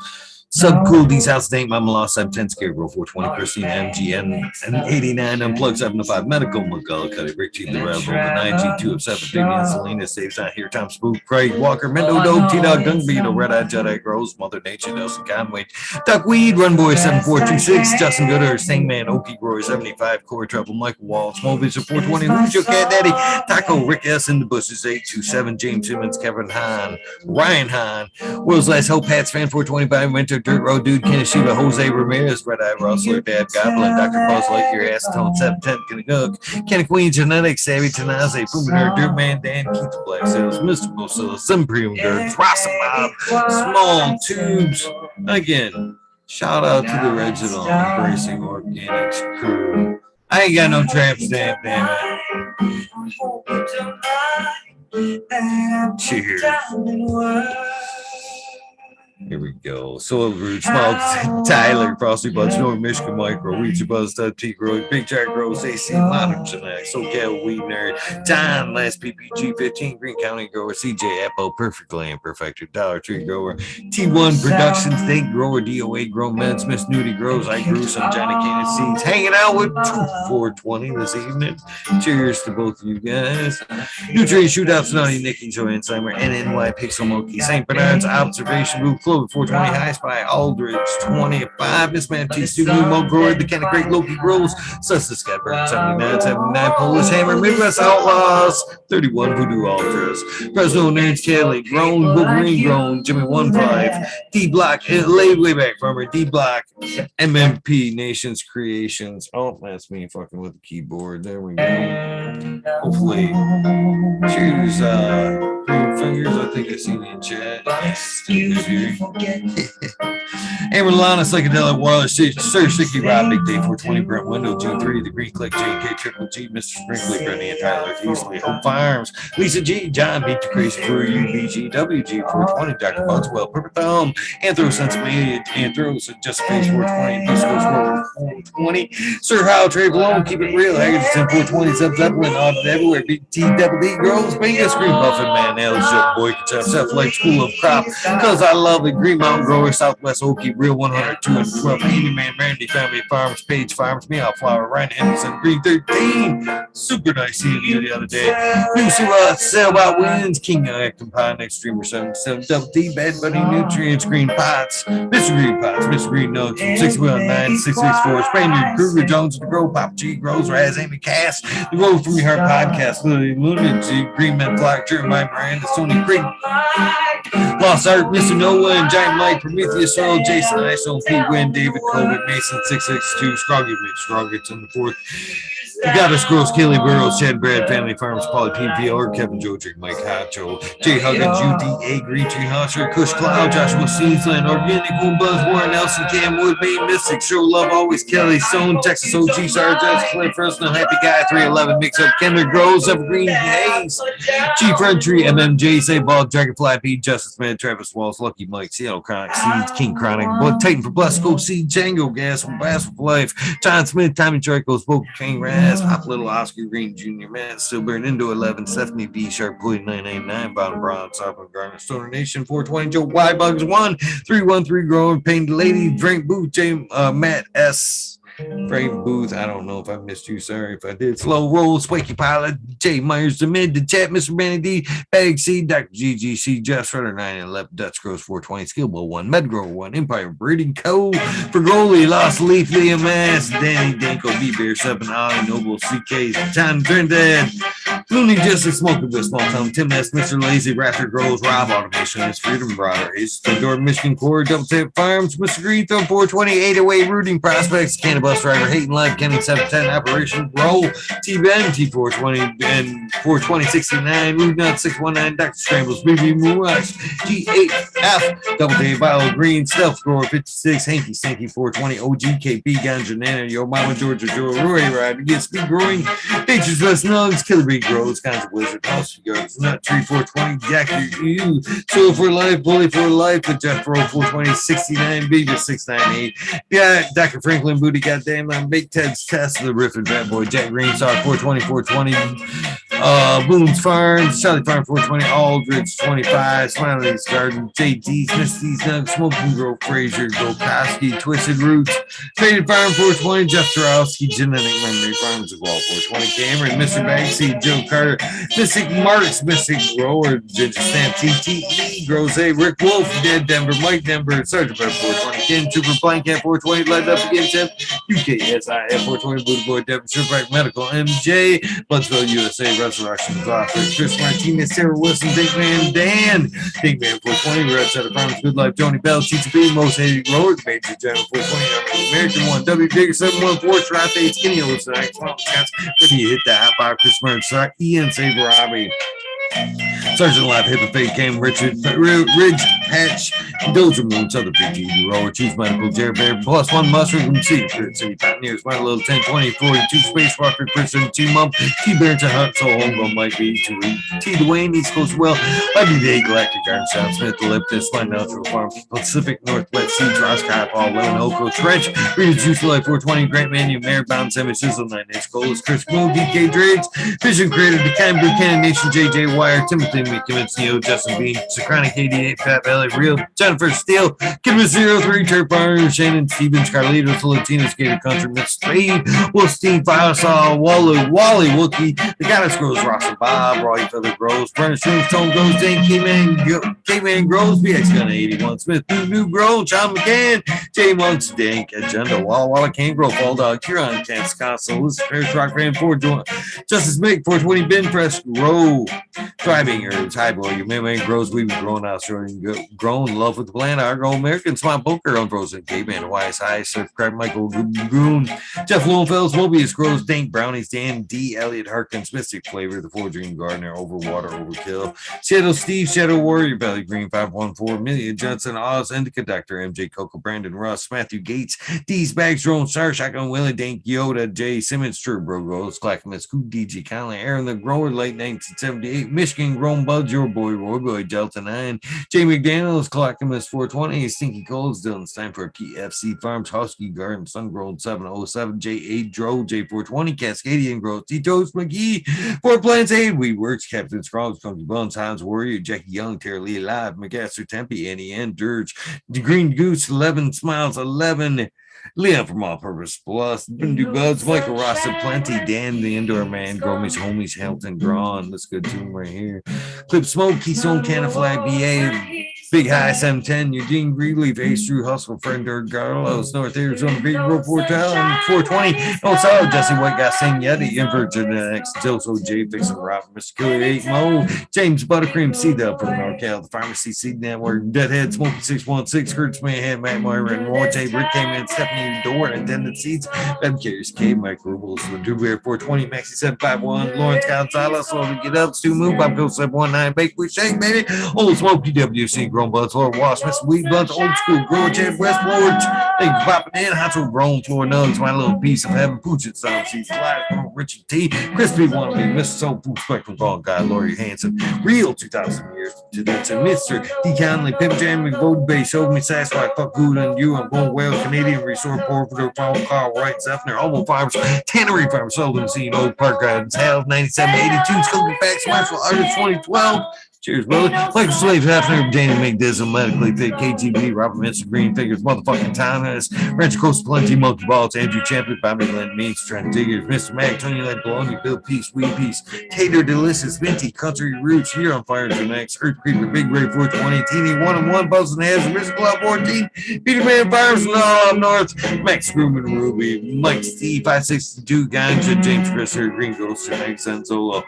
Sub cool, these houses ain't Mama Lost 710 Scarecrow 420 Christine MGN and 89 Unplugged 705 Medical McGull Cuddy Rick G the Rebel the 9G2 of 7 Vivian Selena Saves Not Here Tom Spook Craig Walker Mendo Dog T Dog Dung Beetle Red Eye Jedi Grows Mother Nature Nelson Conway Duck Weed Run Boy 7426 Justin Gooder Singman Okie Roy 75 Corey Trouble Michael Wall Small Vision 420 Who's Your Cat Daddy Taco Rick S in the Bushes 827 James Simmons Kevin Hahn Ryan Hahn World's Last Hope Pats Fan 425 Winter Dirt Road Dude, Kenishima, Jose Ramirez, Red Eye Rustler, Dad Goblin, Dr. Buzz Like Your Ass, Tone 710, Kennegook, Kenny Queen, Genetics, Savvy Tanaze, Fuminar, Dirt Man, Dan, Keith Black Sales, Mr. Bosilla, Simprium Girls, Rasa Bob, Small Tubes. Again, shout out to the original Embracing Organics crew. I ain't got no tramp stamp, damn it. Cheers. Here we go. Soil Root, Small Tyler, Frosty Buds, North Michigan Micro, Weeds Buzz, T Grows, Big Jack Grows, AC Modern Genetics, SoCal Weed Nerd, Time, Last PPG 15, Green County Grower, CJ Apple, Perfect Land Perfector, Dollar Tree Grower, T1 Productions, Think Grower, DOA Grow Meds, Miss Nudie Grows, I Grew Some Johnny Cannon Seeds, hanging out with 420 this evening. Cheers to both of you guys. Nutrient Shootouts, Naughty Nicky, Joanne Slimer, NNY Pixel Monkey, St. Bernard's Observation Booth, Clover 420, High Spy, Aldridge 25, Miss Man T Studio, Mo Grower, The Kind of Great Loki Grows, Sussex Scatbird 79, Polish Hammer, Midwest Outlaws 31, Voodoo Ultras, Fresno Nance Kelly, Grown, Wolverine Grown, Jimmy 15, D Block, Laid Way Back Farmer, D Block, MMP Nations Creations. Oh, that's me fucking with the keyboard. There we go. Hopefully. Cheers, fingers. I think I seen you in chat. Amber Lana, Psychedelic Waller, Sir Sticky Rob, Big Day 420, Brent Window, G3, The Green Click, JK, Triple G, Mr. Sprinkley, Brittany and Tyler, Easily, Hope Farms, Lisa G, John, Beat the Crazy for UBG, WG 420, Dr. Budswell, Purple Thumb, Anthros, Sensibility, Anthros, Just Face 420, Disco 420, Sir Howell, Trey Malone, Keep It Real, Haggerson 420, Sub Zeppelin, Audit Everywhere, Big T, Double D, Girls, Bingo, Screen Buffin, Man, Alice, Joe, Boy, Self Lake School of Crop, Cause I Love It, Green Mountain Grower, Southwest Okie, Real 102 and 12, Andy Man, Randy Family Farms, Page Farms, Meow Flower, Ryan Henderson, Green 13. Super nice seeing you the other day. New Sale About Wins, King Acton Pie, Next Streamer 77, Double D, Bad Buddy, Nutrients, Green Pots, Mr. Green Pots, Mr. Green Notes, 619, 664, Spaniard, Kruger, Jones, The Grow, Pop G, Grows, Raz, Amy Cass, The Road From Your Heart Podcast, Lily Lunacy, Green Men Flock, Jeremiah Miranda, Sony Creek, Lost Art, Mr. Noah, and Giant Mike, Prometheus Soul, Jason Iso, Pete Wynn, David Colbert, Mason 662, Scroggy Mitch, Scroggets in the fourth. You got us, Gross, Kelly Burrows, Chad Brad, Family Farms, Polly PPR, Kevin Jodrick, Mike Hacho, Jay Huggins, UDA, Green Tree Husher, Kush Cloud, Joshua Seasland, Organic, Boom Buzz, Warren Nelson, Cam Wood, Maine Mystic, Show Love, Always Kelly, Stone, Texas OG, Sargent, Clint Fresno, Happy Guy, 311, Mix Up, Kendrick Groves, Evergreen Hayes, Chief Tree, MMJ, Say Ball, Dragonfly, Pete, Justice Man, Travis Walls, Lucky Mike, Seattle Chronic, Seeds, King Chronic, Blood Titan for Bless, Go Seed, Django Gas, Bass for Life, John Smith, Tommy Trico's, Boca King Raz, Pop Little, Oscar Green Jr., Matt Stillburn, Indo 11, Stephanie B, Sharp Pulley 999, Bound Brown, Sovereign Garner, Stoner Nation 420, Joe Y Bugs 1, 313 Growing, Painted Lady, Frank Booth, Matt S. Frank Booth, I don't know if I missed you. Sorry if I did. Slow Roll, Swanky Pilot, Jay Myers, the Mid, the Chat, Mr. Benny D, Bag C, Dr. GGC, Jeff Shredder 911, Dutch Gross 420, Skillbo 1, Medgrower 1, Empire Breeding Co. For Goalie, Lost Leaf, Liam Ass, Danny Danko, B Bear 7, Ollie Noble, CK, John Trinidad, Looney Justice, Smoking with Small Town, Tim S, Mr. Lazy, Raptor Grows, Rob Automation, His Freedom Brother, Ace, the Door Michigan Core, Double Tap Farms, Mr. Green Thumb 420, 808 Rooting Prospects, Cannabis Driver, Hayden Live, Kenny 710, Operation Roll, T-Ben, T420, and 42069, Root Nut 619, Dr. Scrambles, BB Moonrise, G8F, Double Day, Bio Green, Stealth Grower 56, Hanky Stanky 420, OGKP, Ganja Nana, Yo Mama, Georgia, Joe, Roy, Ride, Get Speed Growing, Nature's Best Nugs, Killer Bee Grows, Kinds of Wizard, House Yards, Nut Tree 420, Jack U, Soul for Life, Bully for Life, the Jeff Roll 420, 69, Beaver 698, yeah, Dr. Franklin Booty, goddamn, Big Ted's Test, the Riff and Bad Boy, Jack Greenstar 420, 420, Boone's Farms, Charlie Farm 420, Aldridge 25, Smiley's Garden, JD's, Misty's Nug, Smoking Grove, Frazier, Gokoski, Twisted Roots, Faded Farm 420, Jeff Jarowski, Genetic Memory Farms of Wall 420, Cameron, Mr. Bagseed, Joe Carter, Mystic Marks, Mystic Grower, Ginger Stamp, TTE, Grows A, Rick Wolf, Dead Denver, Mike Denver, Sergeant Bear 420, Ken Trooper, Blanket 420, Led Up Against Him, UKSIF 420, Buddha Boy, Devin Shipwreck Medical, MJ, Bloodsville, USA, Resurrection, Gloucester, Chris Martinez, Sarah Wilson, Big Man Dan, Big Man 420, Red Set of Farms, Good Life, Tony Bell, Cheats B, Most Hated Road, Major General 420, American 1, W Digger 714, Trap 8, Skinny Olsen, Swamp Cats, ready to hit the hot bar, Chris Mertz, Ian Saber Robbie. Sergeant Lab, Hippo Fake Game, Richard, Ridge Hatch, Dozer Moon, Southern PG, Roller, Choose Medical, Jerry Bear, plus one mushroom, Cedar Fruit City, Pioneers, My Little 10, 20, 42, Space Walker, Person, Team Up, T Barrington Hunt, So Homegrown Mike B, T Dwayne, East Coast Well, IBD, Galactic Garden, South Smith, Elliptus, My Natural Farm, Pacific Northwest Seeds, Ross, Paul, Lemon, Oco, Trench, Reader's Juice Life 420, Grant Manu, Mayor Bound, Semi Sizzle, 9 Inch Colas, Chris Moon, DK Driggs, Vision Creator, Deccan, Buchanan Nation, JJ Wire, Timothy McKimmons, Neo, Justin Bean, Socratic 88, Fat Valley, Real, Jennifer Steele, Kidman 03, Turp Barner, Shannon Stevens, Carlitos, Latinos, Gator Country, Miss Spade, Wolfstein, Firesaw, Wally, Wookie, The Goddess Grows, Ross and Bob, Roy Feather Grows, Brennan Shrooms, Tone Goes, Dane, K-Man Grows, BX Gun 81, Smith, New Grow, John McCann, J Monks, Dank, Agenda, Walla Can't Grow, Fall Dog, Huron, Cats, Console, Listen, Paris, Rock Band, 4, Justice Mick, 420, Ben Press, Grow, Thriving Herbs, High Boy, your man grows, we've grown out, grown, love with the plant, Argo, American, Swamp Poker, Unfrozen, K-Man, Wise High, Surf Crab, Michael, Goon, Jeff Lowenfels, Mobius Grows, Dank, Brownies, Dan, D, Elliot Harkins, Mystic Flavor, The Four Dream Gardener, Overwater, Overkill, Shadow Steve, Shadow Warrior, Belly Green, 514, Million, Johnson, Oz, Indica Doctor, MJ Coco, Brandon Russ, Matthew Gates, D's Bags, Drone, Star, Shotgun, Willie, Dank, Yoda, Jay Simmons, True, Bro, Goes, Clackamas, Cool, DG, Conley, Aaron the Grower, late 1978, Michigan, Grown Bud, Your Boy, Roy Boy, Delta 9, Jay McDaniels, Clackamas, 420, Stinky Coles, Dylan Stein for PFC Farms, Husky Garden, Sun Grown 707, J8 Dro, J420, Cascadian Growth, Tito's McGee, Four Plants Aid, Weed Works, Captain Scroggs, Funky Buns, Hans Warrior, Jackie Young, Terry Lee Live, McGasser Tempe, Annie N, Dirge, The Green Goose, 11 Smiles, 11, Leon from All Purpose Plus, Bindu Buds, Michael Rossi, Plenty, Dan the Indoor Man, Gromies, Homies, Hamilton, Drawn, let's go to him right here. Clip Smoke, Keystone, Canna Flag, BA, Big High 710, Eugene Greenleaf, Ace Drew, Hustle, Friend, Garlos, North Arizona, Big Road 420, No Solid, Jesse White, Got Sing Yeti, Invert Genetics, Tilso, J, Fixin' Rob, Mr. Killer 8 Mo, James Buttercream, C Dub from NorCal, the Pharmacy Seed Network, Deadhead, Smoking 616, Kurtz Mayhem, Matt Moira, and Roy J, Rick came in, Stephanie Door, and Attendant Seats, Web Carriers, K, Mike Rubles, the Dewberry 420, Maxi 751, Lawrence Gonzalez, Slowly Get Up, Stu Move, Bob Go 719, Bake with Shake, baby, Old Smoke, PWC, Grown Buds, Lord Wash, Mr. Weed Blunts, Old School, Grow Chad, West Lord, thank you for popping in, Hot Roll, Grown Floor Nugs, My Little Piece of Heaven, Pooch It Sound Seeds, Live, Richard T, Crispy Wannabe, Mr. Soul Food Spectrum, Gone Guy, Laurie Hanson, Real 2000 Years to that's Mr. D. Conley, Pimp Jam, McVote Bay, Showed Me Sasquatch, Fuck Good on You, I'm going well, Canadian Resort, Port for the Phone, Carl Wright, Zephyr, Homo Farms, Tannery Farms, Sullivan Scene, Old Park Gardens, Hell, 9782, Skokie Facts, Marshall, Artist 2012. Cheers, brother. Michael Slaves, Hafner, Danny McDizzle, Medically Fit, KGB, Robert Minster, Green Figures, Motherfucking Thomas, Ranch Coast Plenty, Monkey Balls, Andrew Champion, Bobby Lynn Meeks, Trent Diggers, Mr. Mag, Tony Led Bologna, Bill Peace, Wee Peace, Tater Delicious, Minty, Country Roots, Here on Fire to Max, Earth Creeper, Big Ray 420, Teeny 1 and 1, Buzz and Has, Mr. Club 14, Peter Man Fires and all up north, Max Grumman, Ruby, Mike Steve, 562, Ganja, James Christer, Green Ghost, and Meg Solo.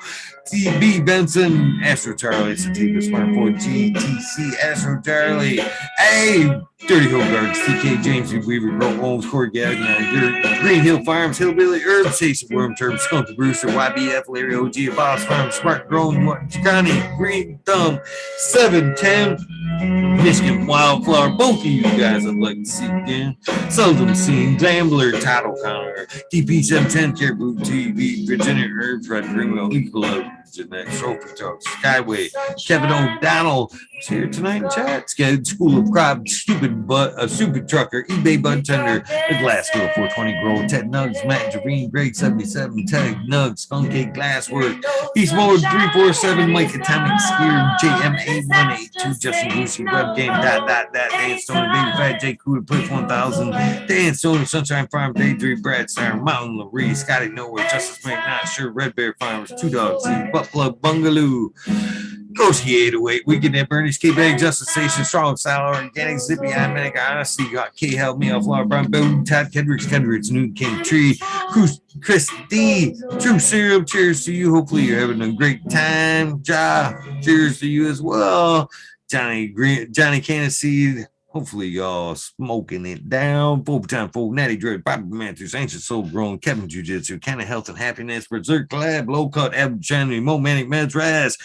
TB Benson, Astro Charlie, Sativa Smart 4 GTC, Astro Charlie, hey, Dirty Hill Gardens, TK James, Weaver, Bro Holmes, Corey Gagnon, Green Hill Farms, Hillbilly Herbs, Chase Worm Turb, Skunky Brewster, YBF, Larry OG, Boss Farms, Smart Grown, Johnny, Green Thumb, 710, Michigan Wildflower, both of you guys I'd like to see again. Seldom Seen, Gambler, Title Counter, DP 710, Caribou TV, Virginia Herbs, Red Greenwell, Equal Genetics, Trophy Talk, Skyway, Kevin O'Donnell was here tonight in chat. School of Crop, Stupid Trucker, eBay Bud Tender, The Glass Girl 420 Grow, Ted Nugs, Matt Javine, Greg 77, Ted Nugs, Skunk Cake Glasswork, Beast Mode 347, Mike Atomic Skier, JMA 182, Justin Lucy, Webgame, Dan Stone, Baby Fat, J Cuda, Push 1000, Dan Stone, Sunshine Farm, Day 3, Brad Star, Mountain Laree, Scotty Nowhere, Justice Mike, Not Sure, Red Bear Farms, Two Dogs, Butt Plug Bungaloo, Ghost 808, Weekend at Bernie's, K-Bag, Justice Station, Strong Style, Organic, Zippy, Manic, Honesty, Got K, Help Me, Off Flower, Brown, Boom, Todd Kendricks, Newton King, Tree, Chris D, True Cereal, cheers to you. Hopefully you're having a great time. Ja, cheers to you as well. Johnny Cannaseed, hopefully y'all smoking it down. 4x4, Natty Dread, Bobby Manthers, Ancient Soul Grown, Kevin Jiu-Jitsu, Kind of Health and Happiness, Berserk Lab, Low Cut, Ab January, Mo Manic Meds, Raz,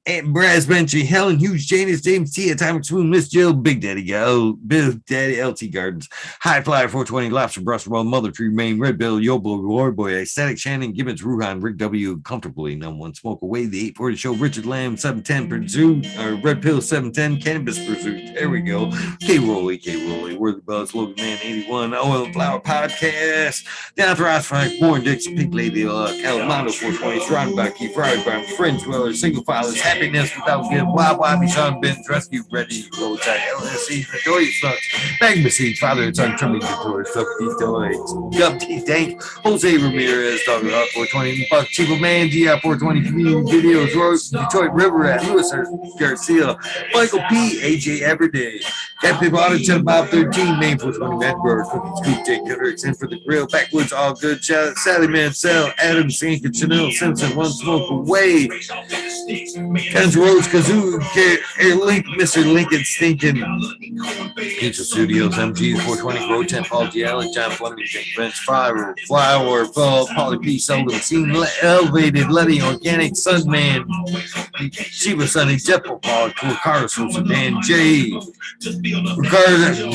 And Brass Benchy, Helen Hughes, Janus, James T, Atomic Swoon, Miss Jill, Big Daddy Go, Big Daddy LT Gardens, High Flyer 420, Lobster Bruster, Mother Tree, Maine, Red Bill, Yobo, Lord Boy, Static Shannon, Gibbons, Ruhan, Rick W, Comfortably, No One Smoke Away, The 840 Show, Richard Lamb, 710 Pursuit, or Red Pill 710, Cannabis Pursuit. There we go. K Rolly, Worthy Buzz, Logan Man 81, Oil and Flower Podcast, Down to Ross Frank, Born Dixon, Pink Lady, Calamando 420, Surrounded by Key, Fried by Fringe Dweller, Single Filers, Happiness Without Give, Wild Bobby, Sean Benz, Rescue, Ready, Road Tide, LSC, The Joy Sucks, Magma Seed, Father and Son, Trumpy Victoria, Stuff Toys, Gub T Tank, Jose Ramirez, Dog Hot 420, Buck Chico Man, GI 420, Community Videos, Rose, Detroit River at Lewis Garcia, Michael P, AJ Everyday, Captain Auditor, Bob 13, Name 420, Matt Burr, Cookie Scoop, Jake Cutter, in for the Grill, Backwoods, All Good, Sally Mansell, Adam Sankin, Chanel Simpson, One Smoke Away, Guns Rose, Kazoo, Link, Mr. Lincoln Stinkin', Angel Studios, MGs 420, Grow 10, Paul G. Allen, John Fleming, Jake Bench, Flower, Ball, Polly P. Sullivan, Scene, Elevated, Letty, Organic, Sunman, Shiva Sunny, Jeff Paul, Ricardo Sosa, Dan J. Ricardo,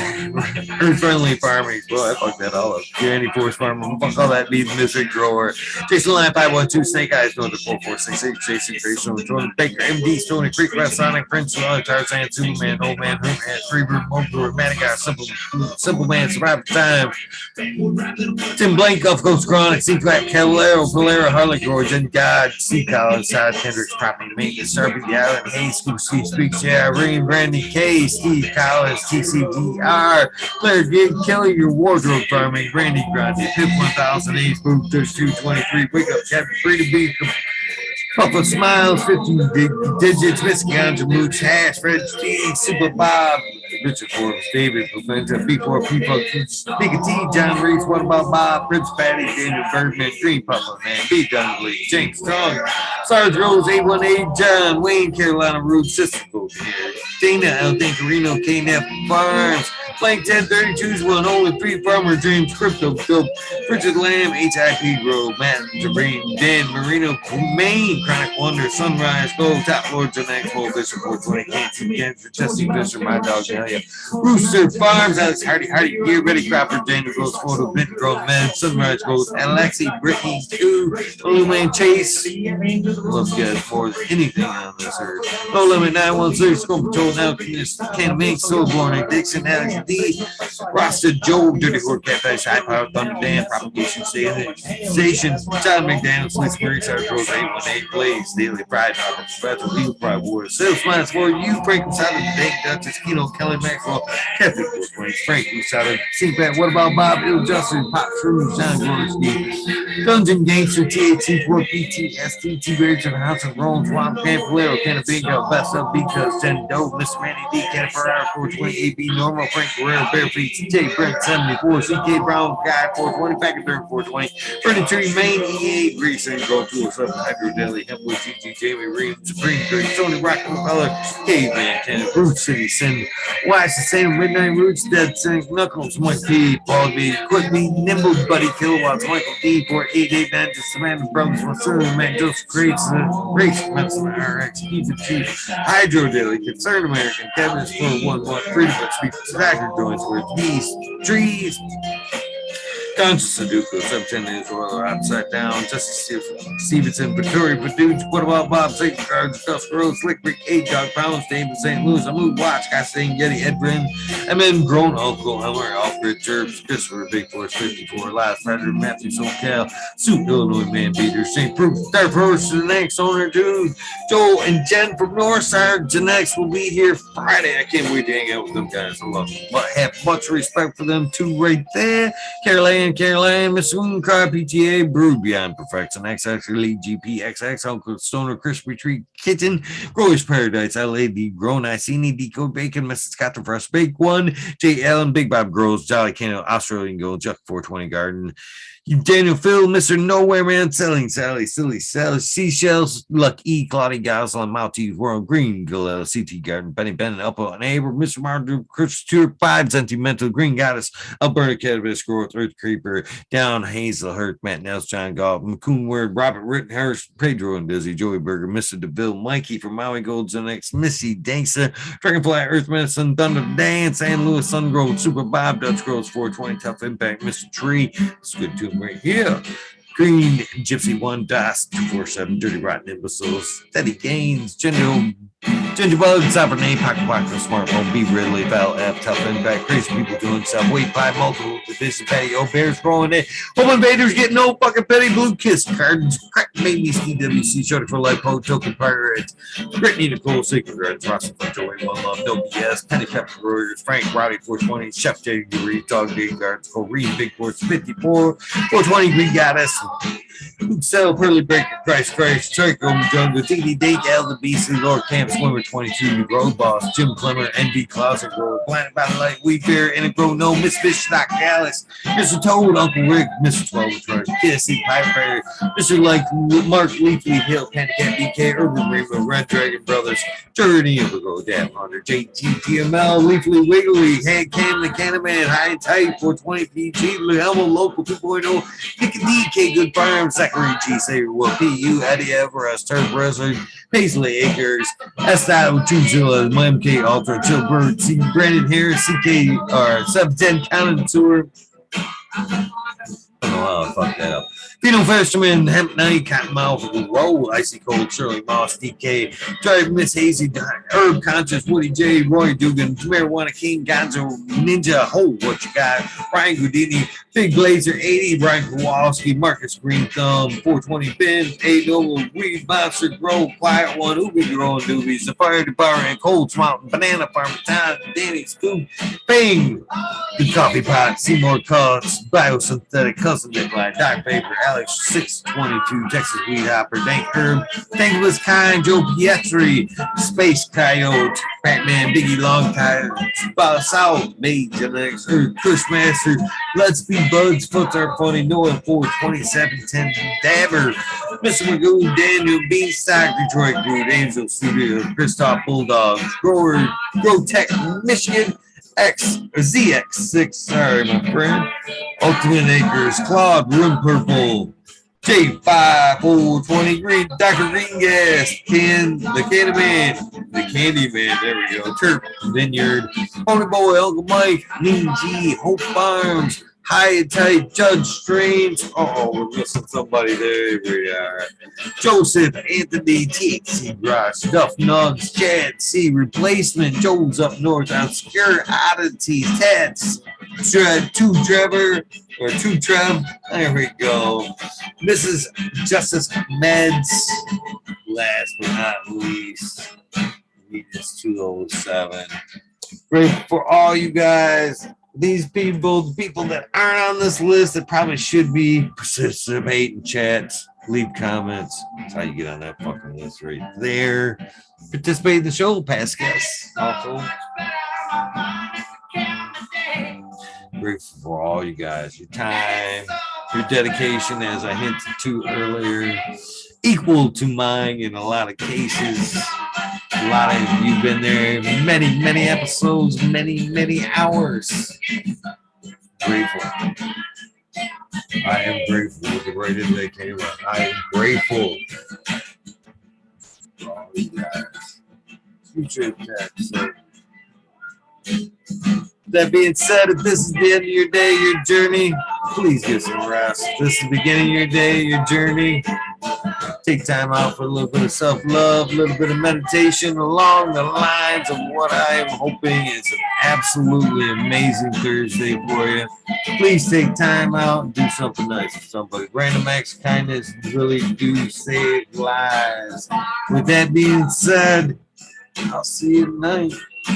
Earth Friendly Farming, boy, I fucked that all up. Danny Forest Farmer, fuck all that, Beat Mystery Grower, Jason Lamp, 512, Snake Eyes, Northern 4468, Jason Grayson, Jordan Baker, MD, Stony Creek, West Sonic, Prince, Tarzan, Superman, Old Man, Hoopman, Freebird, Motor, Manic, Simple Man, Survivor Time, Tim Blank, Gulf Coast Chronic, C-Clap, Cavallero, Polera, Harley, Georgian, God, C. Collins, Side Kendricks, Property Maintenance, Serpent, Allen, Hayes, Scoop, Steve Speaks, yeah, Irene, Brandy, K, Steve Collins, TCDR, Claire Gig, Kelly, your wardrobe farming, Brandy Grundy, Pip 1008, Boot, there's 223, Wake Up, Chapter 3 to be. Papa Smiles, 15 digits, Miss Ganja Mooch, Hash, Fred T, Super Bob, Richard Forbes, David, Paventa, B4, People, Big T, John Reese, What About Bob, Prince Patty, Daniel Birdman, Green Papa Man, B. Dunley, James Strong, Sarge Rose, 818, John Wayne, Carolina Root, Sister Dana, El Dinkarino, KNF Farms, Blank 1032's one, only three Farmer Dreams, Crypto Dope, Richard Lamb, HIP Grove, Matt Jareen, Dan Marino, Maine, Chronic Wonder, Sunrise, Gold, Top Lords, and Expo, Fisher 420, Cancer, Cancer, Jesse Fisher, My Dog, Delia, Rooster Farms, Alex Hardy, Gear, Betty Cropper, Daniel Rose, Photo, Bit Grove, Man, Sunrise Goes, Alexi, Brittany, 2, Blue Man Chase, love you guys more than anything on this earth. No Limit 916, Scope Patrol, Now Can Make, Soulborn, Dixon, Alex D, Rasta Joe, Dirty Horse Cafe, High Power, Thunder Dan, Propagation Station, John McDaniel, Slick Spirit, Sarge Rose, 818, Blaze, Daily Pride, Special Legal Pride War, Sales Lines for you, Frank Lusada, Dave Dutchess, Kino, Kelly Maxwell, Kathy 420, Frank Lusada, Seabat, What About Bob, Ill Justin, Pop Shrooms, John Gorski, Dungeon Gangster, THC, 4PT, ST, T-Birds, and House of Rollins, Swamp Camp, Valero, Canabingo, Best Up, Because, Jen Doe, Miss Manny D, Canna Ferrara, 420, AB, Normal, Frank Guerrero, Bare Feet, J. Brent, 74, CK Brown, Guy, 420, Pachyderm, 420, Burning Tree, Maine, EA, Grease, and Go 207, Hydro Deli, Hempwood, GG, Jamie Reed, Supreme Green, Tony Rockefeller, Caveman, Canada, Root City, Sin, Wax, the same Midnight Roots, Dead Sink, Knuckles, Mike P, Paul B, Quick B, Nimble Buddy, Kilowatts, Michael D, 4889, just Samantha Brothers, Marcelo, Man, Joseph Creates, Race, Medicine, RX, Keep It Cheap, Hydro Daily, Concerned American, Kevin, 411, Freedom of Speech, Tobacco Joints, where these trees, Conscious Sudoku, 710 Israel, Upside Down, Jesse Stevenson, Victoria, Dudes, What About Bob, Satan Cards, Dusk Rose, Slick Rick, 8 Dog Pounds, David St. Louis, Amood Watch, Castain, Getty, Edwin, MN, Grown Uncle, Elmer, Alfred, Jervis, Christopher, Big Force, 54, Last Predator, Matthew, SoCal, Soup, Illinois, Man Beater, St. Proof, Dark Horse, the next owner, Dude, Joel and Jen from Northside, Genex will be here Friday. I can't wait to hang out with them guys. I love them. But have much respect for them too, right there. Caroline, Miss Swoon, Car, PTA, Brood Beyond Perfection, XX Elite GP, XX, Uncle Stoner, Crispy Treat, Kitten, Growers Paradise, LAD, Grown, Iceni, Decode Bacon, Mrs. Scott, the Fresh Bake One, J. Allen, Big Bob Grows, Jolly Candle, Australian Gold, Chuck 420 Garden, Daniel Phil, Mr. Nowhere Man, Selling Sally, Silly Sally, Seashells, Luck E, Claudia Goslin, Maltese World, Green Galil, CT Garden, Benny Bennett, Upper and Aber, Mr. Martin, Chris Stewart, 5 Sentimental, Green Goddess, Alberta Cannabis, Growth, Earth Creeper, Down Hazel Hurt, Matt Nels, John Golf, McCoon Word, Robert Rittenhurst, Pedro and Dizzy, Joey Berger, Mr. DeVille, Mikey from Maui Gold X, Missy Dancer, Dragonfly Earth Medicine, Thunder Dance, and Lewis Sungrove, Super Bob, Dutch Grows 420, Tough Impact, Mr. Tree. It's a good tune right here. Green Gypsy 1 Das 247, Dirty Rotten Imbeciles, Steady Gains, Ginger Bug, Cybernet, Pocket Smartphone, B Ridley, Val F, Tough Impact, Crazy People Doing Stuff, Weight 5, Multiple Division, Patio, Bears growing it, Home Invaders getting no fucking petty, Blue Kiss Cards, Crack Babies, DWC, Shorty for Life, Po, Token Pirates, Brittany Nicole, Secret Guards, Ross and Joey, One Love, No BS, Penny Pepper Warriors, Frank, Rowdy 420, Chef J, Reed, Dog Day Guards, Corrine, Big Horse 54, 420, Green Goddess, Sell, Pearly Breaker, Christ, Trico, Jungle, DD Dake, L, the BC, Lord Camp, Swimmer 22, Road Boss, Jim Clemmer, NB Closet Grower, Planet by the Light, Weed Bear, Integro, No, Miss Fish, Stock Alice, Mr. Toad, Uncle Rick, Mr. 12, Charge, KSC, Pipe Fairy, Mr. Like, Mark, Leafly, Hill, Handicap, BK, Urban Rainbow, Red Dragon Brothers, Journey, Overgo, Dab Hunter, JGTML, Leafly, Wiggly, Hand Cam, the Candyman, High Tight, 420 PG, Elmo, Local 2.0, Nick and DK, Good Farm, Zachary G, Saber, Will, PU, Eddie Everest, Turf Wrestling, Paisley Acres, S.20, MK Ultra, Chill Bird, C. Brandon Harris, CK, or 710 County Tour. I don't know how I fucked that up. Pheno Fisherman, Hemp Night, Cottonmouth, Roll, Icy Cold, Shirley Moss, DK, Drive Miss Hazy, Herb Conscious, Woody J, Roy Dugan, Marijuana King, Gonzo, Ninja, Ho, what you got? Brian Goudini, Big Blazer 80, Brian Kowalski, Marcus Green Thumb, 420 Ben, A Noble, Weed Monster, Grow, Quiet One, Who Be Growing Doobies, The Fire Department, Cold Mountain, Banana Farm, Todd, Danny Scoop, Bing, The Coffee Pot, Seymour Cuts, Biosynthetic, Cousin Nikolai, Doc Paper, Alex 622, Texas Weed Hopper, Dank Herb, Thankless Kind, Joe Pietri, Space Coyote, Batman, Biggie Long Time, South, Mage, Alex, Cushmaster, Let's Be Buds, Foots Are Funny, Noah 42710, Dabber, Mr. Magoo, Daniel, Beanstalk, Detroit Brood, Angel Studio, Christoph Bulldog, Grower, Grow Tech, Michigan, ZX6, sorry, my friend. Ultimate Acres, Claude, Room Purple, J5, 420 Green, Dr. Green Gas, Ken, the Candyman, there we go. Turp, Vineyard, Pony Boy, Uncle Mike, Mean G, Hope Farms, High and Tight, Judge Strange. Oh, we're missing somebody there. We are. Joseph, Anthony, TXC Garage, Duff Nugs, Chad C, Replacement, Jones Up North, Obscure Oddities, Tats, Two Trevor, or Two Trev. There we go. Mrs. Justice Meds. Last but not least, Venus 207. Great for all you guys. These people, the people that aren't on this list that probably should be, participate in chats, leave comments. That's how you get on that fucking list right there. Participate in the show, past guests. Also, grateful for all you guys, your time, your dedication, as I hinted to earlier, equal to mine in a lot of cases. A lot of you've been there many, many episodes, many, many hours. Grateful. I am grateful. Look at right in the camera. I am grateful for all you guys. Future text. That being said, if this is the end of your day, your journey, please get some rest. If this is the beginning of your day, your journey, take time out for a little bit of self-love, a little bit of meditation along the lines of what I am hoping is an absolutely amazing Thursday for you. Please take time out and do something nice for somebody. Random acts of kindness really do save lives. With that being said, I'll see you tonight,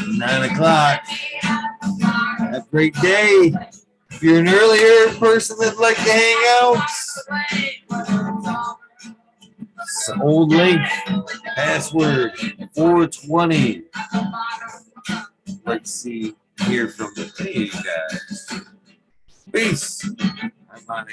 9 o'clock. Have a great day. If you're an earlier person that'd like to hang out, it's an old link, password 420. Let's see, hear from the guys. Peace. I'm on